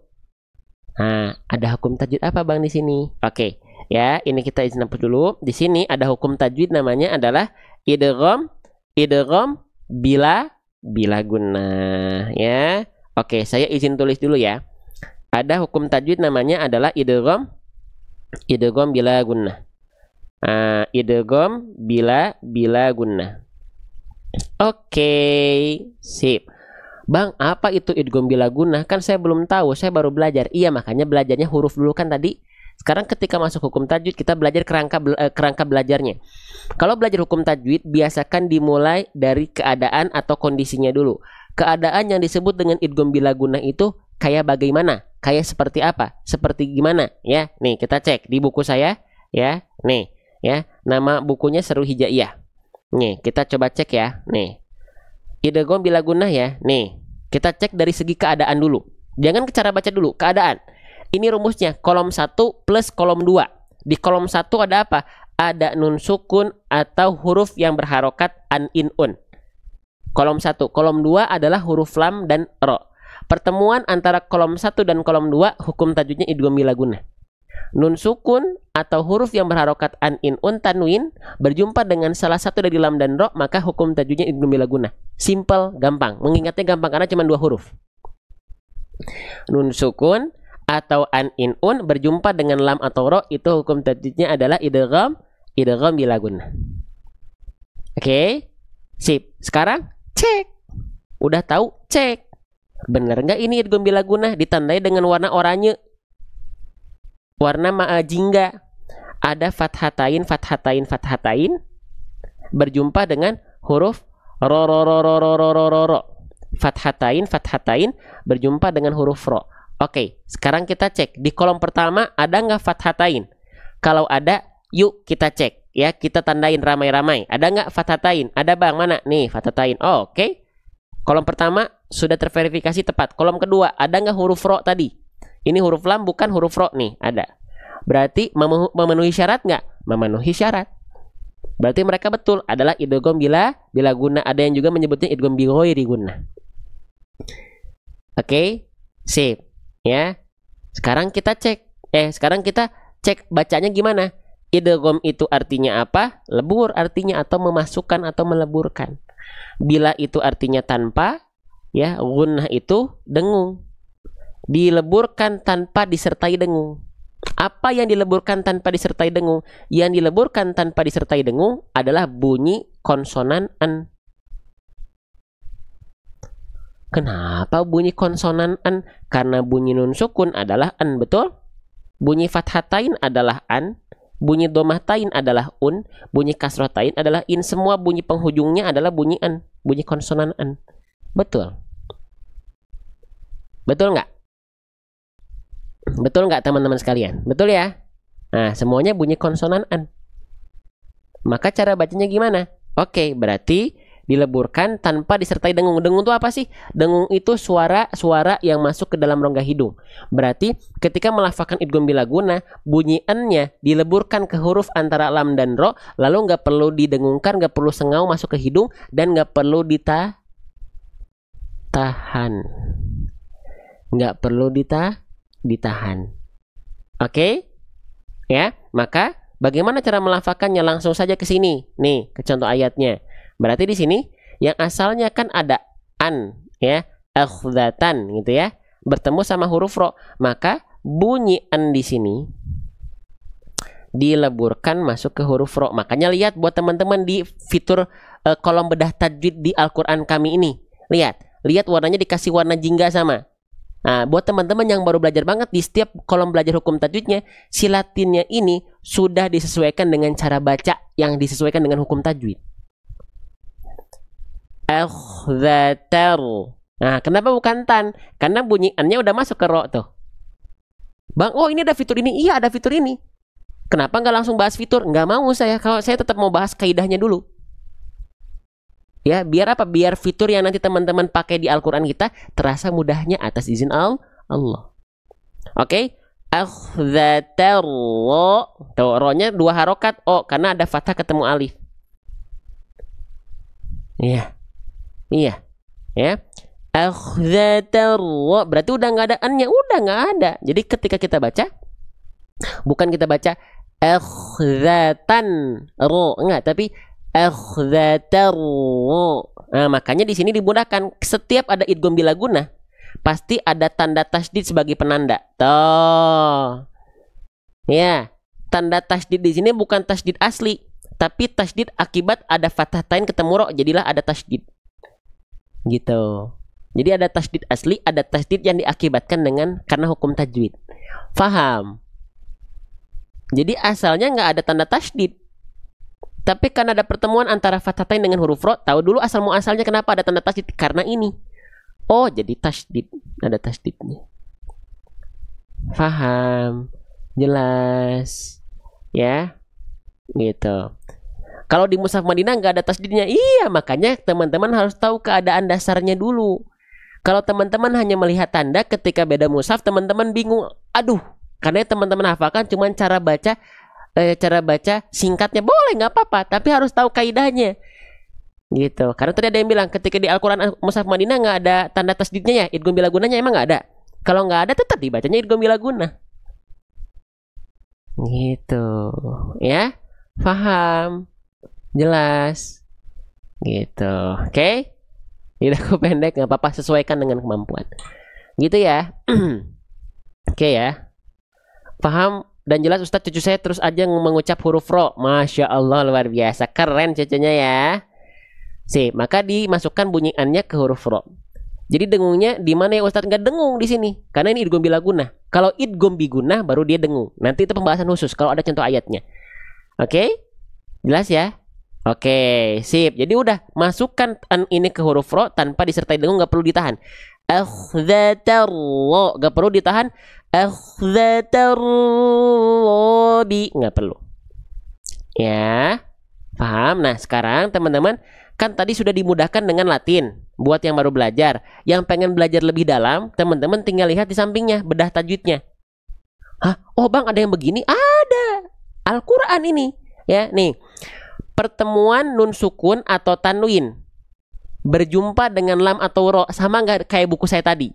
[SPEAKER 1] Nah, ada hukum tajwid apa bang di sini? Oke, ya, ini kita izin hapus dulu. Di sini ada hukum tajwid, namanya adalah idgham bila gunnah, ya. Oke, saya izin tulis dulu ya. Ada hukum tajwid namanya adalah idgham bila gunnah. Idgham bila gunnah. Oke, sip. Bang, apa itu idgham bila gunnah? Kan saya belum tahu, saya baru belajar. Iya, makanya belajarnya huruf dulu kan tadi. Sekarang ketika masuk hukum tajwid, kita belajar kerangka belajarnya. Kalau belajar hukum tajwid, biasakan dimulai dari keadaan atau kondisinya dulu. Keadaan yang disebut dengan idgham bila gunnah itu kayak bagaimana? Kayak seperti apa? Seperti gimana? Ya, nih kita cek di buku saya, ya. Nih, ya. Nama bukunya Seru Hijaiyah. Nih, kita coba cek ya. Nih. Idgham bila gunnah ya. Nih, kita cek dari segi keadaan dulu. Jangan cara baca dulu, keadaan. Ini rumusnya, kolom 1 plus kolom 2. Di kolom 1 ada apa? Ada nun sukun atau huruf yang berharokat an, in, un. Kolom 1, kolom 2 adalah huruf lam dan ro. Pertemuan antara kolom 1 dan kolom 2, hukum tajwidnya idgham bila gunnah. Nun sukun atau huruf yang berharokat an, in, un, tanwin berjumpa dengan salah satu dari lam dan ro, maka hukum tajwidnya idgham bila gunnah. Simple, gampang. Mengingatnya gampang karena cuma 2 huruf. Nun sukun atau an, in, un berjumpa dengan lam atau ro, itu hukum tajwidnya adalah idgham bila gunnah. Oke? Sip. Sekarang cek. Udah tahu? Cek. Benar nggak ini idgham bila gunnah? Ditandai dengan warna oranye. warna jingga. Ada fathatain, fathatain, fathatain berjumpa dengan huruf ro ro ro ro ro ro ro ro. Fathatain, fathatain berjumpa dengan huruf ro. Oke, sekarang kita cek di kolom pertama ada nggak fathatain? Kalau ada, yuk kita cek ya, kita tandain ramai-ramai. Ada nggak fathatain? Ada bang, mana? Nih fathatain. Oh, oke. Kolom pertama sudah terverifikasi tepat. Kolom kedua ada nggak huruf ro tadi? Ini huruf lam bukan huruf ro nih, ada. Berarti memenuhi syarat nggak? Memenuhi syarat. Berarti mereka betul adalah idgham bila guna. Ada yang juga menyebutnya idgham bi ghairi guna. Oke, sip. Ya. Sekarang kita cek bacanya gimana? Idgham itu artinya apa? Lebur artinya, atau memasukkan atau meleburkan. Bila itu artinya tanpa, ya, gunnah itu dengung. Dileburkan tanpa disertai dengung. Apa yang dileburkan tanpa disertai dengung? Yang dileburkan tanpa disertai dengung adalah bunyi konsonan an. Kenapa bunyi konsonan an? Karena bunyi nun sukun adalah an, betul? Bunyi fathatain adalah an, bunyi domahtain adalah un, bunyi kasrotain adalah in. Semua bunyi penghujungnya adalah bunyi an, bunyi konsonan an. Betul? Betul nggak? Betul nggak teman-teman sekalian? Betul ya? Nah, semuanya bunyi konsonan an. Maka cara bacanya gimana? Oke, berarti dileburkan tanpa disertai dengung. Dengung itu apa sih? Dengung itu suara yang masuk ke dalam rongga hidung. Berarti ketika melafalkan idgham bila guna, bunyi n-nya dileburkan ke huruf antara lam dan ro, lalu nggak perlu didengungkan, nggak perlu sengau masuk ke hidung, dan nggak perlu ditahan. Nggak perlu ditahan. Oke? Ya, maka bagaimana cara melafalkannya? Langsung saja ke sini. Nih, ke contoh ayatnya. Berarti di sini yang asalnya kan ada an, ya, akhdatan gitu ya, bertemu sama huruf ro, maka bunyi an di sini dileburkan masuk ke huruf ro. Makanya lihat buat teman-teman di fitur kolom bedah tajwid di Al-Qur'an kami ini. Lihat warnanya dikasih warna jingga sama. Nah, buat teman-teman yang baru belajar banget, di setiap kolom belajar hukum tajwidnya, si latinnya ini sudah disesuaikan dengan cara baca yang disesuaikan dengan hukum tajwid. Akhdatar. Nah, kenapa bukan tan? Karena bunyi an-nya udah masuk ke ro tuh. Bang, oh ini ada fitur ini. Iya, ada fitur ini. Kenapa nggak langsung bahas fitur? Nggak mau saya. Kalau saya tetap mau bahas kaidahnya dulu. Ya, biar apa? Biar fitur yang nanti teman-teman pakai di Al-Qur'an kita terasa mudahnya atas izin Allah. Oke? Akhdatar. Tuh, ro-nya 2 harokat. Oh, karena ada fathah ketemu alif. Iya. Iya, ya. Akhdatar, berarti udah nggak ada an-nya, udah nggak ada. Jadi ketika kita baca, bukan kita baca akhdatan ro, enggak, tapi akhdatar. Nah, makanya di sini dimudahkan. Setiap ada idgham bila guna, pasti ada tanda tasydid sebagai penanda. Tuh, ya, tanda tasydid di sini bukan tasydid asli, tapi tasydid akibat ada fathatain ketemu ro, jadilah ada tasydid. Gitu. Jadi ada tasydid asli, ada tasydid yang diakibatkan karena hukum tajwid. Faham? Jadi asalnya nggak ada tanda tasydid, tapi karena ada pertemuan antara fathatain dengan huruf ro. Tahu dulu asal muasalnya kenapa ada tanda tasydid? Karena ini. Oh, jadi tasydid, ada tasydidnya. Faham? Jelas? Ya? Gitu. Kalau di mushaf Madinah nggak ada tasydidnya. Iya, makanya teman-teman harus tahu keadaan dasarnya dulu. Kalau teman-teman hanya melihat tanda ketika beda mushaf, teman-teman bingung. Aduh, karena teman-teman hafalkan cuma cara baca singkatnya, boleh nggak apa-apa, tapi harus tahu kaidahnya. Gitu. Karena tadi ada yang bilang ketika di Al-Qur'an mushaf Madinah nggak ada tanda tasydidnya ya, idgham bila gunanya emang nggak ada. Kalau nggak ada tetap dibacanya idgham bila guna. Gitu. Ya? Paham? Jelas gitu. Oke? Lidahku pendek nggak apa-apa, sesuaikan dengan kemampuan gitu ya. Oke ya, paham dan jelas Ustadz. Cucu saya terus aja mengucap huruf ro. Masya Allah, luar biasa, keren cucunya ya. Maka dimasukkan bunyi an-nya ke huruf ro. Jadi dengungnya di mana ya Ustadz? Nggak dengung di sini, karena ini idgham bila gunah. Kalau idgham bi gunah baru dia dengung. Nanti itu pembahasan khusus kalau ada contoh ayatnya. Oke? Jelas ya? Oke, sip. Jadi udah masukkan ini ke huruf ro tanpa disertai dengung, nggak perlu ditahan. Akhzatarro, nggak perlu ditahan. Akhzatarrobi, nggak perlu. Ya, paham? Nah sekarang teman-teman, kan tadi sudah dimudahkan dengan Latin. Buat yang baru belajar, yang pengen belajar lebih dalam, teman-teman tinggal lihat di sampingnya bedah tajwidnya. Hah? Oh bang, ada yang begini? Ada. Al-Quran ini. Ya, nih. Pertemuan nun sukun atau tanwin berjumpa dengan lam atau ro, sama nggak kayak buku saya tadi?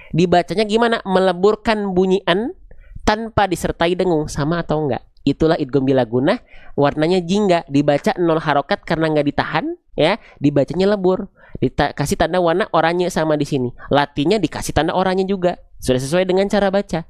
[SPEAKER 1] Dibacanya gimana? Meleburkan bunyi an tanpa disertai dengung, sama atau enggak? Itulah idgham bila gunah. Warnanya jingga, dibaca 0 harokat karena nggak ditahan, ya, dibacanya lebur. Dikasih tanda warna oranye sama di sini. Latinnya dikasih tanda oranye juga. Sudah sesuai dengan cara baca.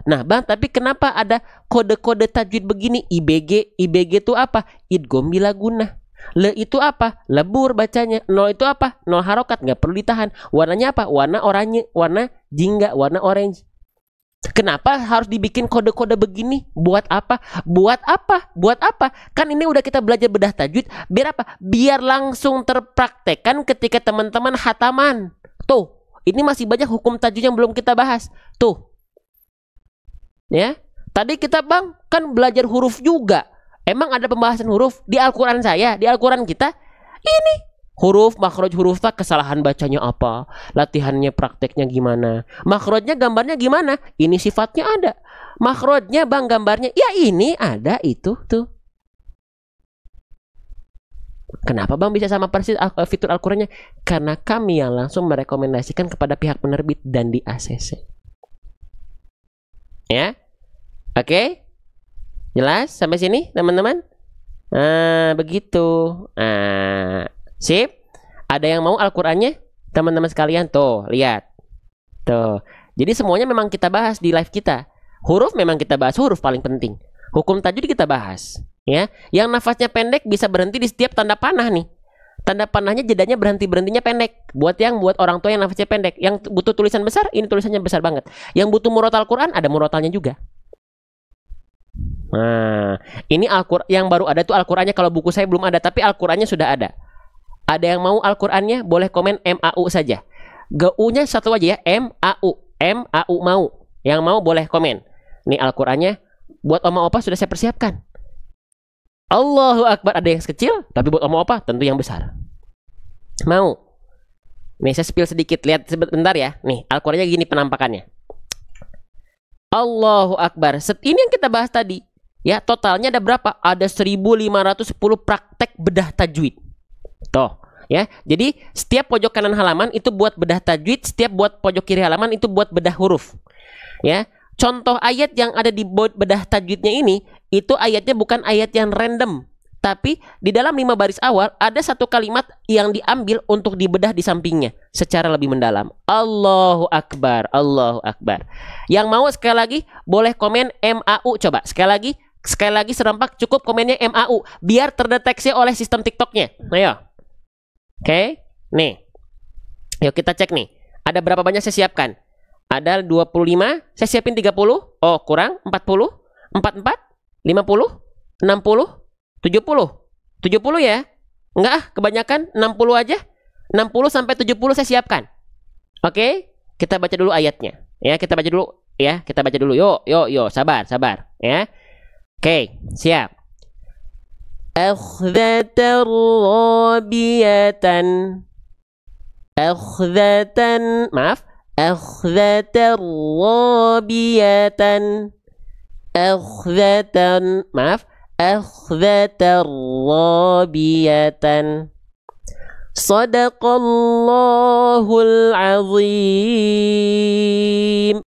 [SPEAKER 1] Nah bang, tapi kenapa ada kode-kode tajwid begini? IBG itu apa? Idgham bila gunah. Le itu apa? Lebur bacanya. 0 itu apa? 0 harokat, nggak perlu ditahan. Warnanya apa? Warna oranye, warna jingga, warna orange. Kenapa harus dibikin kode-kode begini? Buat apa? Buat apa? Buat apa? Kan ini udah kita belajar bedah tajwid. Biar apa? Biar langsung terpraktekkan ketika teman-teman hataman. Tuh, ini masih banyak hukum tajwid yang belum kita bahas. Tuh. Ya. Tadi kita bang kan belajar huruf juga. Emang ada pembahasan huruf di Al-Quran saya, di Al-Quran kita? Ini huruf, makhraj huruf tak, kesalahan bacanya apa, latihannya prakteknya gimana, makhrajnya gambarnya gimana, ini sifatnya ada, makhrajnya bang gambarnya, ya ini ada itu tuh. Kenapa bang bisa sama persis fitur Al-Qurannya? Karena kami yang langsung merekomendasikan kepada pihak penerbit dan di ACC. Ya, oke, jelas sampai sini teman-teman? Nah, begitu. Nah, sip. Ada yang mau Al-Qurannya? Teman-teman sekalian, tuh, lihat. Tuh. Jadi semuanya memang kita bahas di live kita. Huruf memang kita bahas, huruf paling penting. Hukum tajwid kita bahas, ya. Yang nafasnya pendek bisa berhenti di setiap tanda panah nih. Tanda panahnya jedanya berhentinya pendek. Buat orang tua yang nafasnya pendek, yang butuh tulisan besar, ini tulisannya besar banget. Yang butuh murotal Quran, ada murotalnya juga. Nah, ini Al-Quran yang baru ada tuh Al-Qurannya. Kalau buku saya belum ada, tapi Al-Qurannya sudah ada. Ada yang mau Al-Qurannya? Boleh komen MAU saja. GU-nya satu aja ya, MAU. MAU mau. Yang mau boleh komen. Nih Al-Qurannya buat oma opa sudah saya persiapkan. Allahu Akbar. Ada yang kecil, tapi buat oma opa tentu yang besar. Mau? Nih saya spill sedikit, lihat sebentar ya. Nih Al-Qurannya gini penampakannya. Allahu Akbar. Ini yang kita bahas tadi. Ya, totalnya ada berapa? Ada 1510 praktek bedah tajwid. Tuh, ya. Jadi setiap pojok kanan halaman itu buat bedah tajwid, setiap buat pojok kiri halaman itu buat bedah huruf. Ya. Contoh ayat yang ada di bedah tajwidnya ini, itu ayatnya bukan ayat yang random, tapi di dalam 5 baris awal ada satu kalimat yang diambil untuk dibedah di sampingnya secara lebih mendalam. Allahu Akbar, Allahu Akbar. Yang mau sekali lagi boleh komen MAU, coba sekali lagi serempak, cukup komennya MAU biar terdeteksi oleh sistem TikToknya. Ayo. Oke, nih. Yuk kita cek nih. Ada berapa banyak saya siapkan? Ada 25, saya siapin 30. Oh, kurang 40, 44, 50, 60, 70. 70 ya? Enggak ah, kebanyakan 60 aja. 60 sampai 70 saya siapkan. Oke, kita baca dulu ayatnya. Ya, kita baca dulu ya. Kita baca dulu. Yuk, sabar ya. Oke, siap. Akhdatan rabiyatan. Akhdatan, maaf. Akhdatan rabiyatan. Akhdatan, maaf. Akhdatan rabiyatan. Sadaqallahul azim.